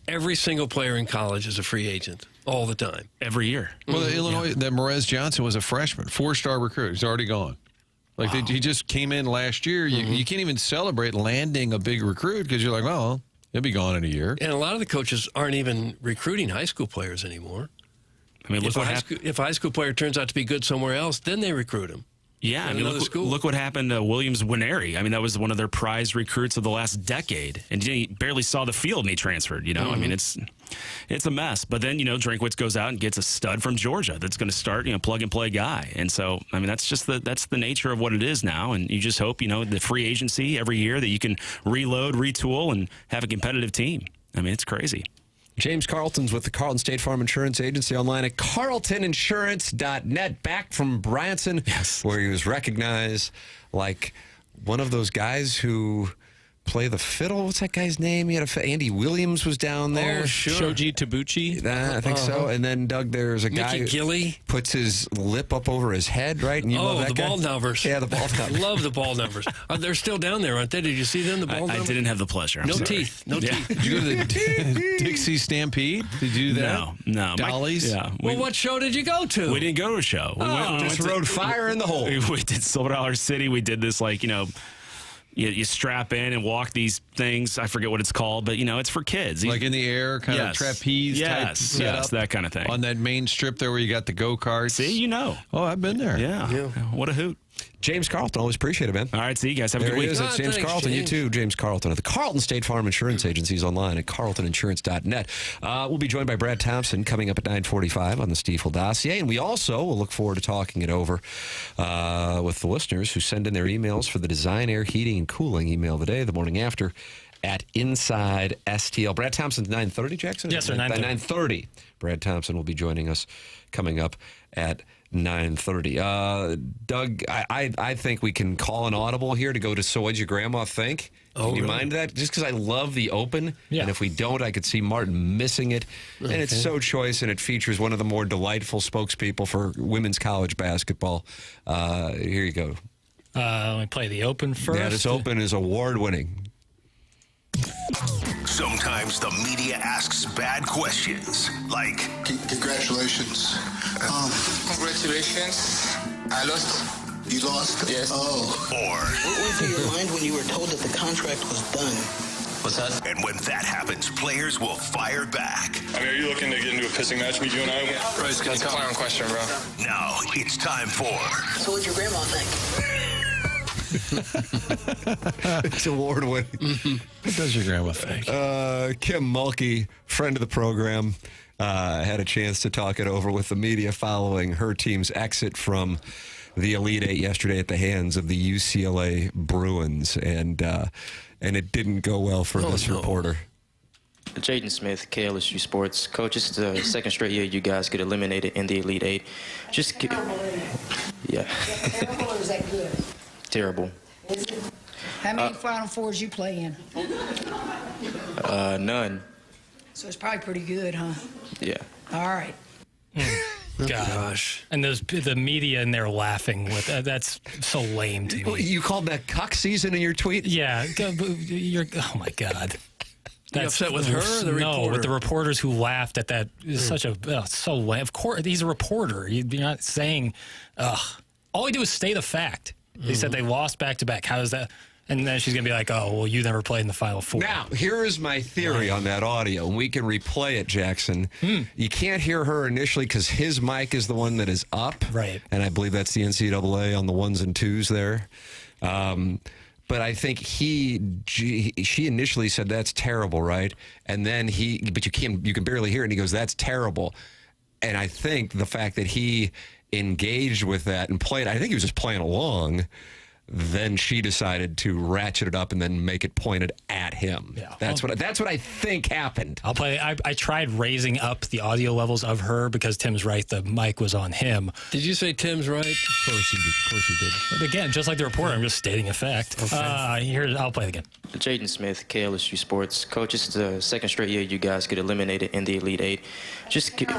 Every single player in college is a free agent all the time.
Every year.
Well, Illinois, that Morez Johnson was a freshman, 4-star recruit. He's already gone. Like, he just came in last year. You can't even celebrate landing a big recruit because you're like, well, he'll be gone in a year.
And a lot of the coaches aren't even recruiting high school players anymore.
I mean,
if a high school player turns out to be good somewhere else, then they recruit him.
Yeah, I mean, look what happened to Williams Winery. I mean, that was one of their prized recruits of the last decade, and he barely saw the field and he transferred. I mean, it's a mess. But then Drinkwitz goes out and gets a stud from Georgia that's going to start plug and play guy. And so I mean, that's the nature of what it is now. And you just hope the free agency every year that you can reload, retool, and have a competitive team. I mean, it's crazy.
James Carlton's with the Carlton State Farm Insurance Agency online at carltoninsurance.net. Back from Branson, where he was recognized like one of those guys who play the fiddle. What's that guy's name? He had Andy Williams was down there.
Oh, sure.
Shoji Tabuchi.
I think so. And then, Doug, there's a guy who puts his lip up over his head, right? And you love that
the
guy?
ball numbers.
Yeah, the ball numbers.
Love the ball numbers. They're still down there, aren't they? Did you see them, the ball numbers?
I didn't have the pleasure. I'm sorry.
Teeth. No teeth.
Did you go to the Dixie Stampede? Did you do that?
No.
Dollies?
Well, what show did you go to?
We didn't go to a show. We
just rode Fire in the Hole.
We did Silver Dollar City. We did this, you strap in and walk these things. I forget what it's called, but it's for kids.
Like in the air, kind of trapeze type setup.
Yes, that kind of thing.
On that main strip there where you got the go-karts.
See,
Oh, I've been there.
Yeah. What a hoot.
James Carlton, always appreciate it, man.
All right, see you guys. Have a good week.
That's James Carlton.
James.
You too, James Carlton of the Carlton State Farm Insurance Agencies online at carltoninsurance.net. We'll be joined by Brad Thompson coming up at 9:45 on the Stiefel dossier, and we also will look forward to talking it over with the listeners who send in their emails for the Design Air Heating and Cooling email today, the morning after, at Inside STL. Brad Thompson's 9:30, Jackson?
Yes, sir, 9:30.
9:30. Brad Thompson will be joining us coming up at 9:30. Doug, I think we can call an audible here to go to So What'd Your Grandma Think?
Oh,
Can you
really?
mind that? Just because I love the Open.
Yeah.
And if we don't, I could see Martin missing it. And it's so choice, and it features one of the more delightful spokespeople for women's college basketball. Here you go.
Let me play the Open first.
Yeah, this Open is award-winning.
Sometimes the media asks bad questions, like,
Congratulations.
Congratulations. I lost.
You lost?
Yes.
Oh.
or,
What went through your mind when you were told that the contract was done?
what's that? And when that happens, players will fire back.
I mean, are you looking to get into a pissing match with you and I?
Bryce,
That's a clown question, bro.
Now it's time for
So what'd your grandma think?
It's award-winning.
What does your grandma think?
Kim Mulkey, friend of the program, had a chance to talk it over with the media following her team's exit from the Elite Eight yesterday at the hands of the UCLA Bruins, and it didn't go well for this reporter.
Jaden Smith, KLSU Sports. Coach, this is the second straight year you guys get eliminated in the Elite Eight. Just get, yeah.
Terrible or is that good?
Terrible.
Is it? How many Final Fours you play in?
None.
So it's probably pretty good, huh?
Yeah.
All right.
Gosh. And the media in there laughing with that's so lame to me.
You called that cuck season in your tweet?
Yeah. Oh, my God.
You upset with her or the
No,
reporter?
with the reporters who laughed at that. It's such a, so lame. Of course, he's a reporter. You're not saying, all we do is state a fact. They said they lost back-to-back. How is that? And then she's going to be like, oh, well, you never played in the Final Four.
Now, here is my theory on that audio, and we can replay it, Jackson. You can't hear her initially because his mic is the one that is up.
Right.
And I believe that's the NCAA on the ones and twos there. But I think she initially said, that's terrible, right? And then but you can barely hear it, and he goes, that's terrible. And I think the fact that he engaged with that and played, I think he was just playing along. Then she decided to ratchet it up and then make it pointed at him. Yeah. That's what I think happened.
I'll play. I tried raising up the audio levels of her because Tim's right. The mic was on him.
Did you say Tim's right? Of
course he did. Of course he did.
But again, just like the reporter, I'm just stating a fact. Okay. I'll play it again.
Jaden Smith, KLSU Sports. Coach, this is the second straight year you guys get eliminated in the Elite Eight. Just get,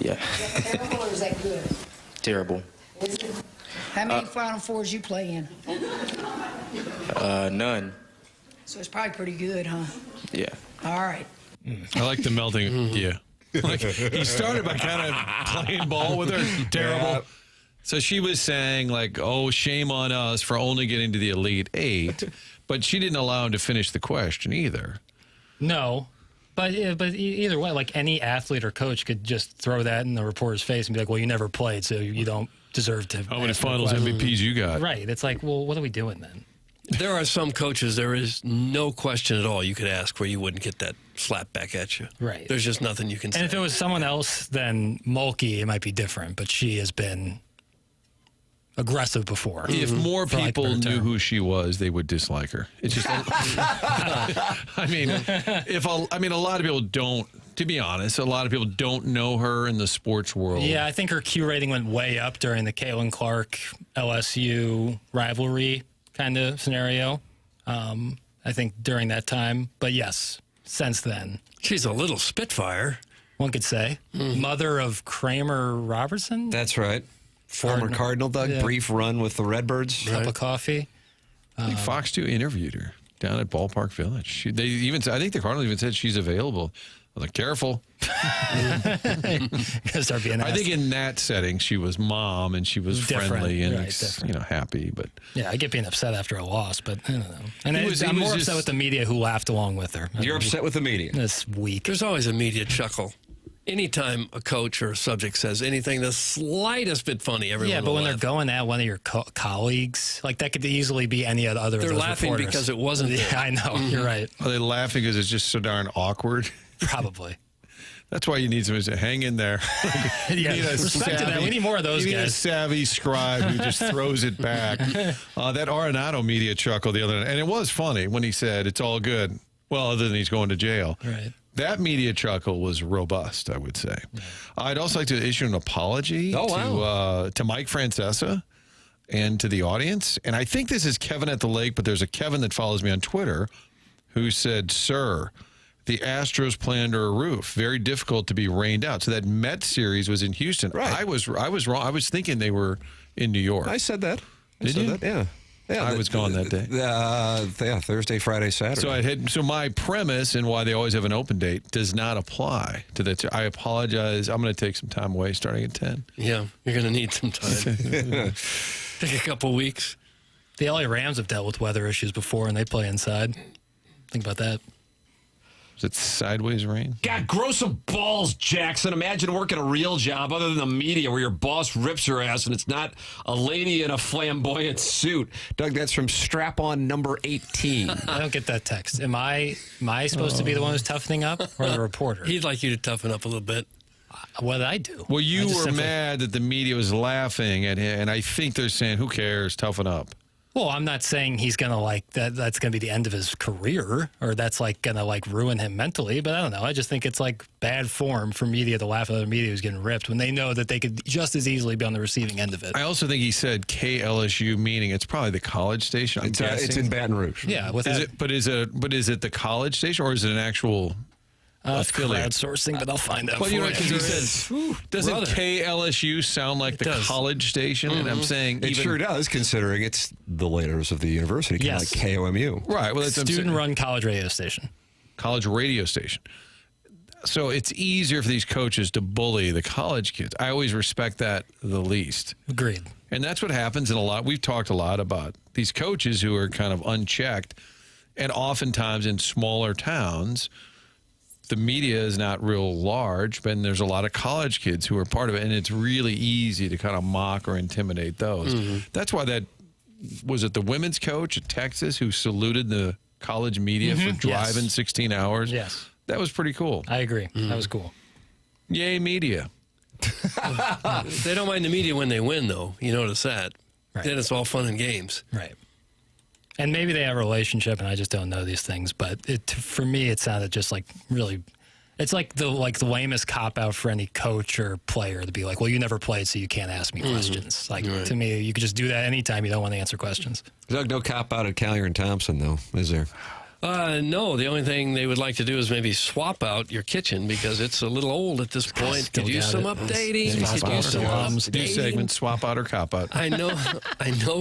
yeah.
Terrible or is that good?
Terrible.
Is it? How many Final Fours you play in?
None.
So it's probably pretty good, huh?
Yeah.
All right.
I like the melting. Yeah. Like, he started by kind of playing ball with her. Terrible. Yeah. So she was saying, like, oh, shame on us for only getting to the Elite Eight. But she didn't allow him to finish the question either.
No. But either way, like any athlete or coach could just throw that in the reporter's face and be like, well, you never played, so you don't deserve to.
How many finals MVPs you got?
Right. It's like, well, what are we doing then?
There are some coaches, there is no question at all you could ask where you wouldn't get that slap back at you.
Right.
There's just nothing you can say.
And if it was someone else, then Mulkey, it might be different. But she has been aggressive before.
If more people knew who she was, they would dislike her. It's just, I mean, a lot of people don't. To be honest, a lot of people don't know her in the sports world.
Yeah, I think her Q rating went way up during the Caitlin Clark LSU rivalry kind of scenario. I think during that time, but yes, since then
she's a little spitfire.
One could say, mother of Kramer Robertson.
That's right. Former Cardinal, Doug. Yeah. Brief run with the Redbirds.
Cup of coffee.
I think Fox 2 interviewed her down at Ballpark Village. I think the Cardinals even said she's available. I was like, careful.
Start being
I think in that setting, she was mom and she was friendly and happy. But
yeah, I get being upset after a loss, but I don't know. And I'm more upset with the media who laughed along with her.
You're upset with the media?
This week.
There's always a media chuckle. Anytime a coach or a subject says anything the slightest bit funny, everyone
yeah, but when they're going at one of your colleagues, like that could easily be any other.
They're
of those
laughing
reporters.
because it wasn't.
Yeah, I know. You're right.
Are they laughing because it's just so darn awkward?
Probably.
That's why you need somebody to say, hang in there.
Yeah, respect to that. We need more of those
you need a
guys.
savvy scribe who just throws it back. That Arenado media chuckle the other night, and it was funny when he said, it's all good. Well, other than he's going to jail.
Right.
That media chuckle was robust, I would say. I'd also like to issue an apology to Mike Francesa and to the audience. And I think this is Kevin at the Lake, but there's a Kevin that follows me on Twitter who said, sir, the Astros planned a roof. Very difficult to be rained out. So that Mets series was in Houston.
Right.
I was wrong. I was thinking they were in New York.
I said that.
Did you?
Yeah. Yeah,
I was gone that day.
Thursday, Friday, Saturday.
So my premise and why they always have an open date does not apply to that. I apologize. I'm going to take some time away starting at 10.
Yeah, you're going to need some time. Take a couple weeks.
The LA Rams have dealt with weather issues before, and they play inside. Think about that.
Is it sideways rain?
God, grow some balls, Jackson. Imagine working a real job other than the media where your boss rips your ass and it's not a lady in a flamboyant suit. Doug, that's from strap-on number 18.
I don't get that text. Am I supposed to be the one who's toughening up or the reporter?
He'd like you to toughen up a little bit.
What did I do?
Well, you were mad that the media was laughing at him, and I think they're saying, who cares, toughen up.
Well, I'm not saying he's going to that's going to be the end of his career or that's going to ruin him mentally, but I don't know. I just think it's bad form for media to laugh at other media who's getting ripped when they know that they could just as easily be on the receiving end of it.
I also think he said KLSU, meaning it's probably the college station.
It's in Baton Rouge.
Yeah.
But is it the college station or is it an actual affiliate?
Crowdsourcing, but I'll find out.
Well, because he says, doesn't KLSU sound like the college station? And I'm saying
it sure does, considering it's the letters of the university, kind of like KOMU.
Right. Well, it's
student-run college radio station.
College radio station. So it's easier for these coaches to bully the college kids. I always respect that the least.
Agreed.
And that's what happens in a lot. We've talked a lot about these coaches who are kind of unchecked, and oftentimes in smaller towns, the media is not real large, but there's a lot of college kids who are part of it, and it's really easy to kind of mock or intimidate those. Mm-hmm. That's why was it the women's coach at Texas who saluted the college media for driving 16 hours?
Yes.
That was pretty cool.
I agree. That was cool.
Yay, media.
They don't mind the media when they win, though. You notice that. Right. Then it's all fun and games.
Right. And maybe they have a relationship, and I just don't know these things. But for me, it sounded just really. It's like the lamest cop out for any coach or player to be like, "Well, you never played, so you can't ask me questions." To me, you could just do that anytime you don't want to answer questions.
Doug, no cop out at Callier and Thompson, though, is there?
No, the only thing they would like to do is maybe swap out your kitchen because it's a little old at this point. Could use some updating. Could use some
new segment, swap out or cop out.
I know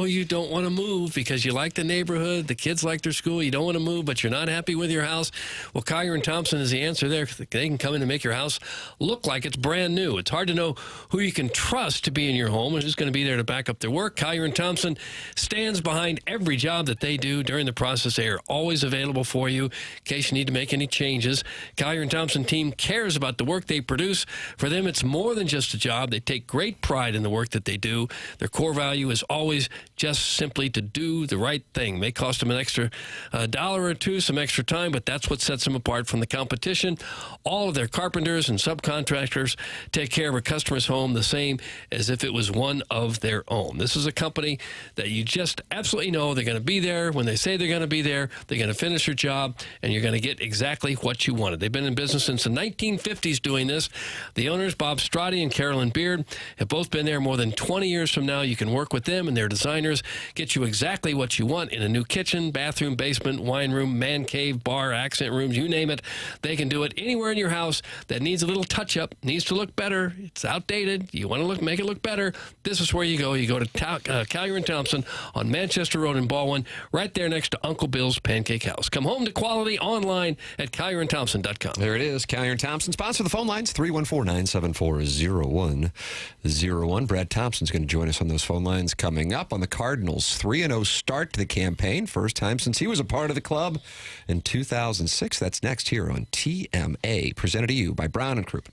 you don't want to move because you like the neighborhood, the kids like their school. You don't want to move, but you're not happy with your house. Well, Collier and Thompson is the answer there. They can come in and make your house look like it's brand new. It's hard to know who you can trust to be in your home and who's going to be there to back up their work. Collier and Thompson stands behind every job that they do during the process. They are always available for you in case you need to make any changes. Collier and Thompson team cares about the work they produce. For them, it's more than just a job. They take great pride in the work that they do. Their core value is always just simply to do the right thing. May cost them an extra $1 or $2, some extra time, but that's what sets them apart from the competition. All of their carpenters and subcontractors take care of a customer's home the same as if it was one of their own. This is a company that you just absolutely know they're going to be there when they say they're going to be there. They're going to finish your job, and you're going to get exactly what you wanted. They've been in business since the 1950s doing this. The owners, Bob Strati and Carolyn Beard, have both been there more than 20 years from now. You can work with them and their designers, get you exactly what you want in a new kitchen, bathroom, basement, wine room, man cave, bar, accent rooms, you name it. They can do it anywhere in your house that needs a little touch-up, needs to look better. It's outdated. You want to make it look better. This is where you go. You go to Collier and Thompson on Manchester Road in Baldwin, right there next to Uncle Bill's Pancake House. Come home to quality online at CollierandThompson.com.
There it is. Collier and Thompson. Sponsor the phone lines, 314-974-0101. Brad Thompson's going to join us on those phone lines coming up on the Cardinals' 3-0 start to the campaign. First time since he was a part of the club in 2006. That's next here on TMA, presented to you by Brown & Crouppen.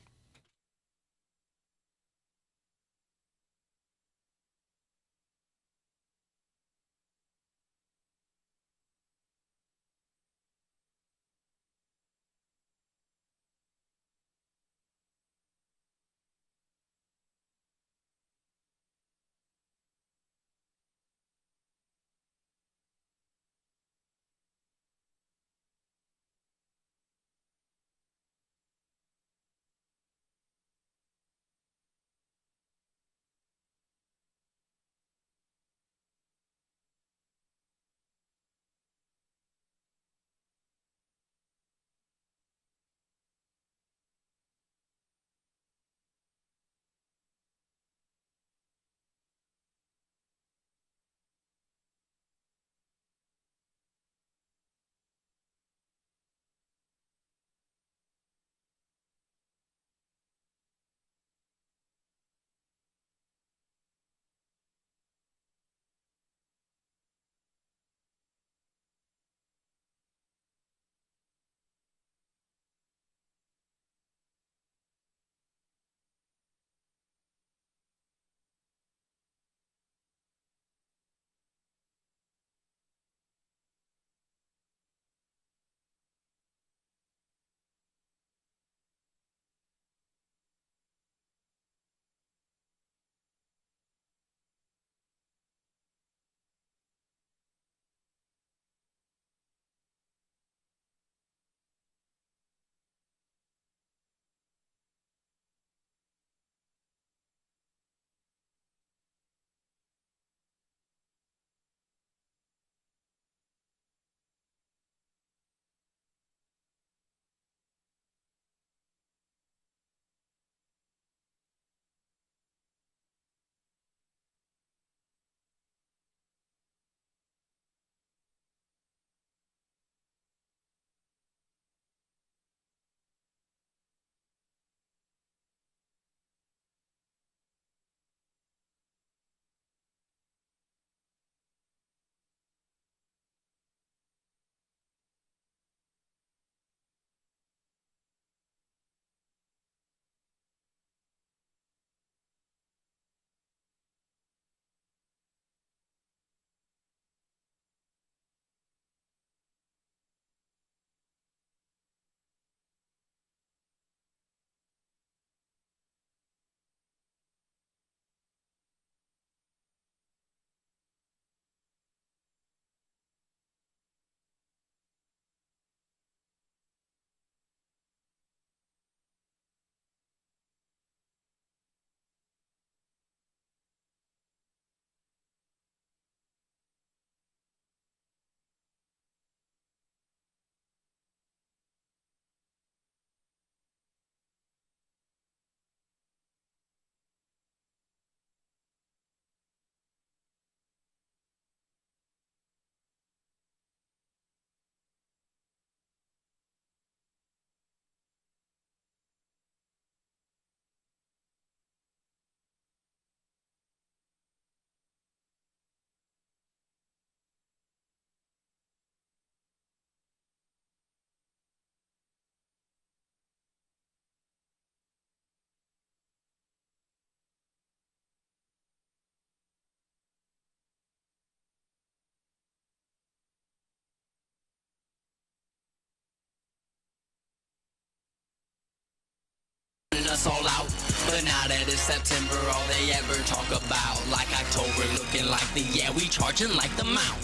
us all out. But now that it's September, all they ever talk about, like October looking like the, yeah, we charging like the mount.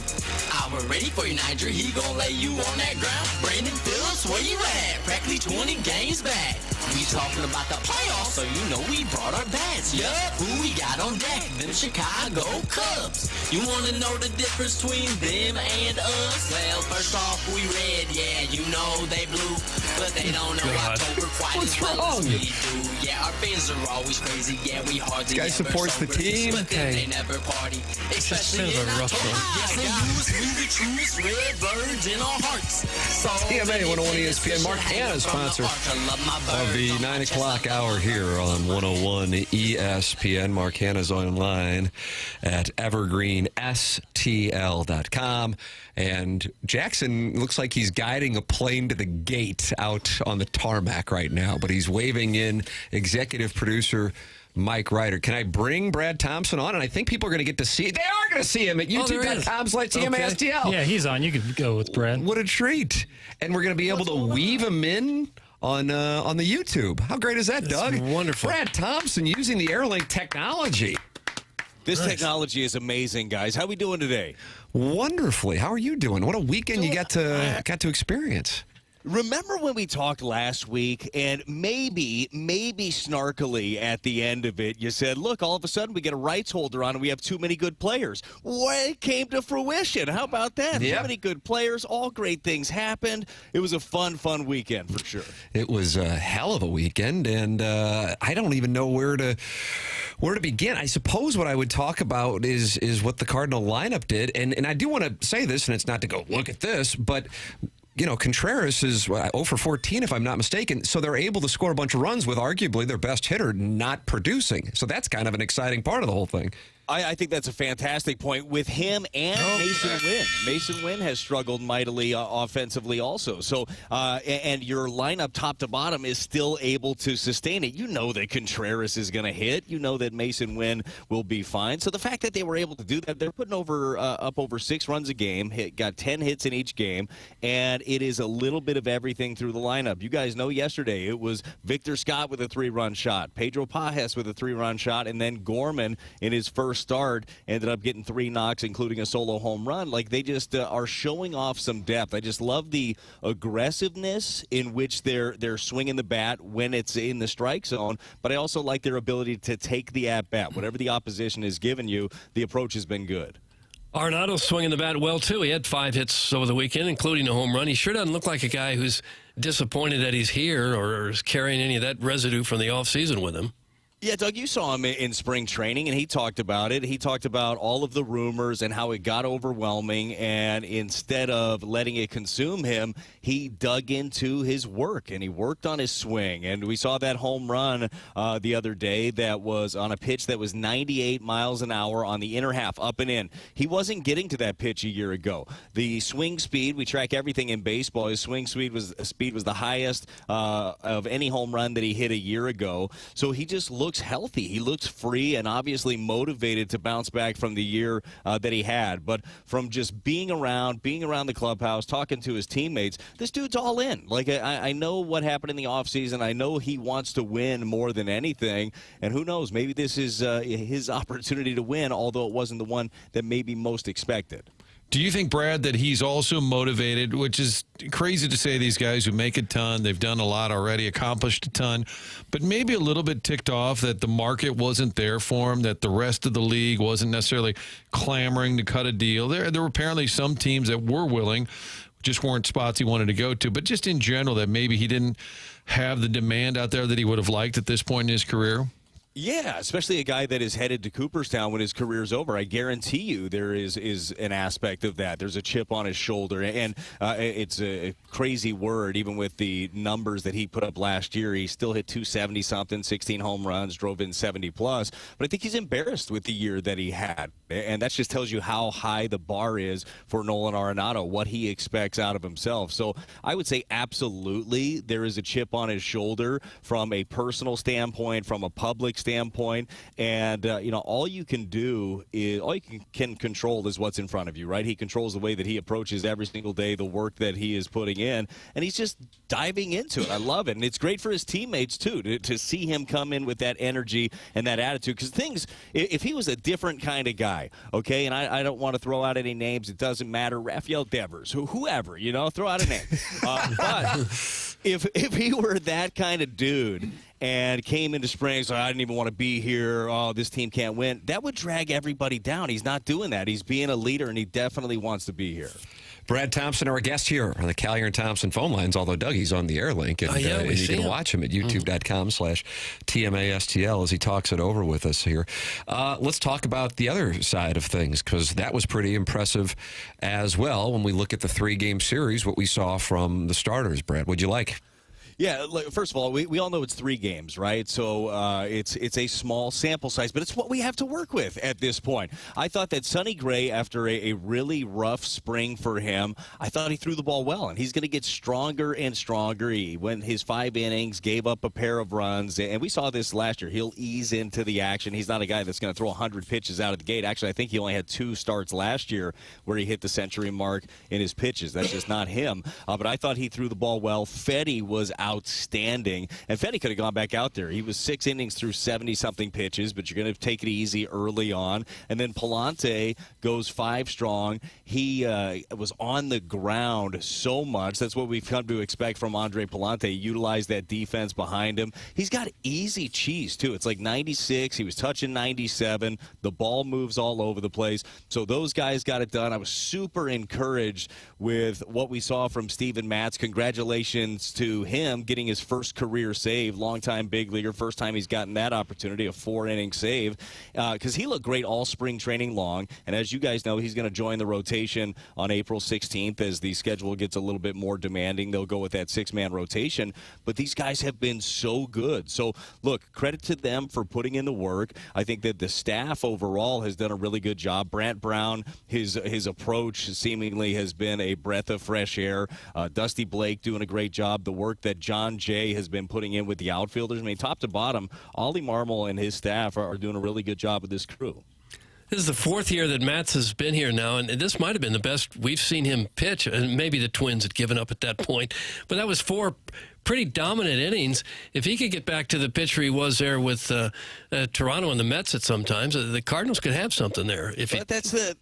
We're ready for you, Niger. He gon' lay you on that ground. Brandon Phillips, where you at? Practically 20 games back. We talking about the playoffs, so you know we brought our bats. Yup, who we got on deck? Them Chicago Cubs. You wanna know the difference between them and us? Well, first off, we red, yeah, you know they blue, but they don't know October quite as well as we do. Yeah, our fans are always crazy. Yeah, we hardly
Guy supports the team.
but then they never party, especially in
a rough
October.
one.
Yes, they use the truest red birds in our hearts. So
TMA 101 ESPN. Mark Hanna, sponsor of the 9 o'clock hour here on 101 ESPN. Mark Hanna's online at evergreenstl.com. And Jackson looks like he's guiding a plane to the gate out on the tarmac right now, but he's waving in executive producer Mike Ryder. Can I bring Brad Thompson on? And I think people are going to get to see. They are going to see him at youtube.com/TMASTL.
Yeah, he's on. You can go with Brad.
What a treat. And we're going to be able to weave him in on the YouTube. How great is that, Doug?
Wonderful.
Brad Thompson using the Airlink technology.
This technology is amazing, guys. How are we doing today?
Wonderfully. How are you doing? What a weekend you got to experience.
Remember when we talked last week and maybe snarkily at the end of it, you said, look, all of a sudden we get a rights holder on and we have too many good players. Well, it came to fruition. How about that?
Yep.
Too many good players. All great things happened. It was a fun weekend for sure.
It was a hell of a weekend, and I don't even know where to begin. I suppose what I would talk about is what the Cardinal lineup did, and I do want to say this, and it's not to go, look at this, but you know, Contreras is 0 for 14, if I'm not mistaken. So they're able to score a bunch of runs with arguably their best hitter not producing. So that's kind of an exciting part of the whole thing.
I think that's a fantastic point with him and Mason Wynn. Mason Wynn has struggled mightily offensively also. So, and your lineup top to bottom is still able to sustain it. You know that Contreras is going to hit. You know that Mason Wynn will be fine. So the fact that they were able to do that, they're putting up over 6 runs a game, got 10 hits in each game, and it is a little bit of everything through the lineup. You guys know yesterday it was Victor Scott with a 3-run shot, Pedro Pajes with a 3-run shot, and then Gorman in his first start ended up getting 3 knocks, including a solo home run. Like, they just are showing off some depth. I just love the aggressiveness in which they're swinging the bat when it's in the strike zone, but I also like their ability to take the at-bat. Whatever the opposition has given you, the approach has been good.
Arenado's swinging the bat well, too. He had 5 hits over the weekend, including a home run. He sure doesn't look like a guy who's disappointed that he's here or is carrying any of that residue from the offseason with him.
Yeah, Doug, you saw him in spring training, and he talked about it. He talked about all of the rumors and how it got overwhelming, and instead of letting it consume him, he dug into his work, and he worked on his swing. And we saw that home run the other day that was on a pitch that was 98 miles an hour on the inner half, up and in. He wasn't getting to that pitch a year ago. The swing speed, we track everything in baseball, his swing speed was the highest of any home run that he hit a year ago. So he just looks healthy. He looks free and obviously motivated to bounce back from the year that he had. But from just being around the clubhouse, talking to his teammates, this dude's all in. Like, I know what happened in the offseason. I know he wants to win more than anything. And who knows, maybe this is his opportunity to win, although it wasn't the one that maybe most expected.
Do you think, Brad, that he's also motivated, which is crazy to say, these guys who make a ton, they've done a lot already, accomplished a ton, but maybe a little bit ticked off that the market wasn't there for him, that the rest of the league wasn't necessarily clamoring to cut a deal? There were apparently some teams that were willing, just weren't spots he wanted to go to, but just in general that maybe he didn't have the demand out there that he would have liked at this point in his career?
Yeah, especially a guy that is headed to Cooperstown when his career's over. I guarantee you there is an aspect of that. There's a chip on his shoulder, and it's a crazy word. Even with the numbers that he put up last year, he still hit 270-something, 16 home runs, drove in 70-plus. But I think he's embarrassed with the year that he had, and that just tells you how high the bar is for Nolan Arenado, what he expects out of himself. So I would say absolutely there is a chip on his shoulder from a personal standpoint, from a public standpoint. And, all you can do is all you can control is what's in front of you, right? He controls the way that he approaches every single day, the work that he is putting in, and he's just diving into it. I love it. And it's great for his teammates, too, to see him come in with that energy and that attitude. Because if he was a different kind of guy, okay, and I don't want to throw out any names, it doesn't matter, Rafael Devers, whoever, throw out a name. But if he were that kind of dude and came into spring, so I didn't even want to be here, oh, this team can't win, that would drag everybody down. He's not doing that. He's being a leader, and he definitely wants to be here.
Brad Thompson, our guest here on the Callier and Thompson phone lines, although Dougie's on the air link, and, and you can watch him at youtube.com/TMASTL as he talks it over with us here. Let's talk about the other side of things, because that was pretty impressive as well when we look at the 3-game series, what we saw from the starters. Brad, what'd you like?
Yeah, first of all, we all know it's 3 games, right? So it's a small sample size, but it's what we have to work with at this point. I thought that Sonny Gray, after a really rough spring for him, I thought he threw the ball well, and he's going to get stronger and stronger. He went his 5 innings, gave up a pair of runs, and we saw this last year. He'll ease into the action. He's not a guy that's going to throw 100 pitches out of the gate. Actually, I think he only had 2 starts last year where he hit the century mark in his pitches. That's just not him. But I thought he threw the ball well. Fetty was outstanding, and Fetty could have gone back out there. He was 6 innings through 70-something pitches, but you're going to take it easy early on. And then Palante goes 5 strong. He was on the ground so much. That's what we've come to expect from Andre Palante. Utilize that defense behind him. He's got easy cheese, too. It's like 96. He was touching 97. The ball moves all over the place. So those guys got it done. I was super encouraged with what we saw from Steven Matz. Congratulations to him getting his first career save, longtime big leaguer, first time he's gotten that opportunity, a 4-inning save, because he looked great all spring training long. And as you guys know, he's going to join the rotation on April 16th as the schedule gets a little bit more demanding. They'll go with that 6-man rotation. But these guys have been so good. So, look, credit to them for putting in the work. I think that the staff overall has done a really good job. Brant Brown, his approach seemingly has been a breath of fresh air. Dusty Blake doing a great job. The work that John Jay has been putting in with the outfielders. I mean, top to bottom, Ollie Marmol and his staff are doing a really good job with this crew.
This is the 4th year that Matz has been here now, and this might have been the best we've seen him pitch. And maybe the Twins had given up at that point, but that was 4 pretty dominant innings. If he could get back to the pitcher he was there with Toronto and the Mets at sometimes, the Cardinals could have something there.
But that's the...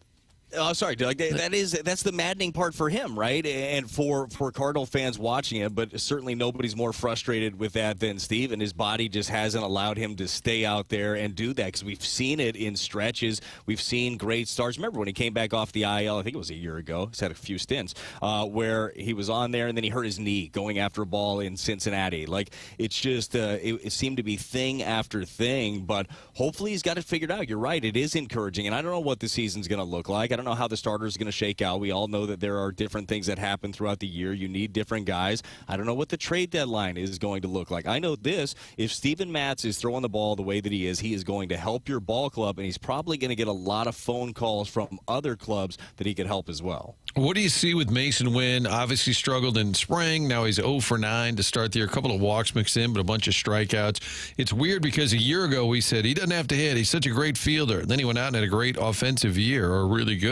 Oh, sorry, Doug. That's the maddening part for him, right? And for Cardinal fans watching it, but certainly nobody's more frustrated with that than Steve, and his body just hasn't allowed him to stay out there and do that, because we've seen it in stretches. We've seen great starts. Remember when he came back off the IL, I think it was a year ago, he's had a few stints, where he was on there and then he hurt his knee going after a ball in Cincinnati. Like, it's just, it seemed to be thing after thing, but hopefully he's got it figured out. You're right, it is encouraging, and I don't know what the season's going to look like. I don't know how the starters are going to shake out. We all know that there are different things that happen throughout the year. You need different guys. I don't know what the trade deadline is going to look like. I know this. If Steven Matz is throwing the ball the way that he is going to help your ball club, and he's probably going to get a lot of phone calls from other clubs that he could help as well.
What do you see with Mason Wynn? Obviously struggled in spring. Now he's 0 for 9 to start the year. A couple of walks mixed in, but a bunch of strikeouts. It's weird because a year ago we said he doesn't have to hit. He's such a great fielder. Then he went out and had a great offensive year, or really good.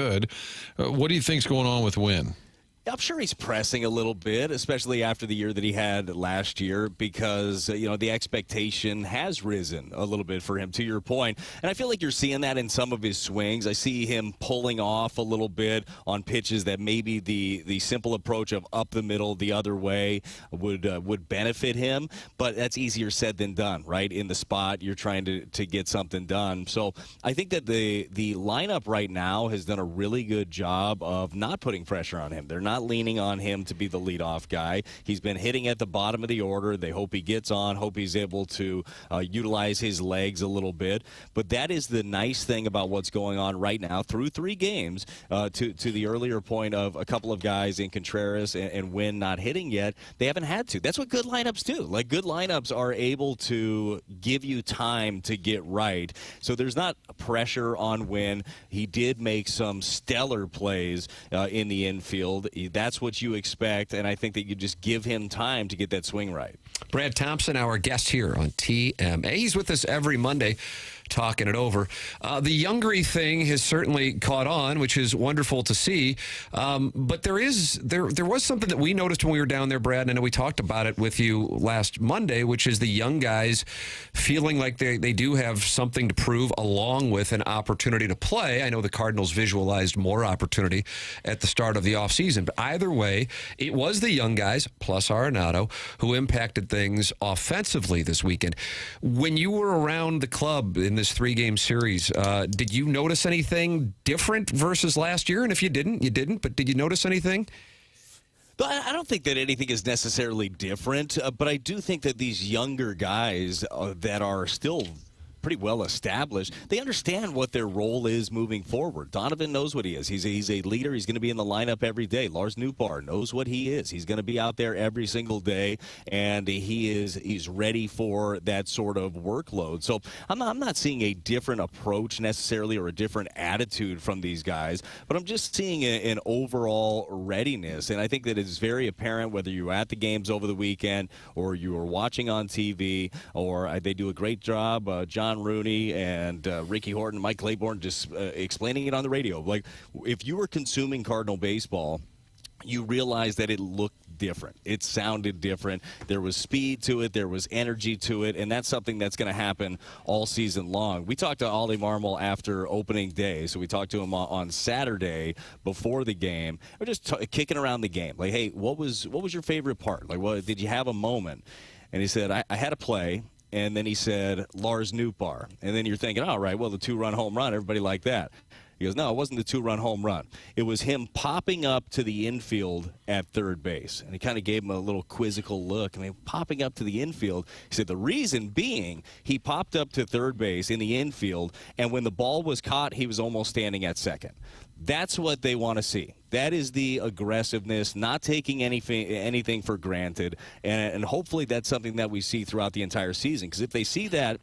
What do you think's going on with Wynn?
I'm sure he's pressing a little bit, especially after the year that he had last year, because, the expectation has risen a little bit for him, to your point. And I feel like you're seeing that in some of his swings. I see him pulling off a little bit on pitches that maybe the simple approach of up the middle the other way would benefit him. But that's easier said than done, right? In the spot, you're trying to get something done. So I think that the lineup right now has done a really good job of not putting pressure on him. They're not leaning on him to be the leadoff guy. He's been hitting at the bottom of the order. They hope he gets on, hope he's able to utilize his legs a little bit. But that is the nice thing about what's going on right now through 3 games, to the earlier point of a couple of guys in Contreras and Wynn not hitting yet. They haven't had to. That's what good lineups do. Like, good lineups are able to give you time to get right. So there's not pressure on Wynn. He did make some stellar plays in the infield. That's what you expect, and I think that you just give him time to get that swing right.
Brad Thompson, our guest here on TMA. He's with us every Monday talking it over. The Youngery thing has certainly caught on, which is wonderful to see. But there was something that we noticed when we were down there, Brad, and I know we talked about it with you last Monday, which is the young guys feeling like they do have something to prove along with an opportunity to play. I know the Cardinals visualized more opportunity at the start of the offseason, but either way, it was the young guys, plus Arenado, who impacted things offensively this weekend. When you were around the club in this 3-game series, did you notice anything different versus last year? And if you didn't, you didn't, but did you notice anything?
But I don't think that anything is necessarily different, but I do think that these younger guys that are still pretty well established, they understand what their role is moving forward. Donovan knows what he is. He's a leader. He's going to be in the lineup every day. Lars Nootbaar knows what he is. He's going to be out there every single day, and he's ready for that sort of workload. So I'm not seeing a different approach necessarily or a different attitude from these guys, but I'm just seeing an overall readiness, and I think that it's very apparent whether you're at the games over the weekend or you are watching on TV, or they do a great job, John Rooney and Ricky Horton, Mike Claiborne, just explaining it on the radio. Like, if you were consuming Cardinal baseball, you realize that it looked different. It sounded different. There was speed to it. There was energy to it, and that's something that's going to happen all season long. We talked to Ollie Marmol after opening day, so we talked to him on Saturday before the game. We're just kicking around the game. Like, hey, what was your favorite part? Like, what did you have a moment? And he said, I had a play. And then he said, Lars Nootbaar. And then you're thinking, all right, well, the 2-run home run, everybody liked that. He goes, no, it wasn't the 2-run home run. It was him popping up to the infield at third base. And he kind of gave him a little quizzical look. I mean, popping up to the infield. He said the reason being he popped up to third base in the infield, and when the ball was caught, he was almost standing at second. That's what they want to see. That is the aggressiveness, not taking anything for granted. And hopefully that's something that we see throughout the entire season. Because if they see that,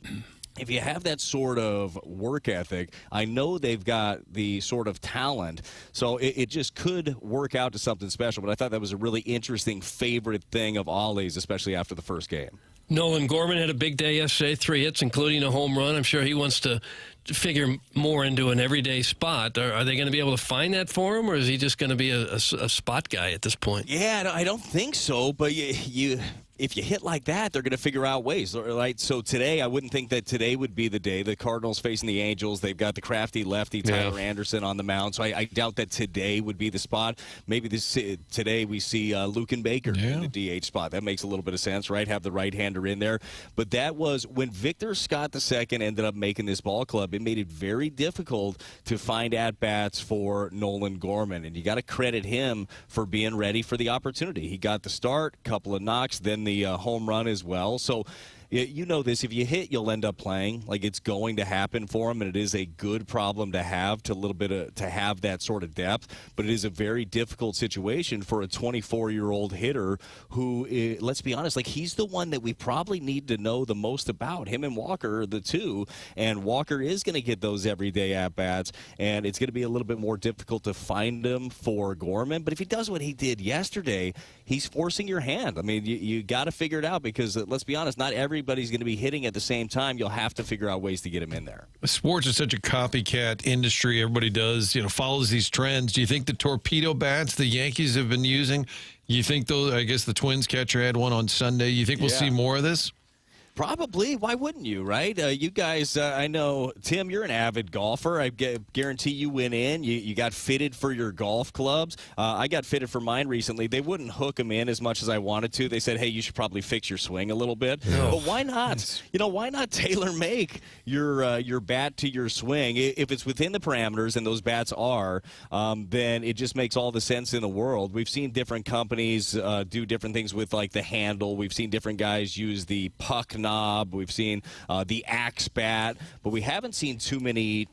if you have that sort of work ethic, I know they've got the sort of talent, so it just could work out to something special. But I thought that was a really interesting favorite thing of Ollie's, especially after the first game.
Nolan Gorman had a big day yesterday, 3 hits, including a home run. I'm sure he wants to figure more into an everyday spot. Are they going to be able to find that for him, or is he just going to be a spot guy at this point?
Yeah, I don't think so, but if you hit like that, they're going to figure out ways, right? So today, I wouldn't think that today would be the day. The Cardinals facing the Angels, they've got the crafty lefty Tyler Anderson on the mound, so I doubt that today would be the spot. Maybe today we see Lucan Baker in the DH spot. That makes a little bit of sense, right? Have the right-hander in there. But that was when Victor Scott II ended up making this ball club. It made it very difficult to find at-bats for Nolan Gorman, and you got to credit him for being ready for the opportunity. He got the start, couple of knocks, then the home run as well. So you know this, if you hit, you'll end up playing. Like, it's going to happen for him, and it is a good problem to have, to have that sort of depth. But it is a very difficult situation for a 24-year-old hitter who, let's be honest, like, he's the one that we probably need to know the most about. Him and Walker are the two, and Walker is going to get those everyday at-bats, and it's going to be a little bit more difficult to find them for Gorman. But if he does what he did yesterday, he's forcing your hand. I mean, you got to figure it out because, let's be honest, not everybody's going to be hitting at the same time. You'll have to figure out ways to get him in there.
Sports is such a copycat industry. Everybody does, follows these trends. Do you think the torpedo bats the Yankees have been using, you think those, I guess the Twins catcher had one on Sunday, you think we'll see more of this?
Probably. Why wouldn't you, right? You guys, I know, Tim, you're an avid golfer. I guarantee you went in. You got fitted for your golf clubs. I got fitted for mine recently. They wouldn't hook them in as much as I wanted to. They said, hey, you should probably fix your swing a little bit. But why not? Why not tailor-make your bat to your swing? If it's within the parameters, and those bats are, then it just makes all the sense in the world. We've seen different companies do different things with, like, the handle. We've seen different guys use the puck knob. We've seen the axe bat, but we haven't seen too many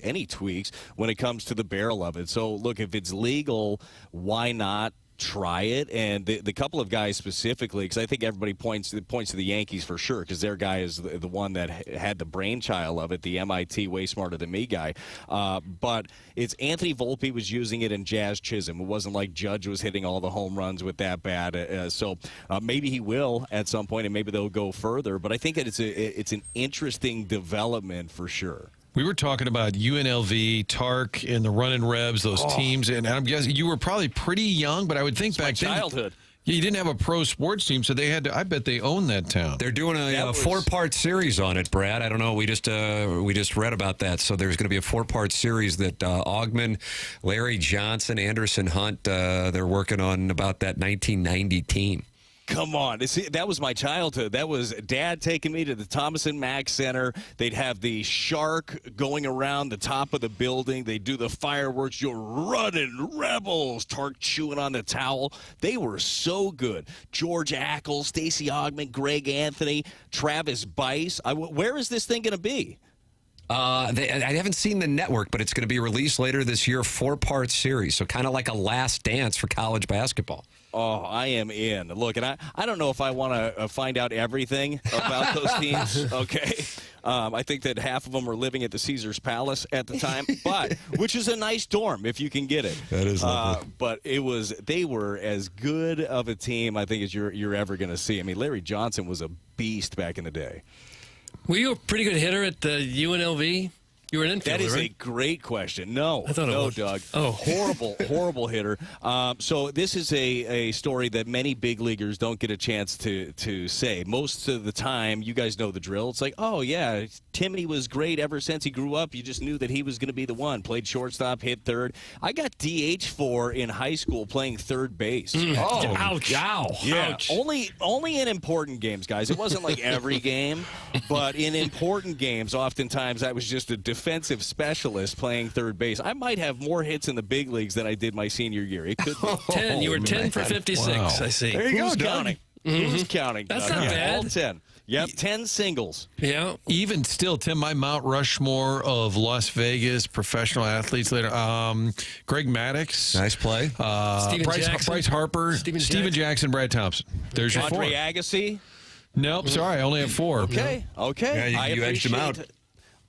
any tweaks when it comes to the barrel of it. So look, if it's legal, why not try it. And the couple of guys specifically, because I think everybody points to the Yankees for sure, because their guy is the one that had the brainchild of it, the MIT way smarter than me guy. But it's Anthony Volpe was using it and Jazz Chisholm. It wasn't like Judge was hitting all the home runs with that bat. So maybe he will at some point, and maybe they'll go further. But I think that it's an interesting development for sure.
We were talking about UNLV, Tark, and the Runnin' Rebs, those teams, and I'm guessing you were probably pretty young, but I would think back then.
Childhood.
Yeah, you didn't have a pro sports team, so they had to. I bet they own that town.
They're doing a 4-part series on it, Brad. I don't know. We just read about that. So there's going to be a 4-part series that Augman, Larry Johnson, Anderson Hunt, they're working on about that 1990 team.
Come on. See, that was my childhood. That was Dad taking me to the Thomas and Mack Center. They'd have the shark going around the top of the building. They'd do the fireworks. You're running rebels. Tark chewing on the towel. They were so good. George Ackles, Stacey Augman, Greg Anthony, Travis Bice. Where is this thing going to be?
I haven't seen the network, but it's going to be released later this year, 4-part series. So kind of like a last dance for college basketball.
Oh, I am in. Look, and I don't know if I want to find out everything about those teams, okay? I think that half of them were living at the Caesars Palace at the time, which is a nice dorm if you can get it.
That is lovely.
But they were as good of a team, I think, as you're ever going to see. I mean, Larry Johnson was a beast back in the day.
Were you a pretty good hitter at the UNLV? You were an infielder,
That is
right?
a great question. No,
I thought it was.
Doug.
Oh.
Horrible hitter. So this is a story that many big leaguers don't get a chance to say. Most of the time, you guys know the drill. It's like, oh, yeah, Timmy was great ever since he grew up. You just knew that he was going to be the one. Played shortstop, hit third. I got DH for in high school playing third base.
Oh, ouch.
Ow.
Yeah,
Ouch.
only in important games, guys. It wasn't like every game, but in important games, oftentimes I was just a defensive specialist playing third base. I might have more hits in the big leagues than I did my senior year. It could be
10. You were 10 for 56,
Wow.
I see.
There you
Who's
go,
Doug?
counting. Who's counting?
That's
Doug?
not bad.
All 10. Yep, 10 singles.
Yeah.
Even still, Tim, my Mount Rushmore of Las Vegas professional athletes later. Greg Maddux.
Nice play.
Bryce Harper. Steven Jackson, Brad Thompson. There's your 4.
Andre Agassi.
Nope, sorry, I only have 4.
Okay.
Yeah, you edged him out.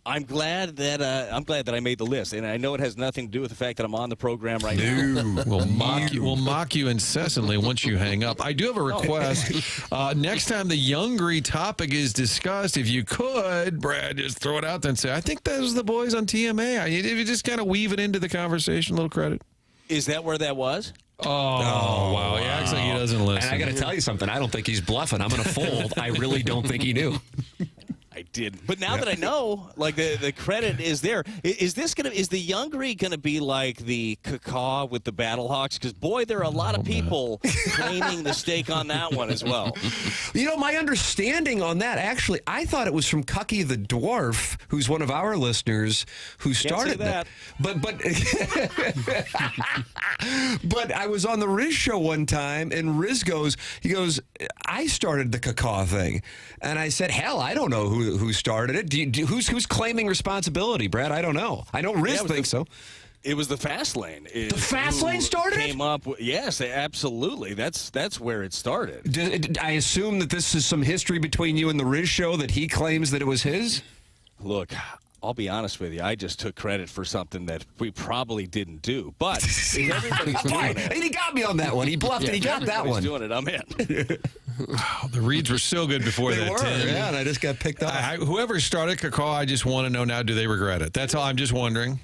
I'm glad that I made the list, and I know it has nothing to do with the fact that I'm on the program right now.
We'll mock you incessantly once you hang up. I do have a request. Next time the Youngry topic is discussed, if you could, Brad, just throw it out there and say, I think those are the boys on TMA. If you just kind of weave it into the conversation, a little credit.
Is that where that was?
Oh, wow. He acts like he doesn't listen.
And I got to tell you something. I don't think he's bluffing. I'm going to fold. I really don't think he knew.
I didn't. But now that I know, like the credit is there. Is the Youngry gonna be like the Cacaw with the Battlehawks? Because boy, there are a lot of people claiming the stake on that one as well.
You know, my understanding on that, actually, I thought it was from Cucky the Dwarf, who's one of our listeners, who started
that.
But but I was on the Riz show one time, and Riz goes, I started the Cacaw thing, and I said, hell, I don't know who started it. Who's claiming responsibility, Brad? I don't know. I know Riz thinks so.
It was the Fast Lane.
The Fast Lane started it?
Came up with, yes, absolutely. That's where it started.
I assume that this is some history between you and the Riz show that he claims that it was his?
Look, I'll be honest with you. I just took credit for something that we probably didn't do. But if everybody's doing it.
And he got me on that one. He bluffed and he got that one.
Doing it, I'm in.
The reads were so good before
They
that.
were, yeah, and I just got picked up.
Whoever started Cacaw, I just want to know now, do they regret it? That's all. I'm just wondering.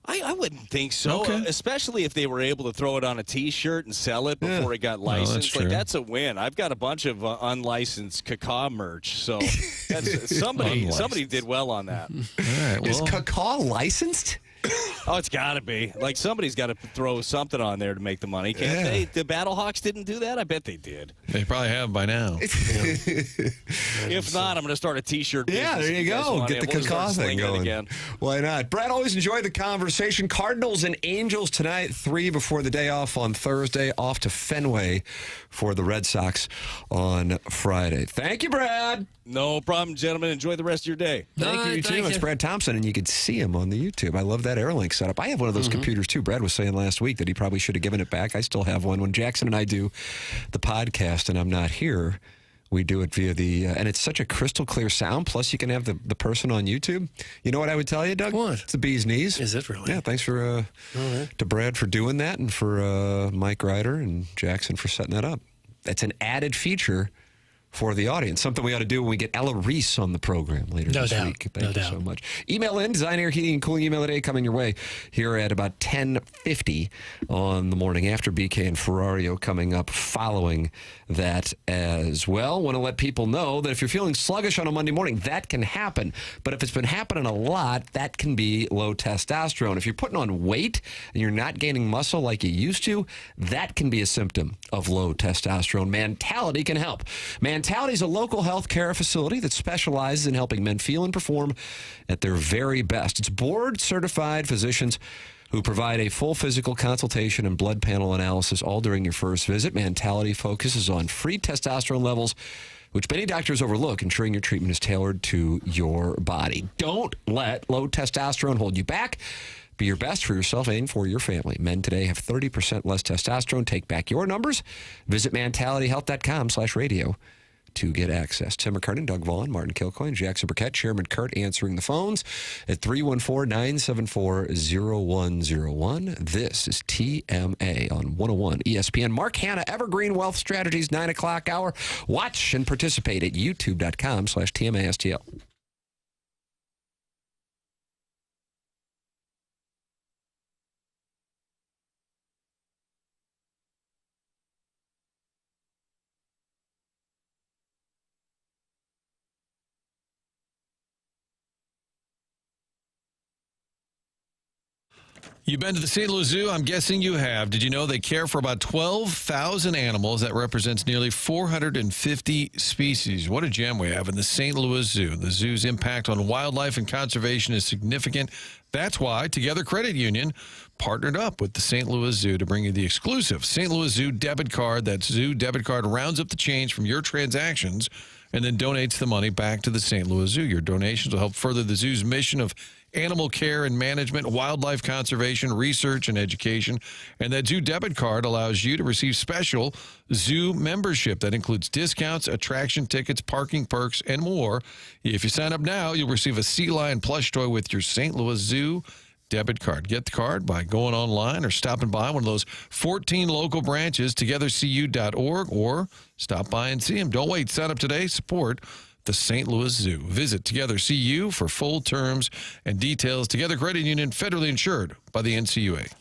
I wouldn't think so,
Okay.
especially if they were able to throw it on a T-shirt and sell it before it got licensed.
that's
That's a win. I've got a bunch of unlicensed Cacaw merch, so that's, somebody did well on that.
All right,
Is Cacaw licensed?
Oh, it's got to be. Like, somebody's got to throw something on there to make the money, can't they? The Battlehawks didn't do that? I bet they did.
They probably have by now.
If not, I'm going to start a T-shirt business.
Yeah, there you go. Get the Cacaw thing going.
Again.
Why not? Brad, always enjoy the conversation. Cardinals and Angels tonight, 3 before the day off on Thursday, off to Fenway for the Red Sox on Friday. Thank you, Brad.
No problem, gentlemen. Enjoy the rest of your day.
Thank you, too. It's Brad Thompson, and you can see him on the YouTube. I love that that Airlink setup. I have one of those computers too. Brad was saying last week that he probably should have given it back. I still have one. When Jackson and I do the podcast and I'm not here, we do it via the, and it's such a crystal clear sound. Plus, you can have the person on YouTube. You know what I would tell you, Doug?
What?
It's the bee's knees.
Is it really?
Yeah, thanks for to Brad for doing that, and for Mike Ryder and Jackson for setting that up. It's an added feature for the audience. Something we ought to do when we get Ella Reese on the program later this week. Thank you so much. Email in, Design Air Heating and Cooling email today coming your way here at about 10:50 on the morning after. BK and Ferrario coming up following that as well. Want to let people know that if you're feeling sluggish on a Monday morning, that can happen. But if it's been happening a lot, that can be low testosterone. If you're putting on weight and you're not gaining muscle like you used to, that can be a symptom of low testosterone. Mentality can help. Mentality is a local health care facility that specializes in helping men feel and perform at their very best. It's board-certified physicians who provide a full physical consultation and blood panel analysis all during your first visit. Mentality focuses on free testosterone levels, which many doctors overlook, ensuring your treatment is tailored to your body. Don't let low testosterone hold you back. Be your best for yourself and for your family. Men today have 30% less testosterone. Take back your numbers. Visit mentalityhealth.com/radio to get access. Tim McKernan, Doug Vaughn, Martin Kilcoyne, Jackson Burkett, Chairman Kurt answering the phones at 314-974-0101. This is TMA on 101 ESPN. Mark Hanna, Evergreen Wealth Strategies, 9 o'clock hour. Watch and participate at youtube.com/TMASTL.
You've been to the St. Louis Zoo? I'm guessing you have. Did you know they care for about 12,000 animals? That represents nearly 450 species. What a gem we have in the St. Louis Zoo. The zoo's impact on wildlife and conservation is significant. That's why Together Credit Union partnered up with the St. Louis Zoo to bring you the exclusive St. Louis Zoo debit card. That Zoo debit card rounds up the change from your transactions and then donates the money back to the St. Louis Zoo. Your donations will help further the zoo's mission of animal care and management, wildlife conservation, research, and education. And that Zoo debit card allows you to receive special zoo membership. That includes discounts, attraction tickets, parking perks, and more. If you sign up now, you'll receive a sea lion plush toy with your St. Louis Zoo debit card. Get the card by going online or stopping by one of those 14 local branches, togethercu.org, or stop by and see them. Don't wait. Sign up today. Support the St. Louis Zoo. Visit Together CU for full terms and details. Together Credit Union, federally insured by the NCUA.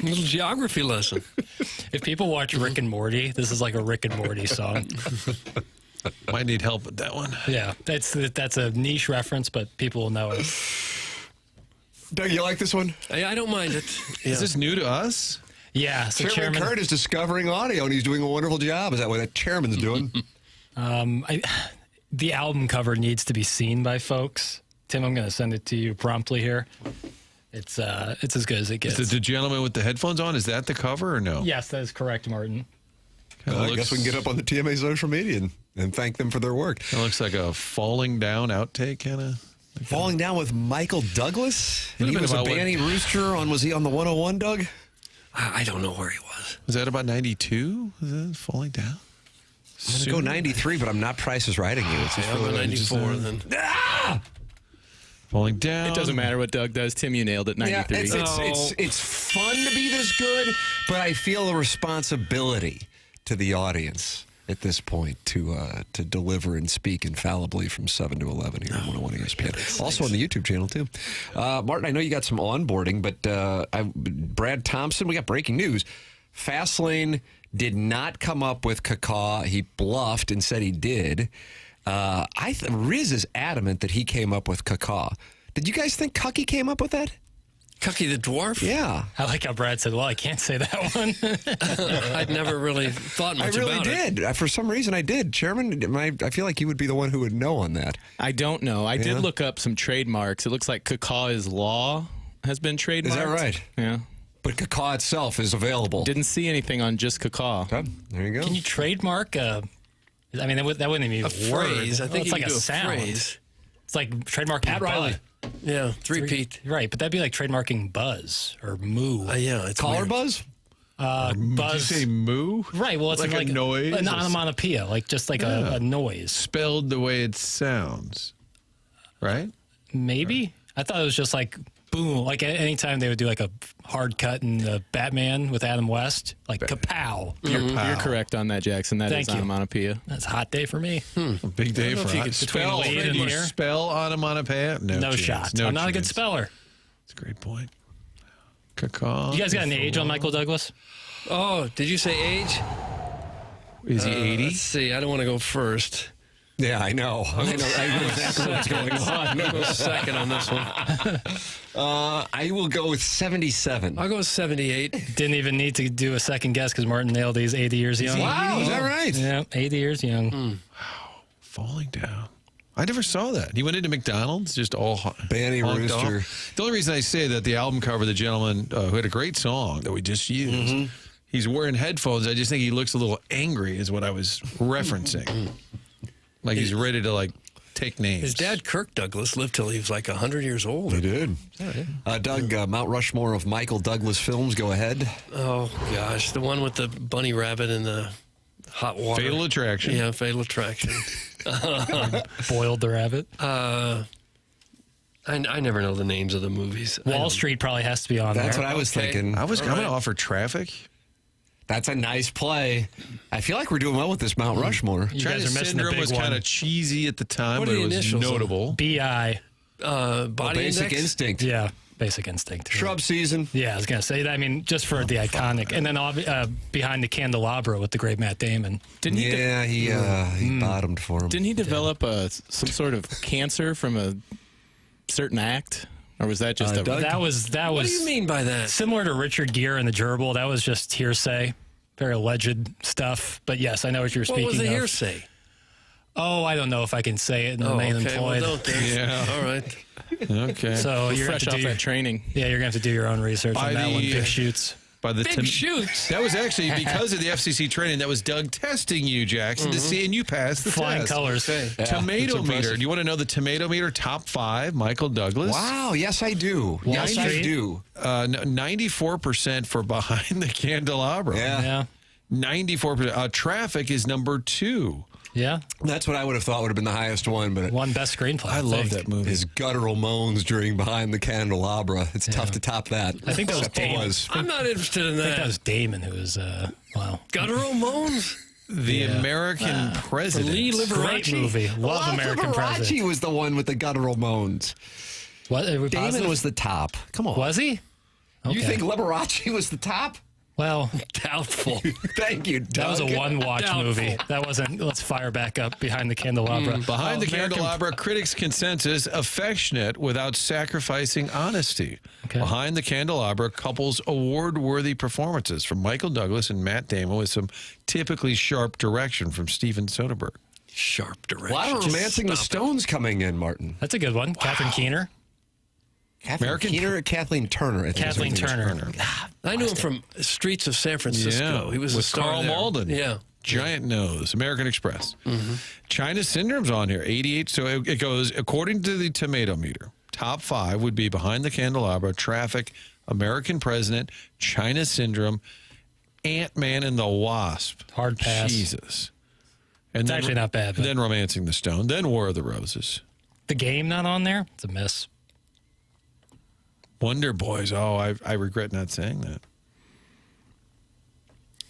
little geography lesson.
If people watch Rick and Morty, this is like a Rick and Morty song.
Might need help with that one.
Yeah, that's a niche reference, but people will know it.
Doug, you like this one?
I don't mind it. Yeah.
Is this new to us?
Yeah, so
Chairman Kurt is discovering audio, and he's doing a wonderful job. Is that what that chairman's doing?
The album cover needs to be seen by folks. Tim, I'm going to send it to you promptly here. It's as good as it gets.
Is the gentleman with the headphones on, is that the cover or no?
Yes, that is correct, Martin.
I guess we can get up on the TMA social media and thank them for their work.
It looks like a falling down outtake kind of.
Falling down with Michael Douglas? And he was a Banny Rooster was he on the 101, Doug?
I don't know where he was.
Was that about 92? Was that falling down?
I'm going to go 93, but I'm not Price is Writing you. It's just
I'm a 94 then.
Falling down.
It doesn't matter what Doug does. Tim, you nailed it. 93.
Yeah, it's fun to be this good, but I feel a responsibility to the audience at this point to deliver and speak infallibly from 7 to 11 here on 101 ESPN. Also on the YouTube channel, too. Martin, I know you got some onboarding, but Brad Thompson, we got breaking news. Fastlane did not come up with Kaka. He bluffed and said he did. Riz is adamant that he came up with Kaka. Did you guys think Cucky came up with that?
Cucky the Dwarf?
Yeah.
I like how Brad said, well, I can't say that one.
I'd never really thought much about it.
I really did. For some reason, I did. Chairman, I feel like you would be the one who would know on that.
I don't know. I did look up some trademarks. It looks like Kaka is law has been trademarked.
Is that right?
Yeah.
But Kaka itself is available.
Didn't see anything on just Kaka.
Okay. There you go.
Can you trademark that wouldn't even be a
phrase. I think
it's
you
like
can
a
do a
sound.
phrase.
It's like trademarking
Pat Riley.
buzz.
Yeah, three-peat.
Right, but that'd be like trademarking buzz or moo.
Yeah, it's
Collar
weird.
buzz?
Buzz.
Did you say moo?
Right, well, it's
like
like
a noise?
an onomatopoeia, like just like a noise.
Spelled the way it sounds. Right?
Maybe. I thought it was just like boom. Like anytime they would do like a hard cut in the Batman with Adam West, like kapow.
You're correct on that, Jackson. That
Thank
is
you.
onomatopoeia.
That's a hot day for me.
A big day for us.
Spell
Can
in
you
here.
spell onomatopoeia?
No
chance.
shot.
No
I'm not a good
chance.
speller.
That's a great point. Kaka.
You guys got an age on Michael Douglas?
Oh, did you say age?
Is he 80?
Let's see. I don't want to go first.
Yeah, I know. I know exactly what's going on.
I'll go second on this one.
I will go with 77.
I'll go with 78.
Didn't even need to do a second guess because Martin nailed these 80 years young.
Wow, is that right?
Yeah, 80 years young.
Mm.
Falling down. I never saw that. He went into McDonald's, just all
Banny
honked
Rooster.
off. The only reason I say that the album cover, the gentleman who had a great song that we just used, he's wearing headphones. I just think he looks a little angry is what I was referencing. Like he's ready to take names.
His dad, Kirk Douglas, lived till he was like 100 years old.
He did. Doug, Mount Rushmore of Michael Douglas films, go ahead.
Oh, gosh. The one with the bunny rabbit and the hot water.
Fatal Attraction.
Yeah, Fatal Attraction.
Boiled the rabbit.
I never know the names of the movies.
Wall Street probably has to be on
That's
there.
what I was thinking.
I'm going to offer Traffic.
That's a nice play. I feel like we're doing well with this Mount Rushmore.
You guys are missing the
Syndrome
big
was
one.
kind of cheesy at the time,
What
but
are
it
the
was
initials?
notable.
BI.
Body
Basic
Index?
Instinct.
Yeah, Basic Instinct.
Shrub Season.
Yeah, I was going to say that. I mean, just for the iconic. And then Behind the Candelabra with the great Matt Damon.
Didn't he?
He bottomed for him.
Didn't he develop some sort of cancer from a certain act? Or was that just a...
That was.
What do you mean by that?
Similar to Richard Gere and the gerbil. That was just hearsay. Very alleged stuff. But yes, I know what you're speaking of.
What was the hearsay?
Oh, I don't know if I can say it in the main employed.
Well, don't then.
Yeah.
All right.
Okay.
So you're
fresh off that training.
Yeah, you're going to have to do your own research
By
on that
the-
one. Big shoots.
By the
Big shoots.
That was actually because of the FCC training. That was Doug testing you, Jackson, to see, and you passed the
Flying
test.
colors.
Yeah,
Tomato
it's
meter.
impressive.
Do you want to know the tomato meter top 5? Michael Douglas.
Wow, yes, I do. Yes, I
Street?
do.
94% for Behind the Candelabra.
Yeah.
94%. Traffic is number 2.
Yeah.
That's what I would have thought would have been the highest one, but
One best screenplay.
I love
think.
that movie.
his guttural moans during Behind the Candelabra. It's tough to top that.
I think that was
Except it
Damon.
was.
I'm not interested in
I think that
that.
was Damon who was, wow.
Guttural moans?
The American President.
Lee
Great
Liberace?
movie. Love American President.
Liberace was the one with the guttural moans.
What, are we
Damon
positive?
was the top. Come on.
Was he?
You think Liberace was the top?
Well,
doubtful.
Thank you, Doug.
That was a one-watch
Doubtful.
movie. That wasn't, let's fire back up Behind the Candelabra.
Behind the
American-
Candelabra, critics' consensus, affectionate without sacrificing honesty.
Okay.
Behind the Candelabra, couples award-worthy performances from Michael Douglas and Matt Damon with some typically sharp direction from Steven Soderbergh.
Sharp direction.
A lot of Romancing the Stones coming in, Martin.
That's a good one. Catherine Keener.
American Keener or Kathleen Turner? I think
Kathleen
is her name.
Turner.
I knew him from Streets of San Francisco.
Yeah,
He was
with
a star
Carl
there.
Malden.
Yeah.
Giant Nose, American Express. China Syndrome's on here, 88. So it goes, according to the tomato meter, top 5 would be Behind the Candelabra, Traffic, American President, China Syndrome, Ant-Man and the Wasp.
Hard pass.
Jesus. And
It's
then,
actually not bad. But
Then Romancing the Stone, then War of the Roses.
the Game not on there? It's a miss.
Wonder Boys. Oh, I regret not saying that.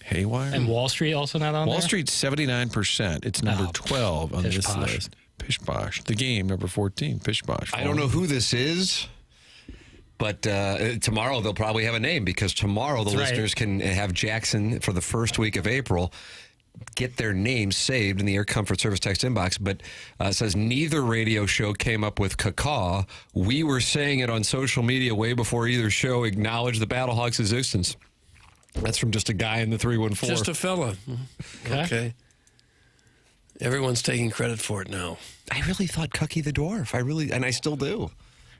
Haywire.
And Wall Street also not on
Wall
there?
Street's 79%. It's number
Oh,
12 on
pish
this
posh.
list. Pish Bosh. The Game, number 14. Pish Bosh.
I don't know who this is, but tomorrow they'll probably have a name because tomorrow the
That's right.
listeners can have Jackson for the first week of April get their names saved in the Air Comfort Service text inbox. But it says neither radio show came up with cacaw. We were saying it on social media way before either show acknowledged the Battlehawks' existence. That's from just a guy in the 314.
Just a fella. Okay. Everyone's taking credit for it now.
I really thought Cucky the Dwarf. And I still do.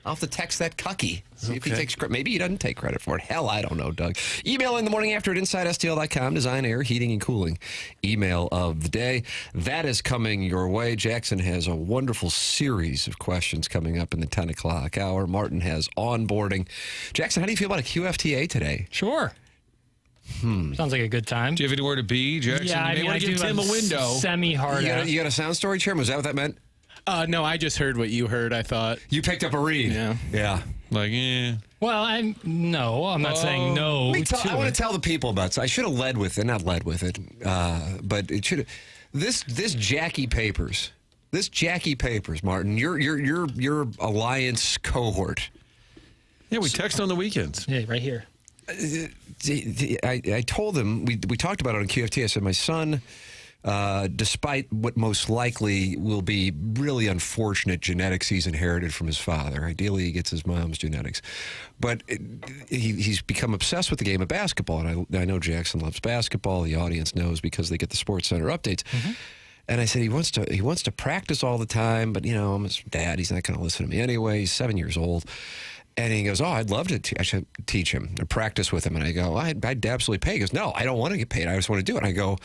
I'll have to text that Cucky. See if he takes credit. Maybe he doesn't take credit for it. Hell, I don't know, Doug. Email in the morning after at InsideSTL.com. Design, air, heating, and cooling. Email of the day. That is coming your way. Jackson has a wonderful series of questions coming up in the 10 o'clock hour. Martin has onboarding. Jackson, how do you feel about a QFTA today?
Sure. Sounds like a good time.
Do you have anywhere to be, Jackson?
Yeah,
You may want to give Tim a window.
Semi-hard
You got a sound storage chair? Was that what that meant?
No, I just heard what you heard. I thought
you picked up a read.
Yeah.
Like, yeah.
Well, I'm not saying no.
I want to tell the people about it. I should have led with it, not led with it, but it should have. This Jackie Papers, Martin, your alliance cohort.
Yeah, we text on the weekends.
Yeah, right here.
I told him, we talked about it on QFT. I said, my son, despite what most likely will be really unfortunate genetics he's inherited from his father, ideally he gets his mom's genetics, but he's become obsessed with the game of basketball. And I know Jackson loves basketball. The audience knows because they get the Sports Center updates. And I said he wants to practice all the time, but I'm his dad. He's not going to listen to me anyway. He's 7 years old. And he goes, I'd love to I should teach him or practice with him. And I go, I'd absolutely pay. He goes, no, I don't want to get paid. I just want to do it. And I go,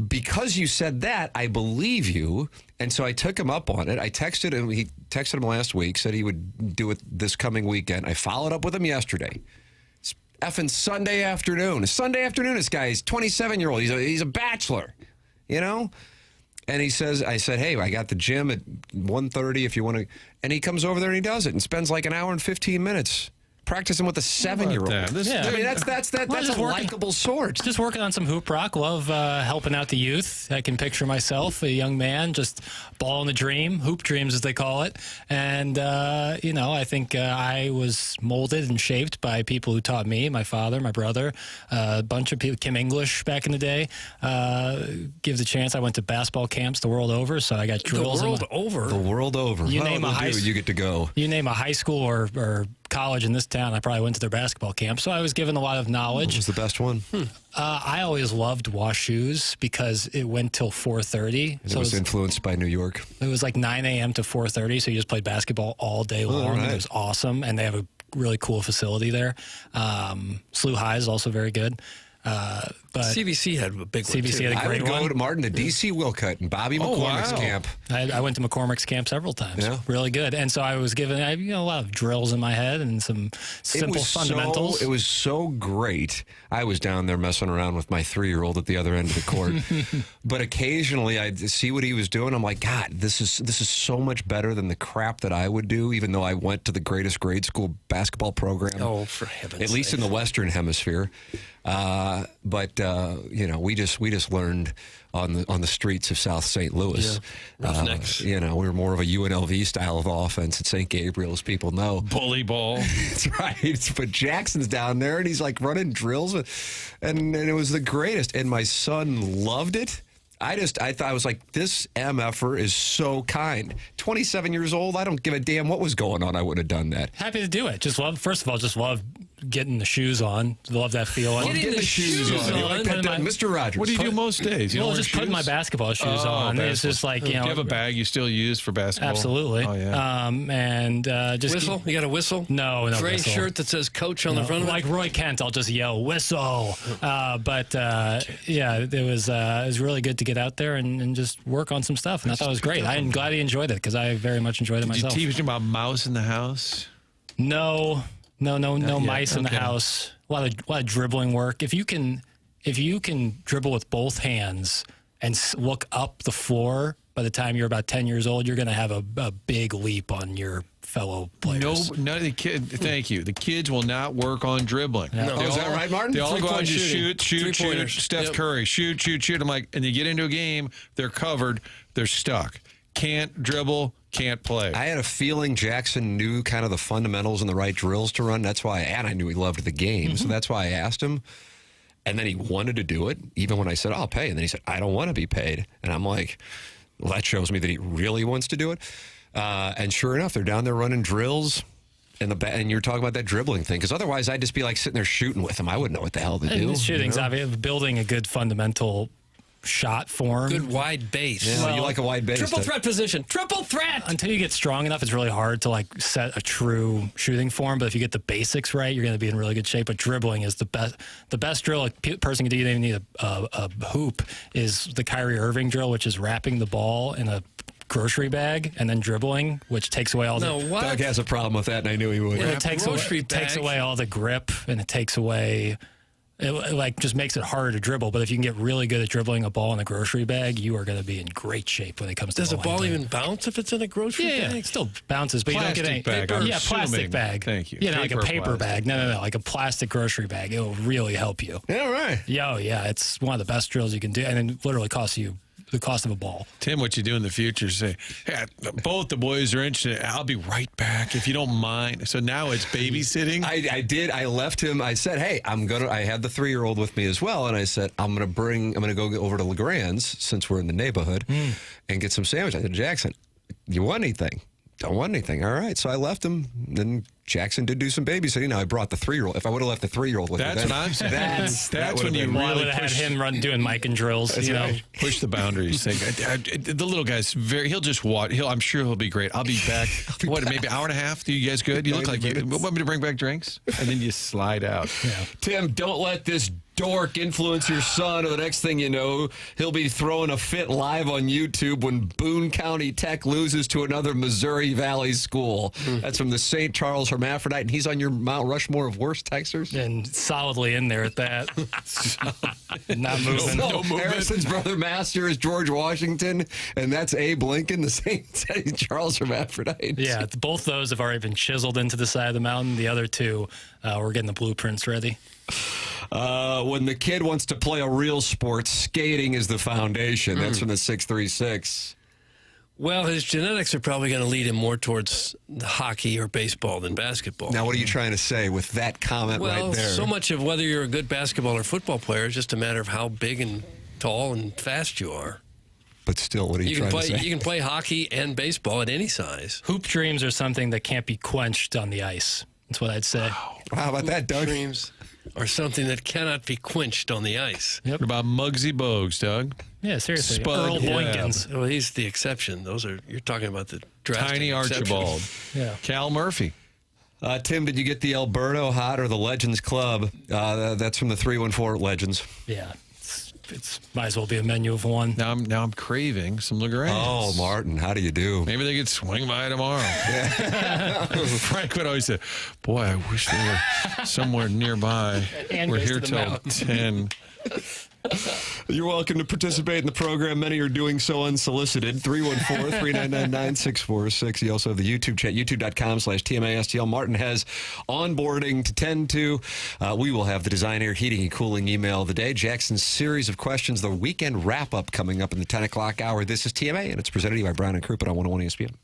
because you said that, I believe you. And so I took him up on it. I texted him. He texted him last week, said he would do it this coming weekend. I followed up with him yesterday. It's effing Sunday afternoon. It's Sunday afternoon. This guy is 27-year-old. He's a bachelor, And he says, I said, hey, I got the gym at 1:30 if you want to. And he comes over there and he does it and spends like an hour and 15 minutes practicing with a 7-year-old. That's a likable sort.
Just working on some hoop rock. Love helping out the youth. I can picture myself, a young man, just balling the dream, hoop dreams as they call it. And, I think I was molded and shaped by people who taught me, my father, my brother, a bunch of people, Kim English back in the day. Give the chance. I went to basketball camps the world over, so I got drills.
The world over.
You name
you get to go.
You name a high school or college in this town, I probably went to their basketball camp, so I was given a lot of knowledge.
What was the best one?
I always loved WashU's because it went till 4:30.
It was influenced by New York.
It was like 9 a.m. to 4:30, so you just played basketball all day long.
Right.
It was awesome, and they have a really cool facility there. SLU High is also very good. But
CBC had a big one.
CBC
too.
had a great
I would
one.
go to Martin to DC Wilcutt and Bobby McCormick's camp.
I went to McCormick's camp several times.
Yeah.
Really good. And so I was given a lot of drills in my head and some simple fundamentals.
It was so great. I was down there messing around with my 3-year-old at the other end of the court. But occasionally I'd see what he was doing. I'm like, God, this is so much better than the crap that I would do, even though I went to the greatest grade school basketball program.
Oh, for heaven's sake.
At least in the Western Hemisphere. we just learned on the streets of South St. Louis.
Yeah. Roughnecks.
We were more of a UNLV style of offense at St. Gabriel, as people know.
Bully ball.
That's right. But Jackson's down there, and he's like running drills, and it was the greatest. And my son loved it. I thought, I was like, this MFer is so kind. 27 years old, I don't give a damn what was going on. I would have done that.
Happy to do it. First of all, love getting the shoes on. Love that feeling.
Getting the shoes on. You like that, Mr. Rogers.
What do you do most days? You don't wear
just
shoes?
putting my basketball shoes on. It's just like,
Do you have a bag you still use for basketball?
Absolutely.
Oh, yeah.
Just
whistle? You got a whistle?
No
Gray
whistle.
shirt that says coach on the front of it?
Like Roy Kent, I'll just yell, whistle. It was really good to get out there and just work on some stuff. And I thought it was great. I'm glad he enjoyed it because I very much enjoyed it myself.
Did you teach him about mouse in the house?
No mice in the
Okay.
house. A lot of dribbling work. If you can dribble with both hands and look up the floor, by the time you're about 10 years old, you're going to have a big leap on your fellow players.
None of the kids. Thank you. The kids will not work on dribbling.
No.
Is that right, Martin?
They all go out and just
shooting.
shoot. Steph Curry, shoot. I'm like, and you get into a game, they're covered, they're stuck. Can't dribble, can't play.
I had a feeling Jackson knew kind of the fundamentals and the right drills to run. That's why, and I knew he loved the game. So that's why I asked him. And then he wanted to do it, even when I said, I'll pay. And then he said, I don't want to be paid. And I'm like, well, that shows me that he really wants to do it. And sure enough, they're down there running drills. And you're talking about that dribbling thing. Because otherwise, I'd just be like sitting there shooting with him. I wouldn't know what the hell to do.
Shooting's obvious. Building a good fundamental shot form.
Good wide base.
Yeah, you like a wide base.
Triple threat position. Triple threat.
Until you get strong enough, it's really hard to set a true shooting form. But if you get the basics right, you're going to be in really good shape. But dribbling is the best. The best drill a person can do. You don't even need a hoop. Is the Kyrie Irving drill, which is wrapping the ball in a grocery bag and then dribbling, which takes away all the.
Doug has a problem with that, and I knew he would.
It takes away all the grip, and it takes away. It just makes it harder to dribble. But if you can get really good at dribbling a ball in a grocery bag, you are going to be in great shape when it comes to.
Does the ball even bounce if it's in a grocery bag?
Yeah, it still bounces, but
Plastic
you don't get any.
bag, I'm
plastic
assuming.
bag.
Thank you.
Yeah, like a paper
plastic.
bag. No, like a plastic grocery bag. It will really help you.
Yeah, right.
Yeah, it's one of the best drills you can do, and it literally costs you the cost of a ball.
Tim, what you do in the future is say, hey, both the boys are interested. I'll be right back if you don't mind. So now it's babysitting.
I did. I left him. I said, hey, I had the 3-year-old with me as well. And I said, I'm going to go over to LeGrand's since we're in the neighborhood and get some sandwiches. I said, Jackson, you want anything? Don't want anything. All right. So I left him. Then Jackson did do some babysitting. Now I brought the 3-year-old. If I would have left the 3-year-old with
That's
me,
what I'm saying. That's when you
I
really
would have had
push,
him doing mic and drills.
push the boundaries. The little guy's he'll just watch. I'm sure he'll be great. I'll be back. What, maybe an hour and a half? Do you guys good? You look like you want me to bring back drinks? And then you slide out.
Yeah.
Tim, don't let this dork influence your son, or the next thing you know, he'll be throwing a fit live on YouTube when Boone County Tech loses to another Missouri Valley school. That's from the St. Charles Hermaphrodite, and he's on your Mount Rushmore of worst Texers.
And solidly in there at that. Not moving.
So Harrison's brother Master is George Washington, and that's Abe Lincoln, the St. Charles Hermaphrodite.
Yeah, both those have already been chiseled into the side of the mountain. The other two, we're getting the blueprints ready.
When the kid wants to play a real sport, skating is the foundation. That's from the 636.
Well, his genetics are probably going to lead him more towards hockey or baseball than basketball.
Now, what are you trying to say with that comment right there?
So much of whether you're a good basketball or football player is just a matter of how big and tall and fast you are.
But still, what are you trying to say?
You can play hockey and baseball at any size.
Hoop dreams are something that can't be quenched on the ice. That's what I'd say.
How about that, Doug?
Dreams are something that cannot be quenched on the ice.
Yep.
What about Muggsy Bogues, Doug?
Yeah, seriously.
Spud
Earl Boykins.
Well, he's the exception. You're talking about the drastic
Tiny
exception.
Archibald.
Yeah.
Cal Murphy.
Tim, did you get the Alberto Hot or the Legends Club? That's from the 314 Legends.
Yeah. It's might as well be a menu of one.
Now I'm craving some LeGrand's.
Oh, Martin, how do you do?
Maybe they could swing by tomorrow. Frank would always say, boy, I wish they were somewhere nearby.
And
We're
goes
here
to the
till
mountain.
10.
You're welcome to participate in the program. Many are doing so unsolicited. 314-399-9646. You also have the YouTube chat, youtube.com/TMASTL. Martin has onboarding to tend to. We will have the Design Air Heating and Cooling email of the day. Jackson's series of questions, the weekend wrap-up coming up in the 10 o'clock hour. This is TMA, and it's presented to you by Brown and Crouppen on 101 ESPN.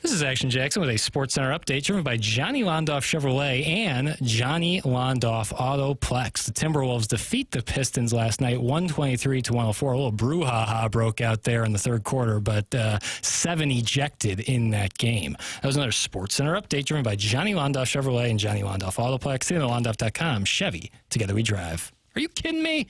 This is Action Jackson with a Sports Center update driven by Johnny Londoff Chevrolet and Johnny Londoff Autoplex. The Timberwolves defeat the Pistons last night, 123-104. A little brouhaha broke out there in the third quarter, but 7 ejected in that game. That was another Sports Center update driven by Johnny Londoff Chevrolet and Johnny Londoff Autoplex. See them at Londoff.com. Chevy, together we drive. Are you kidding me?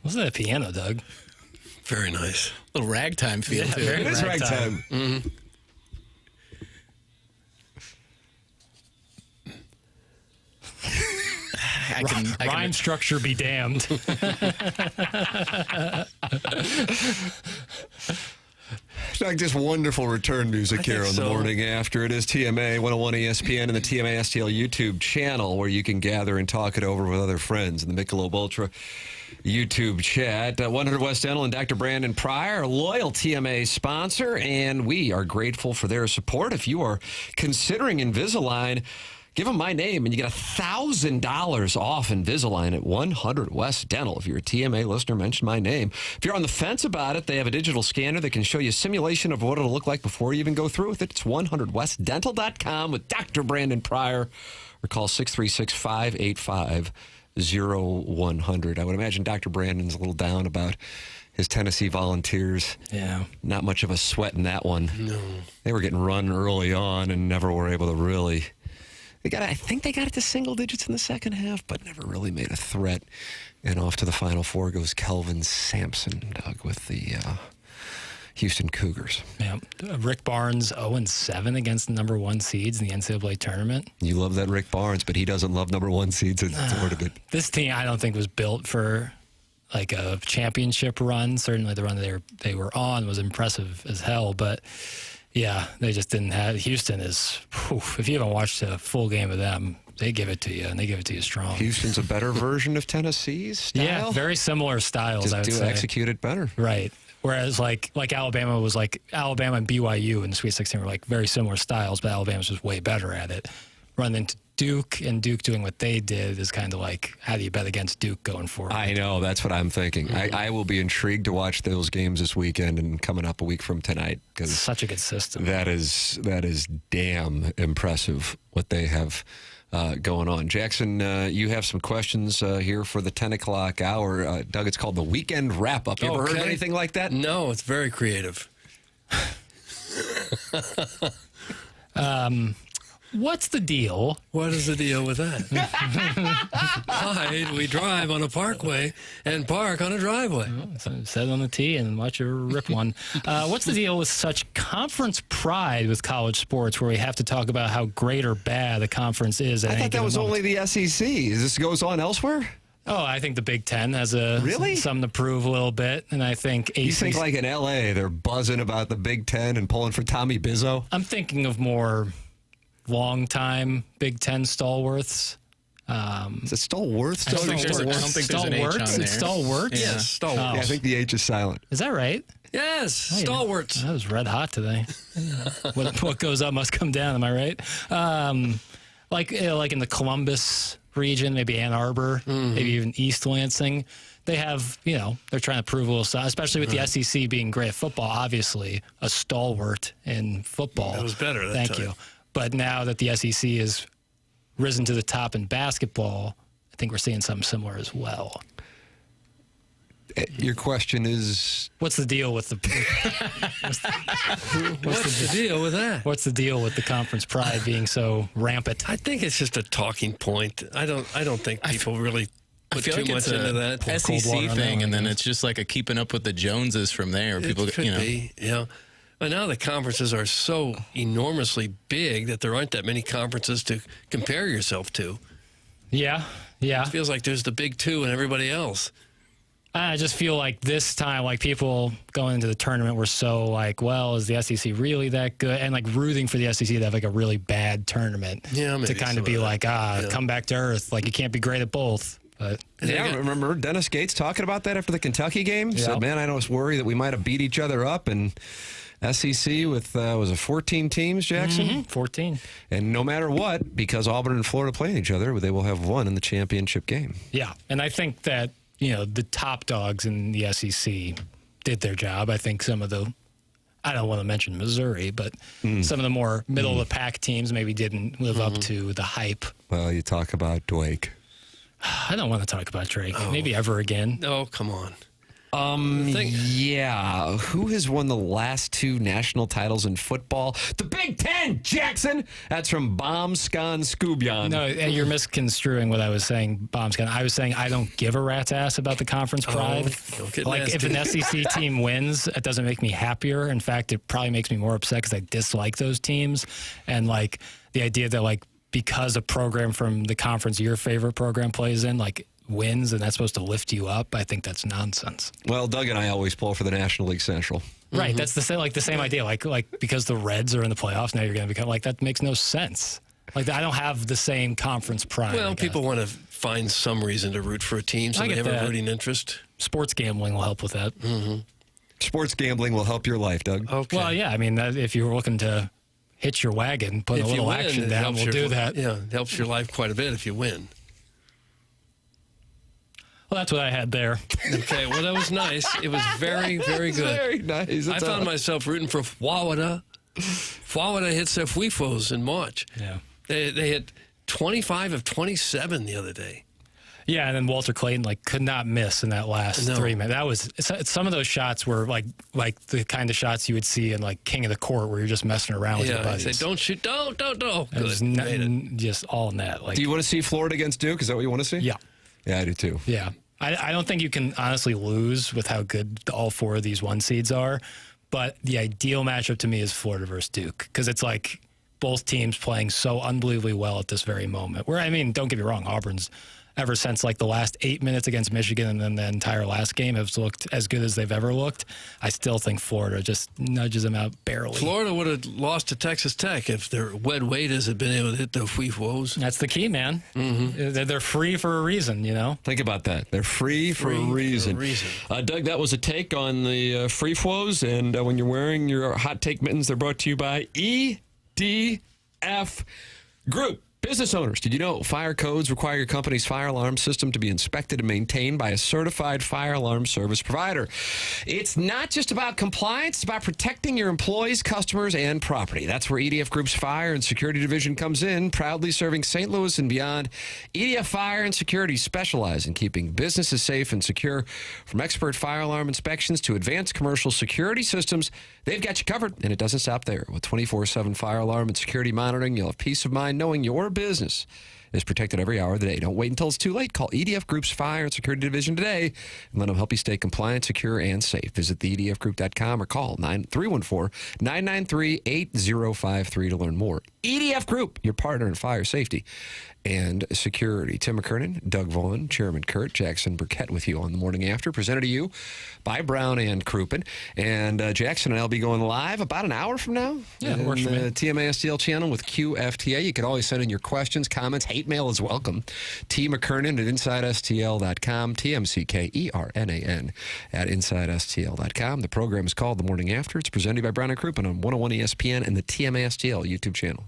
Wasn't that a piano, Doug?
Very nice.
A little ragtime feel,
Yeah,
too.
very
It is ragtime.
Mm-hmm.
Rhyme structure be damned.
Doug, just wonderful return music here on the morning after. It is TMA 101 ESPN and the TMA STL YouTube channel where you can gather and talk it over with other friends in the Michelob Ultra YouTube chat. 100 West Dental and Dr. Brandon Pryor, a loyal TMA sponsor, and we are grateful for their support. If you are considering Invisalign, give them my name, and you get $1,000 off Invisalign at 100 West Dental. If you're a TMA listener, mention my name. If you're on the fence about it, they have a digital scanner that can show you a simulation of what it'll look like before you even go through with it. It's 100westdental.com with Dr. Brandon Pryor, or call 636-585-0100. I would imagine Dr. Brandon's a little down about his Tennessee Volunteers.
Yeah.
Not much of a sweat in that one.
No.
They were getting run early on and never were able to really... I think they got it to single digits in the second half, but never really made a threat. And off to the Final Four goes Kelvin Sampson, Doug, with the Houston Cougars.
Yeah. Rick Barnes 0-7 against the number 1 seeds in the NCAA tournament.
You love that Rick Barnes, but he doesn't love number 1 seeds.
This team, I don't think, was built for like a championship run. Certainly the run they were on was impressive as hell, but... yeah, they just didn't have. Houston is, if you haven't watched a full game of them, they give it to you, and they give it to you strong.
Houston's a better version of Tennessee's style?
Yeah, very similar styles,
Just
I would
do
say.
execute it better.
Right. Whereas, like Alabama was like, Alabama and BYU in the Sweet 16 were like very similar styles, but Alabama's just way better at it. Run into Duke, and Duke doing what they did is kind of like, how do you bet against Duke going forward?
I know, that's what I'm thinking. I will be intrigued to watch those games this weekend and coming up a week from tonight. Because
such a good system.
That is damn impressive what they have going on. Jackson, you have some questions here for the 10 o'clock hour. Doug, it's called the Weekend Wrap-Up. You ever heard of anything like that?
No, it's very creative.
What's the deal?
What is the deal with that? Why we drive on a parkway and park on a driveway?
Set on the tee and watch her rip one. What's the deal with such conference pride with college sports where we have to talk about how great or bad the conference is at
I
any
thought that
given
was
moment?
only the SEC. This goes on elsewhere?
Oh, I think the Big Ten has something to prove a little bit, and I think ACC...
You think like in L.A. they're buzzing about the Big Ten and pulling for Tommy Bizzo?
I'm thinking of more long-time Big Ten stalwarts.
Is it stalwarts?
I don't think there's an H on there.
It's stalwarts?
Yes, stalwarts.
Yeah, I think the H is silent.
Is that right?
Yes, stalwarts.
That was red hot today. What goes up must come down. Am I right? Like in the Columbus region, maybe Ann Arbor, maybe even East Lansing. They have, they're trying to prove a little stuff, especially with the SEC being great at football. Obviously, a stalwart in football.
It was better that
Thank
time.
you. But now that the SEC has risen to the top in basketball, I think we're seeing something similar as well.
Your question is...
What's the deal with the...
What's the deal with that?
What's the deal with the conference pride being so rampant?
I think it's just a talking point. I don't think people really put
feel
too
like
much
it's
into
a
that.
SEC thing, and then it's just like a keeping up with the Joneses from there. People,
It could be, yeah. But now the conferences are so enormously big that there aren't that many conferences to compare yourself to.
Yeah.
It feels like there's the big two and everybody else.
I just feel like this time, like people going into the tournament were so like, well, is the SEC really that good? And like rooting for the SEC to have like a really bad tournament.
Yeah,
to kind of be like, come back to earth. Like you can't be great at both. But
yeah, I remember Dennis Gates talking about that after the Kentucky game. He said, man, I was worried that we might have beat each other up. And SEC with, was it 14 teams, Jackson?
14.
And no matter what, because Auburn and Florida playing each other, they will have won in the championship game.
Yeah, and I think that, the top dogs in the SEC did their job. I think some of the, I don't want to mention Missouri, but some of the more middle-of-the-pack teams maybe didn't live up to the hype.
Well, you talk about Drake.
I don't want to talk about Drake. Maybe ever again.
Oh, come on.
Yeah. Who has won the last 2 national titles in football? The Big Ten, Jackson. That's from Bombscon Scoobion.
No, and you're misconstruing what I was saying, Bombscon. I was saying I don't give a rat's ass about the conference pride. Like, if an SEC team wins, it doesn't make me happier. In fact, it probably makes me more upset because I dislike those teams. And, like, the idea that, like, because a program from the conference your favorite program plays in, like, wins and that's supposed to lift you up, I think that's nonsense.
Well, Doug and I always pull for the National League Central.
Right, that's the same idea. Like because the Reds are in the playoffs, now you're going to become like that makes no sense. Like I don't have the same conference pride.
Well, people want to find some reason to root for a team, so they have a rooting interest.
Sports gambling will help with that.
Sports gambling will help your life, Doug.
Okay. Well, yeah, I mean, if you're looking to hitch your wagon, put a little action down, we'll do that.
Yeah, it helps your life quite a bit if you win.
Well, that's what I had there.
Okay, well, that was nice. It was very, very good.
Very nice.
I found myself rooting for Florida. Florida hit their FIFOs in March.
Yeah.
They hit 25 of 27 the other day.
Yeah, and then Walter Clayton could not miss in that last 3 minutes. That was some of those shots were like the kind of shots you would see in like King of the Court where you're just messing around with your buddies.
Say, don't shoot, don't.
It was just all net.
Do you want to see Florida against Duke? Is that what you want to see?
Yeah.
Yeah, I do too.
Yeah. I don't think you can honestly lose with how good all 4 of these 1 seeds are, but the ideal matchup to me is Florida versus Duke because it's like both teams playing so unbelievably well at this very moment. Where, I mean, don't get me wrong, Auburn's ever since like the last 8 minutes against Michigan and then the entire last game has looked as good as they've ever looked. I still think Florida just nudges them out barely.
Florida would have lost to Texas Tech if their wed waiters had been able to hit the FIFOs.
That's the key, man. They're free for a reason,
Think about that. They're free for a reason. Doug, that was a take on the free flows. And when you're wearing your hot take mittens, they're brought to you by EDF Group. Business owners, did you know fire codes require your company's fire alarm system to be inspected and maintained by a certified fire alarm service provider? It's not just about compliance, it's about protecting your employees, customers, and property. That's where EDF Group's Fire and Security Division comes in, proudly serving St. Louis and beyond. EDF Fire and Security specialize in keeping businesses safe and secure. From expert fire alarm inspections to advanced commercial security systems, they've got you covered, and it doesn't stop there. With 24/7 fire alarm and security monitoring, you'll have peace of mind knowing your business is protected every hour of the day. Don't wait until it's too late. Call EDF Group's Fire and Security Division today and let them help you stay compliant, secure, and safe. Visit theedfgroup.com or call 314-993-8053 to learn more. EDF Group, your partner in fire safety and security. Tim McKernan, Doug Vaughn, Chairman Kurt, Jackson Burkett with you on the morning after, presented to you by Brown and Crouppen. And Jackson and I'll be going live about an hour from now.
Yeah, it works for me.
The TMA STL channel with QFTA. You can always send in your questions, comments, hate mail is welcome. T. McKernan at InsideSTL.com, TMCKERNAN at InsideSTL.com. The program is called The Morning After. It's presented by Brown and Crouppen on 101 ESPN and the TMA STL YouTube channel.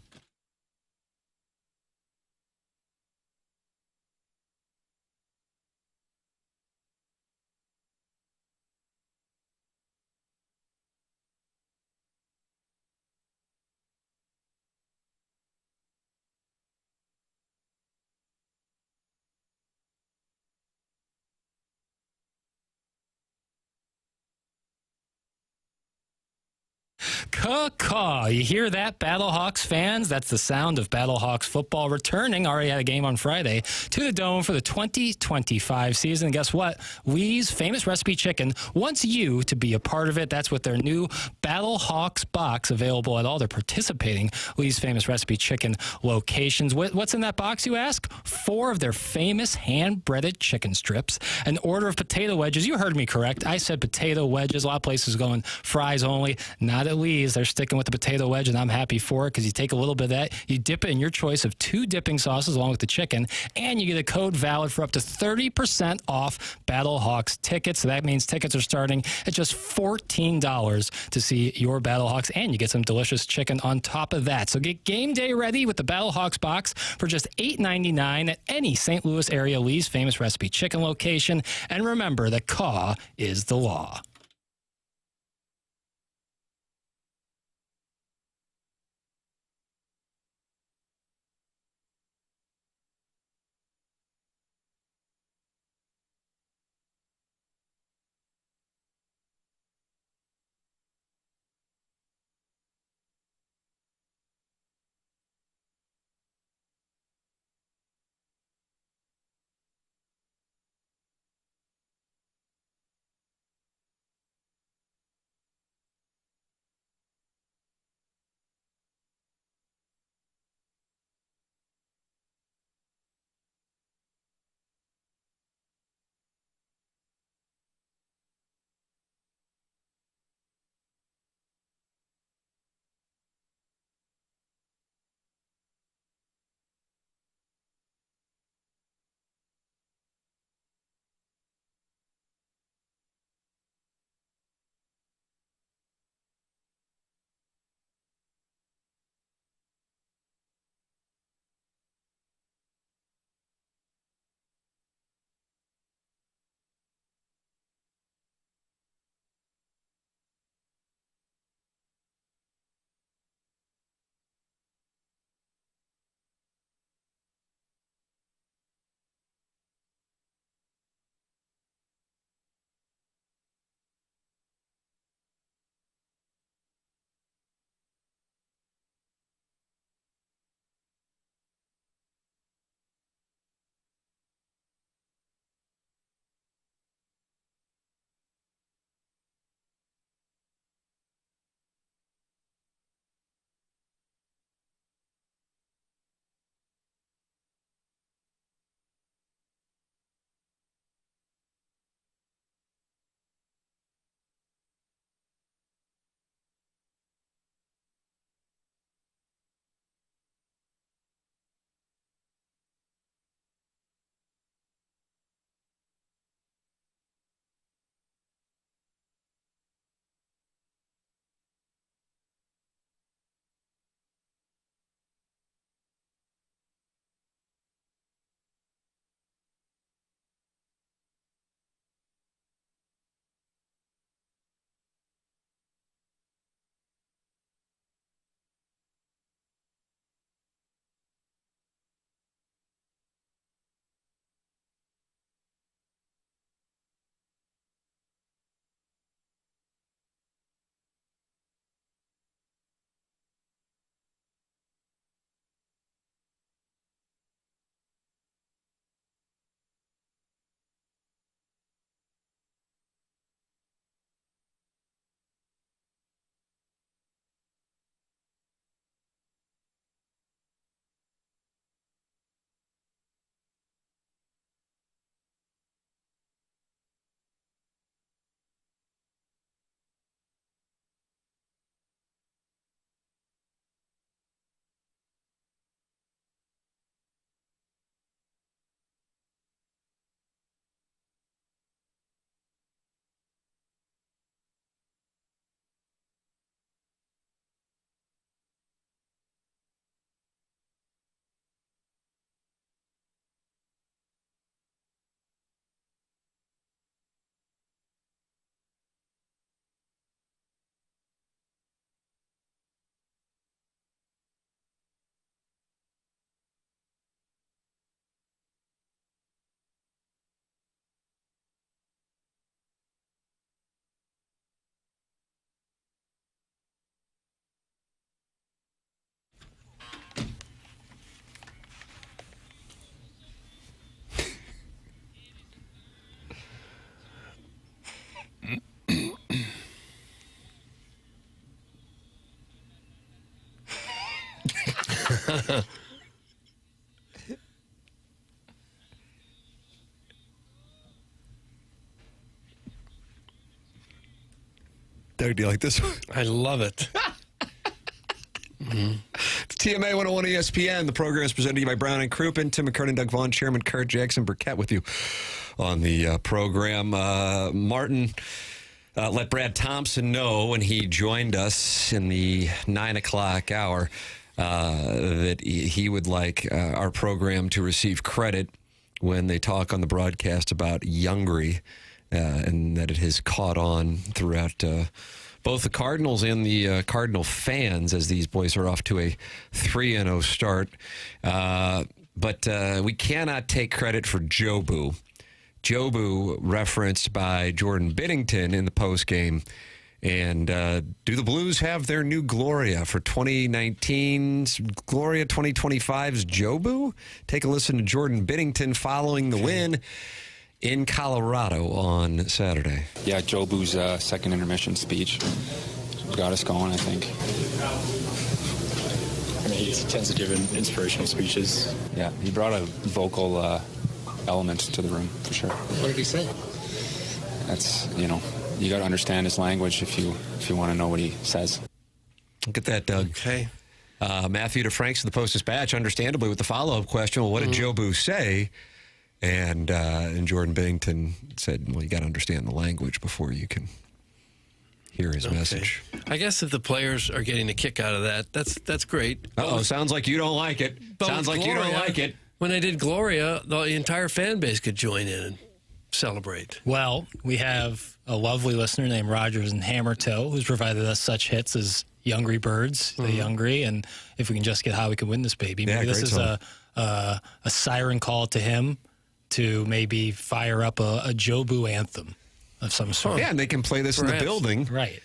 Caw-caw. You hear that, Battlehawks fans? That's the sound of Battlehawks football returning. Already had a game on Friday to the Dome for the 2025 season. And guess what? Lee's Famous Recipe Chicken wants you to be a part of it. That's with their new Battlehawks box available at all their participating Lee's Famous Recipe Chicken locations. What's in that box, you ask? 4 of their famous hand-breaded chicken strips, an order of potato wedges. You heard me correct. I said potato wedges. A lot of places going fries only. Not at Lee's. They're sticking with the potato wedge, and I'm happy for it because you take a little bit of that, you dip it in your choice of 2 dipping sauces along with the chicken, and you get a code valid for up to 30% off Battlehawks tickets. So that means tickets are starting at just $14 to see your Battlehawks, and you get some delicious chicken on top of that. So get game day ready with the Battlehawks box for just $8.99 at any St. Louis area Lee's Famous Recipe Chicken location. And remember that caw is the law.
Doug, do you like this one?
I love it.
It's TMA 101 ESPN. The program is presented to you by Brown and Crouppen. Tim McKernan, Doug Vaughn, Chairman Kurt, Jackson Burkett with you on the program. Martin let Brad Thompson know when he joined us in the 9 o'clock hour that he would like our program to receive credit when they talk on the broadcast about Youngry, and that it has caught on throughout both the Cardinals and the Cardinal fans as these boys are off to a 3-0 start. But we cannot take credit for Jobu. Jobu referenced by Jordan Biddington in the postgame. And do the Blues have their new Gloria for 2019's Gloria 2025's Jobu? Take a listen to Jordan Biddington following the win in Colorado on Saturday.
Yeah, Jobu's second intermission speech got us going, I think.
I mean, he tends to give inspirational speeches.
Yeah, he brought a vocal element to the room, for sure.
What did he say?
That's, you got to understand his language if you want to know what he says.
Look at that, Doug.
Okay.
Matthew DeFranks of the Post-Dispatch, understandably, with the follow-up question, well, what did Jobu say? And Jordan Biddington said, well, you got to understand the language before you can hear his message.
I guess if the players are getting a kick out of that, that's great.
Uh-oh, sounds like you don't like it. Sounds like you don't like it.
When they did Gloria, the entire fan base could join in and celebrate.
Well, we have a lovely listener named Rogers and Hammertoe who's provided us such hits as Youngry Birds, the Youngry, and If We Can Just Get How We Can Win This Baby. Maybe this is a siren call to him to maybe fire up a Jobu anthem of some sort.
Yeah, and they can play this in the building.
Right.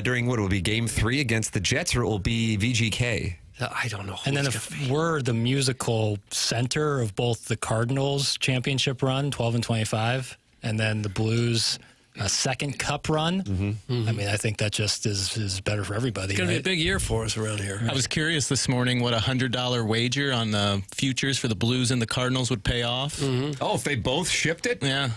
During what will be Game 3 against the Jets, or it will be VGK.
I don't know.
And then if we're the musical center of both the Cardinals championship run, 12 and 25, and then the Blues second cup run, I mean, I think that just is better for everybody.
It's going to
right?
be a big year for us around here.
I was curious this morning what a $100 wager on the futures for the Blues and the Cardinals would pay off.
Oh, if they both shipped it?
Yeah.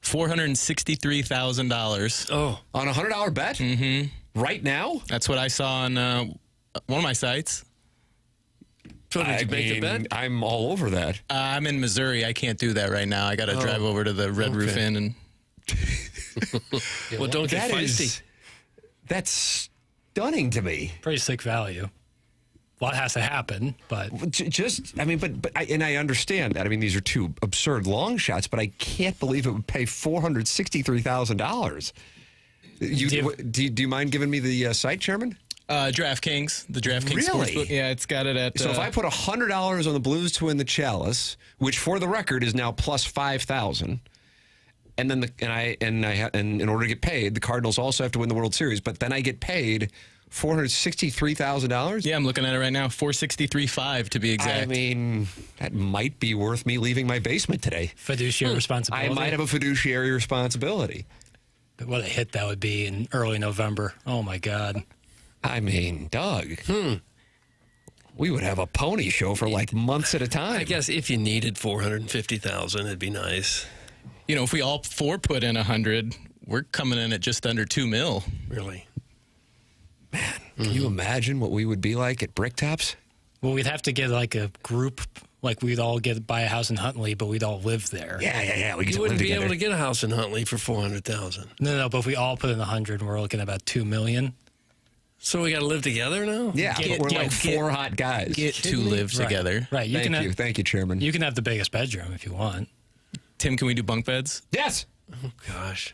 $463,000.
Oh. On a $100 bet?
Mm-hmm.
Right now?
That's what I saw on one of my sites.
So did you make the bet?
I'm all over that.
I'm in Missouri. I can't do that right now. I got to drive over to the Red Roof Inn and...
Well, don't get feisty.
That's stunning to me.
Pretty sick value. A lot has to happen, but
I understand that. I mean, these are two absurd long shots, but I can't believe it would pay $463,000. Do you mind giving me the site, Chairman?
DraftKings, the DraftKings
Really?
Sportsbook. Yeah, it's got it at.
So if I put $100 on the Blues to win the Chalice, which for the record is now plus 5,000. And then in order to get paid, the Cardinals also have to win the World Series. But then I get paid $463,000.
Yeah, I'm looking at it right now. $463,500 to be exact.
I mean, that might be worth me leaving my basement today.
Fiduciary responsibility.
I might have a fiduciary responsibility.
But what a hit that would be in early November. Oh my God.
I mean, Doug. We would have a pony show for like months at a time.
I guess if you needed $450,000, it'd be nice.
You know, if we all four put in 100, we're coming in at just under $2 million.
Really?
Man, can you imagine what we would be like at Bricktops?
Well, we'd have to get like a group, like we'd all buy a house in Huntley, but we'd all live there.
Yeah. We
You wouldn't be able to get a house in Huntley for $400,000.
No, but if we all put in 100, we're looking at about $2 million.
So we got to live together now?
Yeah, we're like four hot guys.
Get to live together.
Right.
Thank you, Chairman.
You can have the biggest bedroom if you want.
Tim, can we do bunk beds?
Yes.
Oh, gosh.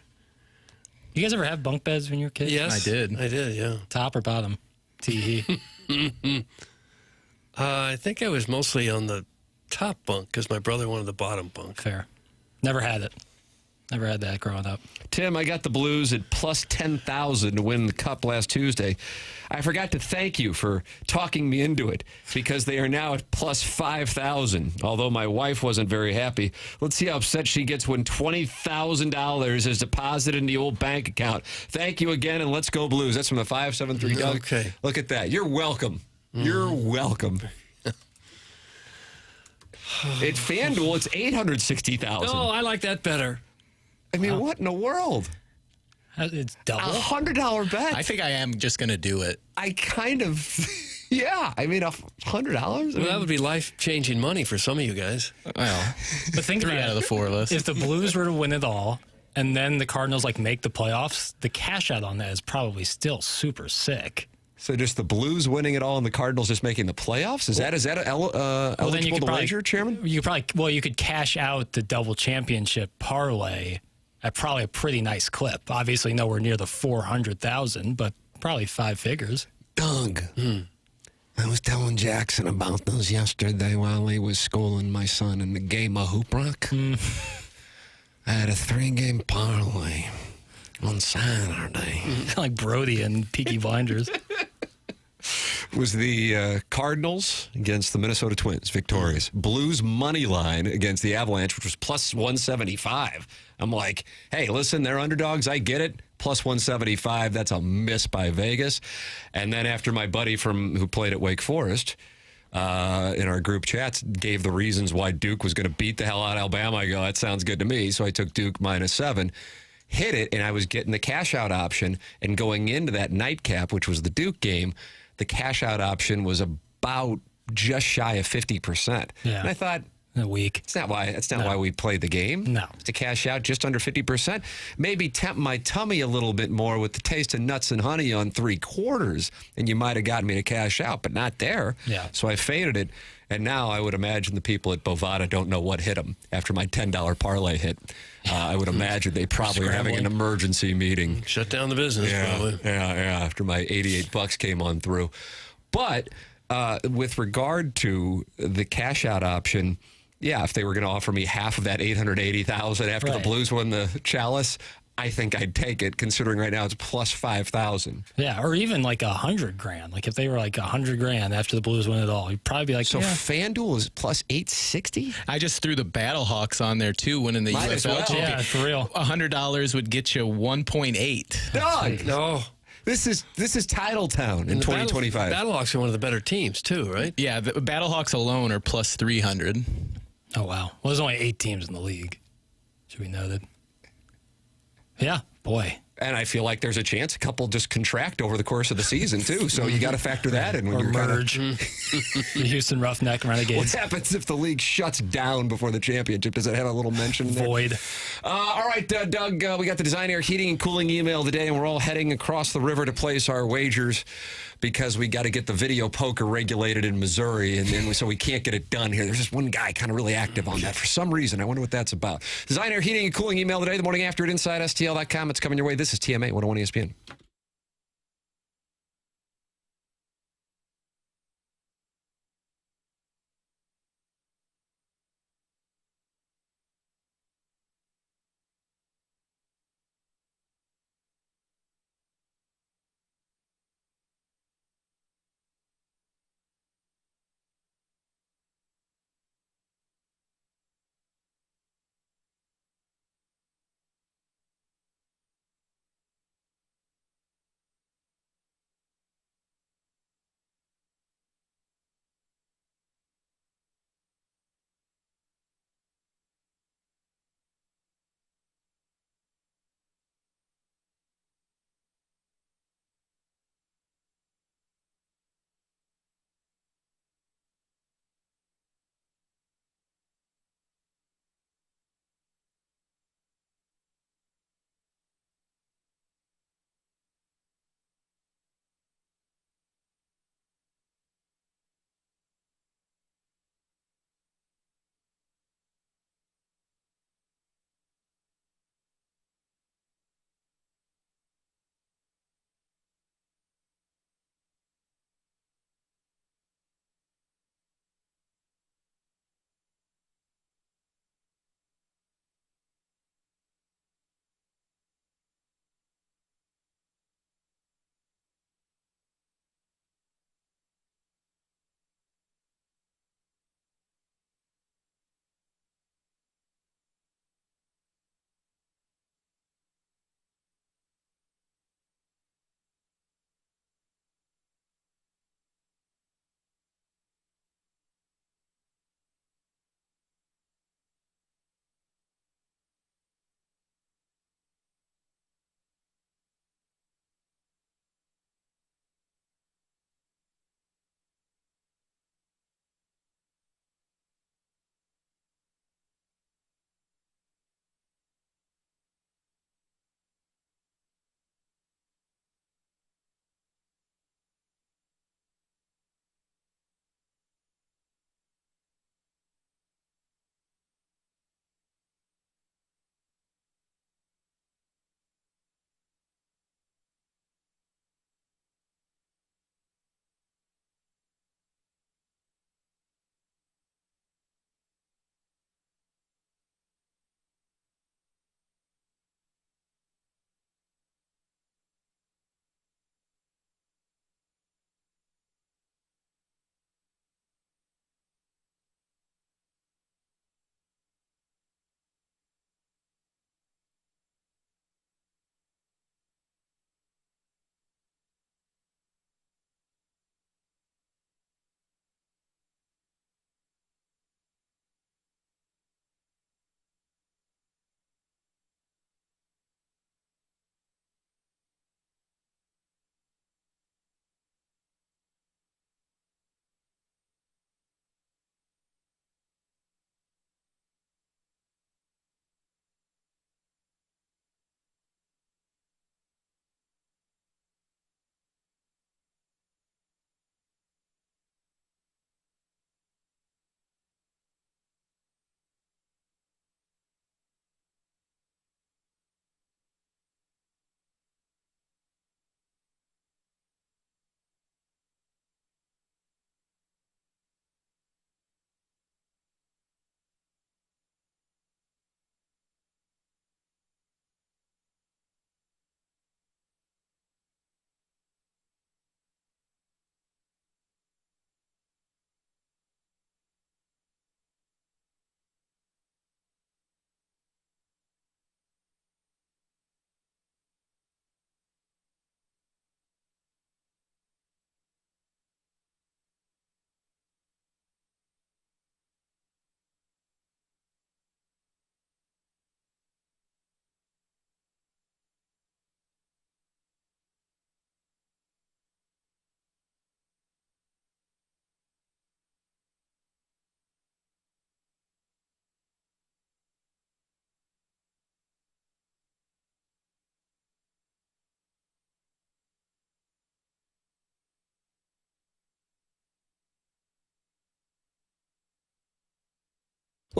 You guys ever have bunk beds when you were kids?
Yes.
I did,
yeah.
Top or bottom? Tee.
I think I was mostly on the top bunk because my brother wanted the bottom bunk.
Fair. Never had it. Never had that growing up.
Tim, I got the Blues at plus 10,000 to win the Cup last Tuesday. I forgot to thank you for talking me into it because they are now at plus 5,000, although my wife wasn't very happy. Let's see how upset she gets when $20,000 is deposited in the old bank account. Thank you again, and let's go Blues. That's from the 573 Doug.
Okay.
Look at that. You're welcome. You're welcome. At FanDuel, it's $860,000.
Oh, I like that better.
I mean, what in the world?
It's double.
$100 bet.
I think I am just going to do it.
I kind of, yeah. I mean, $100.
Well, that would be life-changing money for some of you guys.
Well,
but think
3
about
out of the 4 of us.
If the Blues were to win it all, and then the Cardinals make the playoffs, the cash out on that is probably still super sick.
So just the Blues winning it all and the Cardinals just making the playoffs? Is that eligible to wager, Chairman?
You could cash out the double championship parlay at probably a pretty nice clip. Obviously nowhere near the 400,000, but probably 5 figures.
Doug, I was telling Jackson about those yesterday while he was schooling my son in the game of hoop rock. I had a 3-game parlay on Saturday.
Like Brody and Peaky Blinders.
Was the Cardinals against the Minnesota Twins, victorious. Blues money line against the Avalanche, which was plus 175. I'm like, hey, listen, they're underdogs. I get it. Plus 175. That's a miss by Vegas. And then after my buddy who played at Wake Forest in our group chats gave the reasons why Duke was going to beat the hell out of Alabama, I go, that sounds good to me. So I took Duke -7. Hit it, and I was getting the cash out option. And going into that nightcap, which was the Duke game, the cash out option was about just shy of 50%.
Yeah.
And I thought,
a week.
That's not why we played the game.
No.
To cash out just under 50%. Maybe tempt my tummy a little bit more with the taste of nuts and honey on 3/4, and you might have gotten me to cash out, but not there.
Yeah.
So I faded it, and now I would imagine the people at Bovada don't know what hit them after my $10 parlay hit. I would imagine they probably are having an emergency meeting.
Shut down the business, probably.
Yeah, after my $88 came on through. But with regard to the cash out option, yeah, if they were going to offer me half of that $880,000 after the Blues won the Chalice, I think I'd take it, considering right now it's plus 5,000.
Yeah, or even like $100,000. Like if they were like $100,000 after the Blues win it all, you'd probably be like,
so FanDuel is plus 860.
I just threw the Battlehawks on there too, winning the
Might as
UFL
well.
champion.
Yeah, for real.
$100 would get you 1.8.
Dog,
No.
this is Titletown in 2025.
Battlehawks are one of the better teams, too, right?
Yeah, the Battlehawks alone are plus 300.
Oh, wow. Well, there's only 8 teams in the league. Should be noted. Yeah, boy.
And I feel like there's a chance a couple just contract over the course of the season, too. So you got to factor that in when
Or
you're
merge. The Houston Roughneck Renegades.
What happens if the league shuts down before the championship? Does it have a little mention in there?
Void.
All right, Doug, we got the Design Air Heating and Cooling email today, and we're all heading across the river to place our wagers because we got to get the video poker regulated in Missouri, and so we can't get it done here. There's just one guy kind of really active on that for some reason. I wonder what that's about. Design Air Heating and Cooling email today, the morning after at InsideSTL.com. It's coming your way. This is TMA 101 ESPN.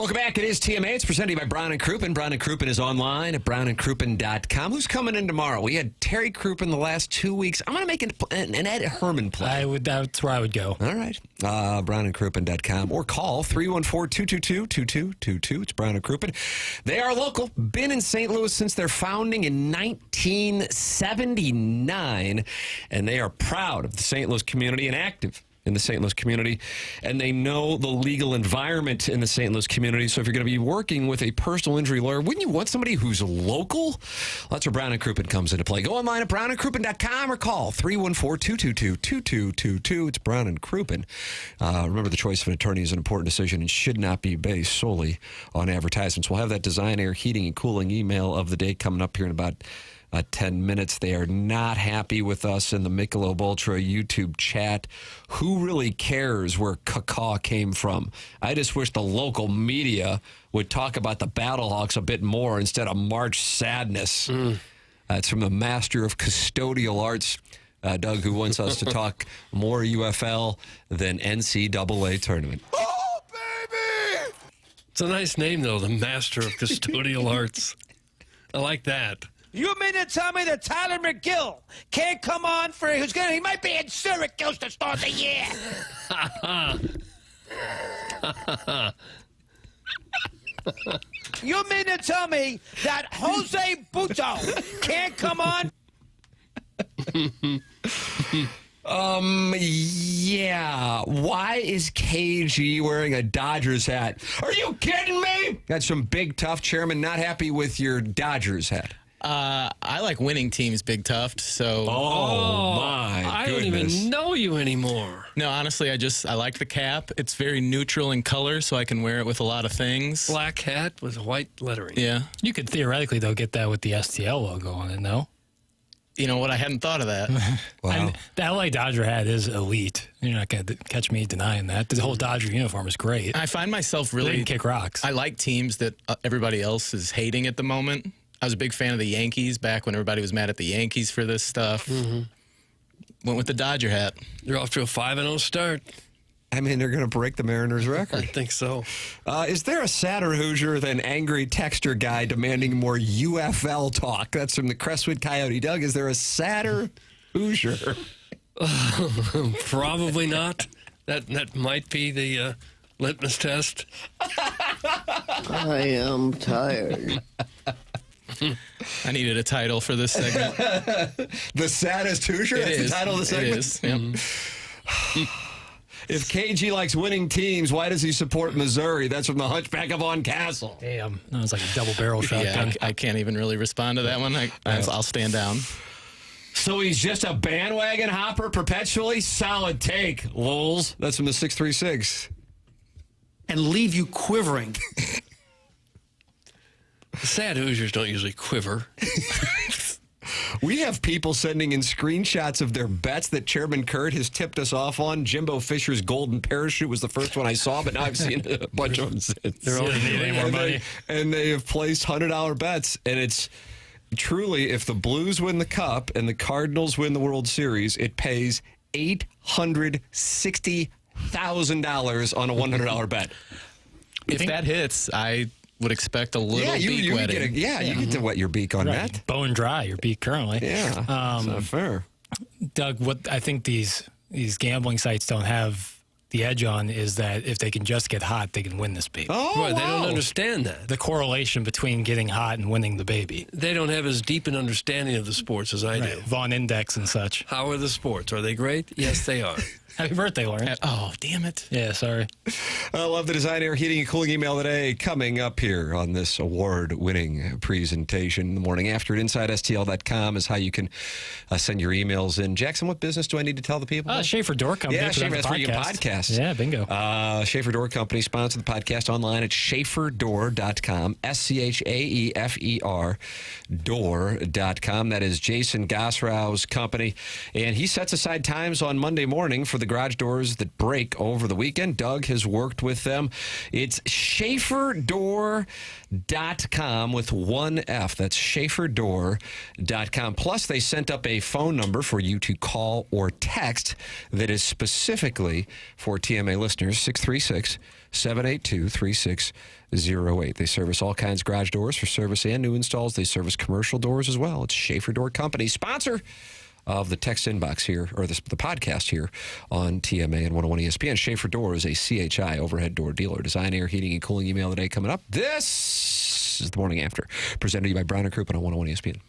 Welcome back. It is TMA. It's presented by Brown & Crouppen. Brown & Crouppen is online at brownandcrouppen.com. Who's coming in tomorrow? We had Terry Crouppen the last 2 weeks. I'm going to make an Ed Herman play.
That's where I would go.
All right. brownandcrouppen.com or call 314-222-2222. It's Brown & Crouppen. They are local. Been in St. Louis since their founding in 1979, and they are proud of the St. Louis community and active in the St. Louis community, and they know the legal environment in the St. Louis community. So if you're going to be working with a personal injury lawyer, wouldn't you want somebody who's local? Well, that's where Brown & Crouppen comes into play. Go online at brownandcrouppen.com or call 314-222-2222. It's Brown & Crouppen. Remember, the choice of an attorney is an important decision and should not be based solely on advertisements. We'll have that design, air, heating, and cooling email of the day coming up here in about 10 minutes. They are not happy with us in the Michelob Ultra YouTube chat. Who really cares where cacaw came from? I just wish the local media would talk about the Battlehawks a bit more instead of March Sadness. It's from the master of custodial arts, Doug, who wants us to talk more UFL than NCAA tournament.
Oh, baby! It's a nice name, though, the master of custodial arts. I like that.
You mean to tell me that Tyler McGill can't come on for he might be in Syracuse to start the year? You mean to tell me that Jose Buto can't come on?
Yeah. Why is KG wearing a Dodgers hat? Are you kidding me? Got some big tough chairman not happy with your Dodgers hat.
I like winning teams, Big Tuft. So,
my
I don't even know you anymore.
No, honestly, I like the cap. It's very neutral in color, so I can wear it with a lot of things.
Black hat with white lettering.
Yeah.
You could theoretically, though, get that with the STL logo on it, no?
You know what? I hadn't thought of that.
Wow.
And the LA Dodger hat is elite. You're not going to catch me denying that. The whole Dodger uniform is great.
I find myself really...
They can kick rocks.
I like teams that everybody else is hating at the moment. I was a big fan of the Yankees back when everybody was mad at the Yankees for this stuff. Mm-hmm. Went with the Dodger hat.
You're off to a 5-0 start.
I mean, they're going to break the Mariners' record.
I think so.
Is there a sadder Hoosier than angry texter guy demanding more UFL talk? That's from the Crestwood Coyote. Doug, is there a sadder Hoosier?
Probably not. That might be the litmus test.
I am tired.
I needed a title for this segment.
The saddest Hoosier? That's the title of the segment?
It is. Yep.
If KG likes winning teams, why does he support Missouri? That's from the Hunchback of Von Castle.
Damn. That was like a double barrel shotgun.
Yeah, I can't even really respond to that one. I'll stand down.
So he's just a bandwagon hopper perpetually? Solid take, lols. That's from the 636.
And leave you quivering.
Sad Hoosiers don't usually quiver.
We have people sending in screenshots of their bets that Chairman Kurt has tipped us off on. Jimbo Fisher's golden parachute was the first one I saw, but now I've seen a bunch of them since.
They're only needing more money.
And they have placed $100 bets, and it's truly, if the Blues win the Cup and the Cardinals win the World Series, it pays $860,000 on a $100 bet.
If that hits, I would expect a little beak wetting.
You get to wet your beak on that.
Bone dry, your beak currently.
Yeah, it's not fair.
Doug, what I think these gambling sites don't have the edge on is that if they can just get hot, they can win this baby.
Oh,
They don't understand that.
The correlation between getting hot and winning the baby.
They don't have as deep an understanding of the sports as I do.
Vaughn Index and such.
How are the sports? Are they great? Yes, they are.
Happy birthday, Lauren.
Oh, damn it.
Yeah, sorry.
I love the design, air, heating, and cooling email today coming up here on this award-winning presentation. The morning after at InsideSTL.com is how you can send your emails in. Jackson, what business do I need to tell the people?
Schaefer Door Company.
Yeah, Schaefer, that's where you can podcast.
Yeah, bingo.
Schaefer Door Company sponsored the podcast online at schaeferdoor.com, SCHAEFER door.com. That is Jason Gosrow's company, and he sets aside times on Monday morning for the garage doors that break over the weekend. Doug has worked with them. It's SchaeferDoor.com with one F. That's SchaeferDoor.com. Plus, they sent up a phone number for you to call or text that is specifically for TMA listeners, 636-782-3608. They service all kinds of garage doors for service and new installs. They service commercial doors as well. It's Schaefer Door Company, sponsor of the text inbox here, or the podcast here on TMA and 101 ESPN. Schaefer Door is a CHI overhead door dealer. Design, air, heating, and cooling email today coming up. This is the morning after. Presented to you by Brown and Crouppen on 101 ESPN.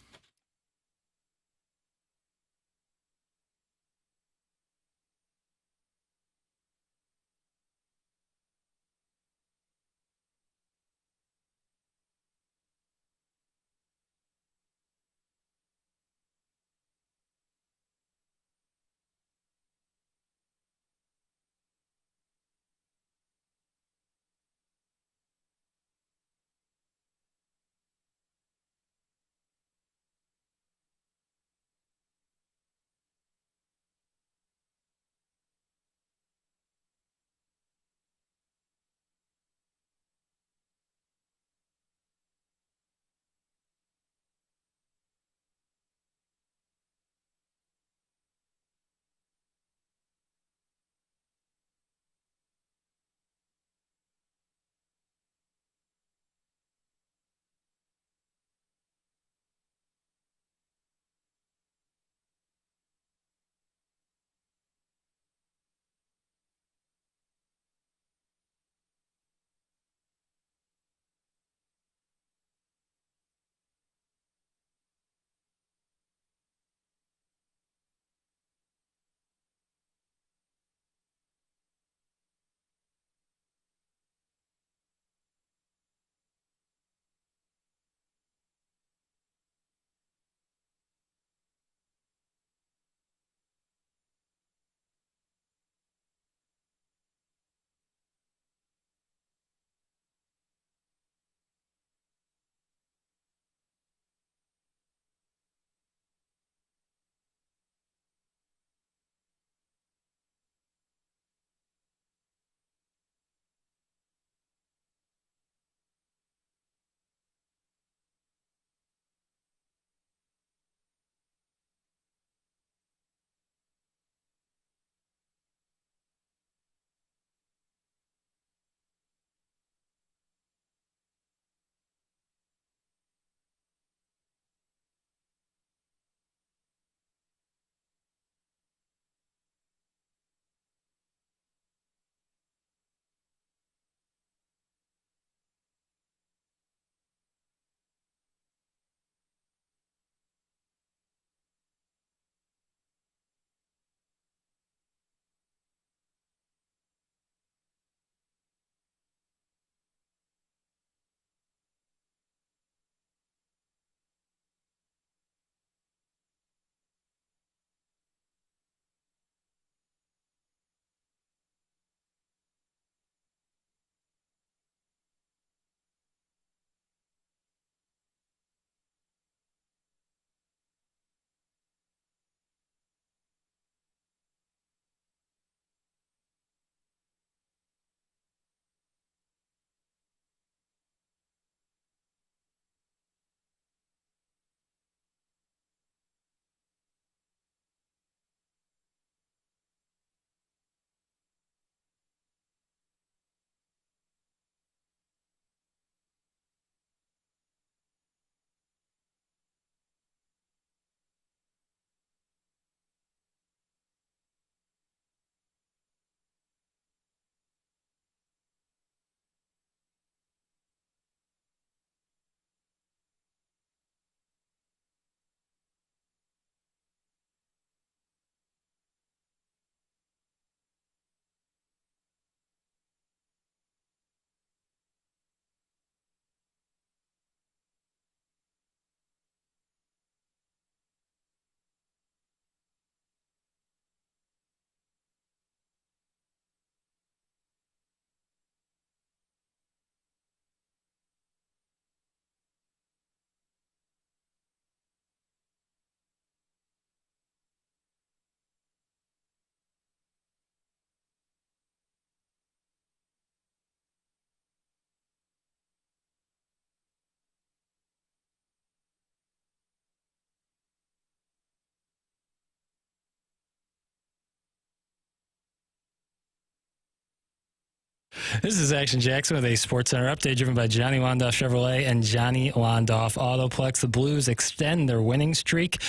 This is Action Jackson with a Sports Center update driven by Johnny Wandoff Chevrolet and Johnny Wandoff Autoplex. The Blues extend their winning streak,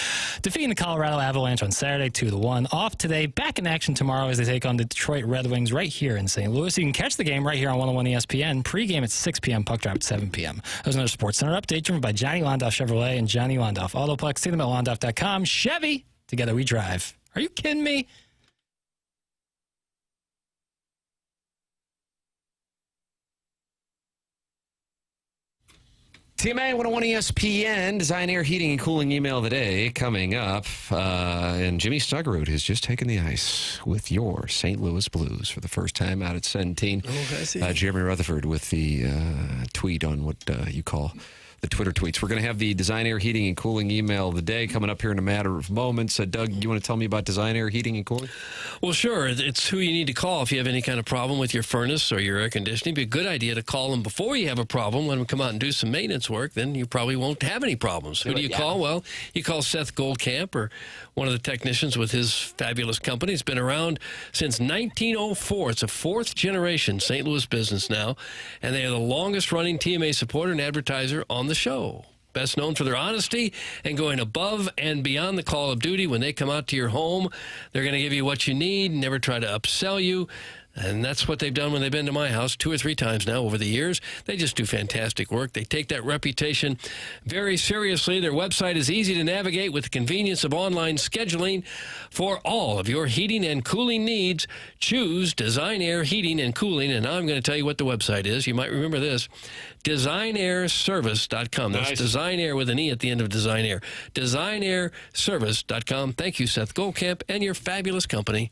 defeating the Colorado Avalanche on Saturday 2-1. Off today, back in action tomorrow as they take on the Detroit Red Wings right here in St. Louis. You can catch the game right here on 101 ESPN. Pre-game at 6 p.m., puck drop at 7 p.m. There's another Sports Center update driven by Johnny Wandoff Chevrolet and Johnny Wandoff Autoplex. See them at wandoff.com. Chevy, together we drive. Are you kidding me?
TMA 101 ESPN, Design Air Heating and Cooling email of the day coming up. And Jimmy Stuggerud has just taken the ice with your St. Louis Blues for the first time out at Centene.
Oh, I see.
Jeremy Rutherford with the tweet on what you call the Twitter tweets. We're going to have the Design Air Heating and Cooling email of the day coming up here in a matter of moments. Doug, you want to tell me about Design Air Heating and Cooling?
Well, sure. It's who you need to call if you have any kind of problem with your furnace or your air conditioning. It'd be a good idea to call them before you have a problem. Let them come out and do some maintenance work. Then you probably won't have any problems. Who do you call? Well, you call Seth Goldcamp, or one of the technicians with his fabulous company. It's been around since 1904. It's a fourth-generation St. Louis business now, and they are the longest-running TMA supporter and advertiser on the show. Best known for their honesty and going above and beyond the call of duty. When they come out to your home, they're going to give you what you need, never try to upsell you. And that's what they've done when they've been to my house 2 or 3 times now over the years. They just do fantastic work. They take that reputation very seriously. Their website is easy to navigate with the convenience of online scheduling for all of your heating and cooling needs. Choose Design Air Heating and Cooling. And now I'm going to tell you what the website is. You might remember this. DesignAirService.com. That's nice. Design Air with an E at the end of Design Air. DesignAirService.com. Thank you, Seth Goldcamp, and your fabulous company.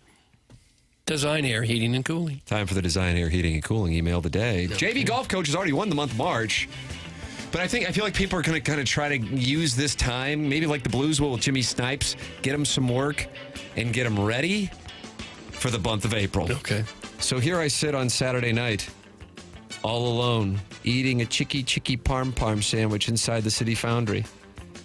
Design Air Heating and Cooling.
Time for the Design Air Heating and Cooling email of the day. JV Golf Coach has already won the month of March. But I feel like people are going to kind of try to use this time, maybe like the Blues will with Jimmy Snipes, get them some work and get them ready for the month of April.
Okay.
So here I sit on Saturday night, all alone, eating a chicky parm sandwich inside the City Foundry.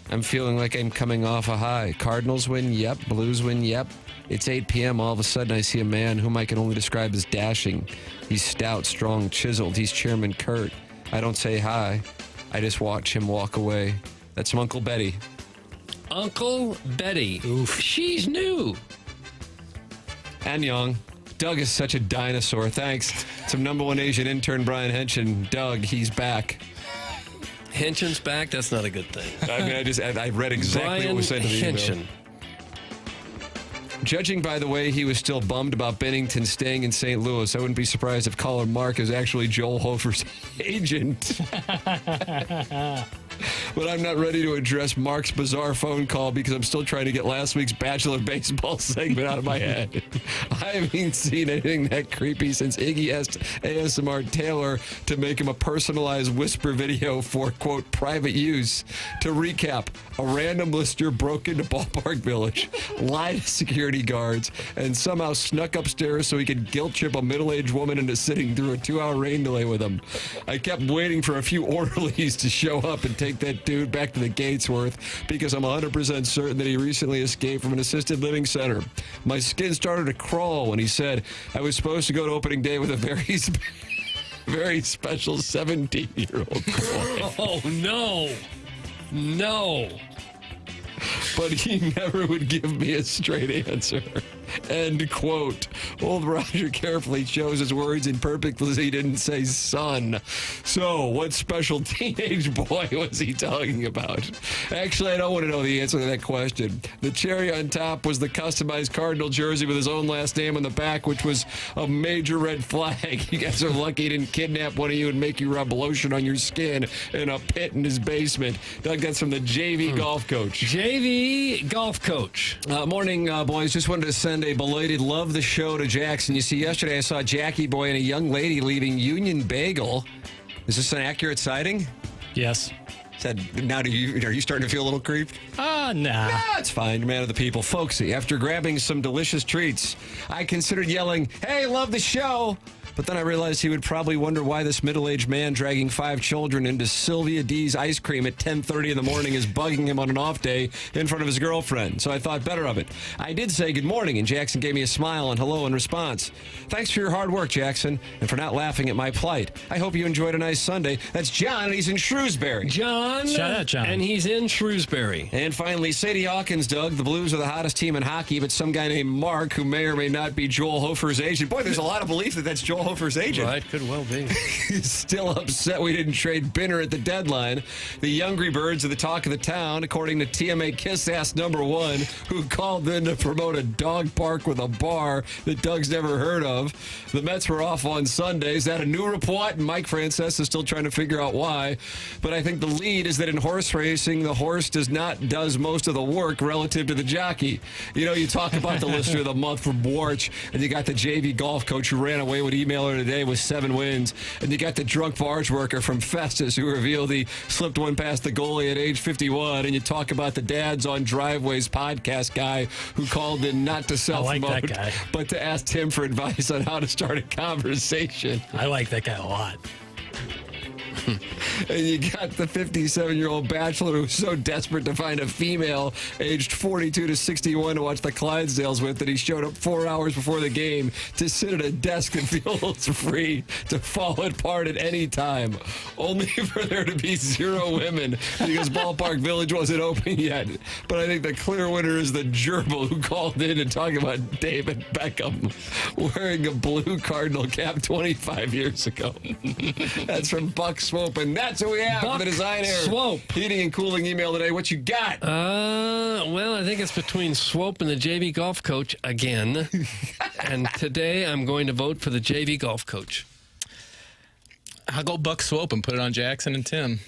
I'm feeling like I'm coming off a high. Cardinals win, yep. Blues win, yep. It's 8 p.m. All of a sudden, I see a man whom I can only describe as dashing. He's stout, strong, chiseled. He's Chairman Kurt. I don't say hi. I just watch him walk away. That's from Uncle Betty.
Uncle Betty. Oof. She's new.
And young. Doug is such a dinosaur. Thanks. Some #1 Asian intern, Brian Henson. Doug, he's back.
Henson's back? That's not a good thing.
I mean, I read exactly what was said in the email. Judging by the way he was still bummed about Bennington staying in St. Louis, I wouldn't be surprised if caller Mark is actually Joel Hofer's agent. But I'm not ready to address Mark's bizarre phone call because I'm still trying to get last week's Bachelor Baseball segment out of my head. I haven't seen anything that creepy since Iggy asked ASMR Taylor to make him a personalized whisper video for, quote, private use. To recap, a random listener broke into Ballpark Village, lied to security guards, and somehow snuck upstairs so he could guilt trip a middle-aged woman into sitting through a 2-hour rain delay with him. I kept waiting for a few orderlies to show up and take that dude back to the Gatesworth because I'm 100% certain that he recently escaped from an assisted living center. My skin started to crawl when he said I was supposed to go to opening day with a very special 17-year-old boy.
Oh, no. No.
But he never would give me a straight answer. End quote. Old Roger carefully chose his words and purposely didn't say son. So, what special teenage boy was he talking about? Actually, I don't want to know the answer to that question. The cherry on top was the customized Cardinal jersey with his own last name on the back, which was a major red flag. You guys are lucky he didn't kidnap one of you and make you rub lotion on your skin in a pit in his basement. Doug, that's from the JV Golf Coach.
JV Golf Coach.
Morning, boys. Just wanted to send a belated love the show to Jackson. You see, yesterday I saw Jackie Boy and a young lady leaving Union Bagel. Is this an accurate sighting?
Yes.
Now, are you starting to feel a little creeped?
Nah.
No, it's fine. Man of the people. Folksy, after grabbing some delicious treats, I considered yelling, "Hey, love the show!" But then I realized he would probably wonder why this middle-aged man dragging 5 children into Sylvia D's ice cream at 10:30 in the morning is bugging him on an off day in front of his girlfriend. So I thought better of it. I did say good morning, and Jackson gave me a smile and hello in response. Thanks for your hard work, Jackson, and for not laughing at my plight. I hope you enjoyed a nice Sunday. That's John, and he's in Shrewsbury.
John.
Shout out, John.
And he's in Shrewsbury.
And finally, Sadie Hawkins, Doug. The Blues are the hottest team in hockey, but some guy named Mark, who may or may not be Joel Hofer's agent. Boy, there's a lot of belief that that's Joel Hofer's agent.
Right, could well be.
He's still upset we didn't trade Binner at the deadline. The Youngry Birds are the talk of the town, according to TMA Kiss-Ass #1, who called in to promote a dog park with a bar that Doug's never heard of. The Mets were off on Sunday. Is that a new report? And Mike Francesa is still trying to figure out why. But I think the lead is that in horse racing, the horse does most of the work relative to the jockey. You know, you talk about the listener of the month from Warch, and you got the JV golf coach who ran away with emailer today with 7 wins, and you got the drunk barge worker from Festus who revealed he slipped one past the goalie at age 51, and you talk about the Dads on Driveways podcast guy who called in not to self-promote, but to ask Tim for advice on how to start a conversation.
I like that guy a lot.
And you got the 57-year-old bachelor who's so desperate to find a female aged 42 to 61 to watch the Clydesdales with that he showed up 4 hours before the game to sit at a desk and feels free to fall apart at any time, only for there to be 0 women because Ballpark Village wasn't open yet. But I think the clear winner is the gerbil who called in and talked about David Beckham wearing a blue Cardinal cap 25 years ago. That's from Buck Swope, and that's what we have for the Design Air
Swope
Heating and Cooling email today. What you got?
Well, I think it's between Swope and the JV golf coach again. And today I'm going to vote for the JV golf coach.
I'll go Buck Swope and put it on Jackson and Tim.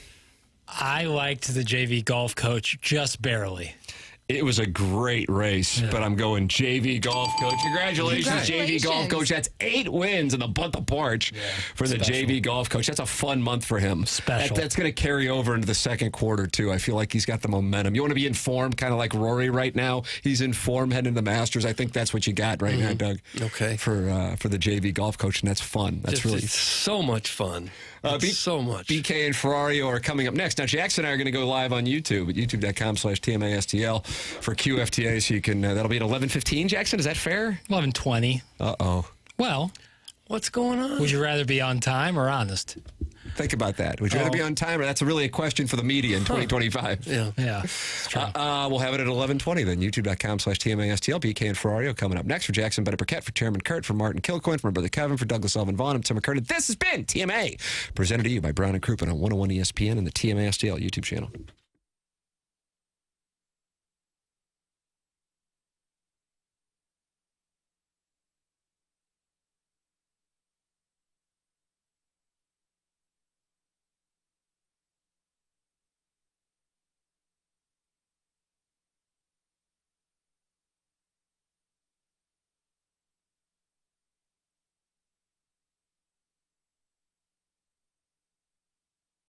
I liked the JV golf coach just barely.
It was a great race, but I'm going JV golf coach. Congratulations, JV golf coach. That's 8 wins in the month of March for the JV golf coach. That's a fun month for him.
Special.
That's going to carry over into the second quarter, too. I feel like he's got the momentum. You want to be informed, kind of like Rory right now. He's in form heading into the Masters. I think that's what you got right now, Doug.
Okay.
For the JV golf coach, and that's fun. That's really
so much fun. So much.
BK and Ferrario are coming up next. Now, Jackson and I are going to go live on YouTube at youtube.com/TMASTL for QFTA, so you can, that'll be at 11:15, Jackson. Is that fair?
11:20.
Uh-oh.
Well,
what's going on?
Would you rather be on time or honest?
Think about that. Would you rather be on time, or that's really a question for the media in 2025?
Yeah.
We'll have it at 11:20 then. YouTube.com/TMASTL. BK and Ferrario coming up next for Jackson Burkett, for Chairman Kurt, for Martin Kilcoyne, for my brother Kevin, for Douglas Elvin Vaughn. I'm Tim McKernan. This has been TMA, presented to you by Brown and Crouppen on 101 ESPN and the TMASTL YouTube channel.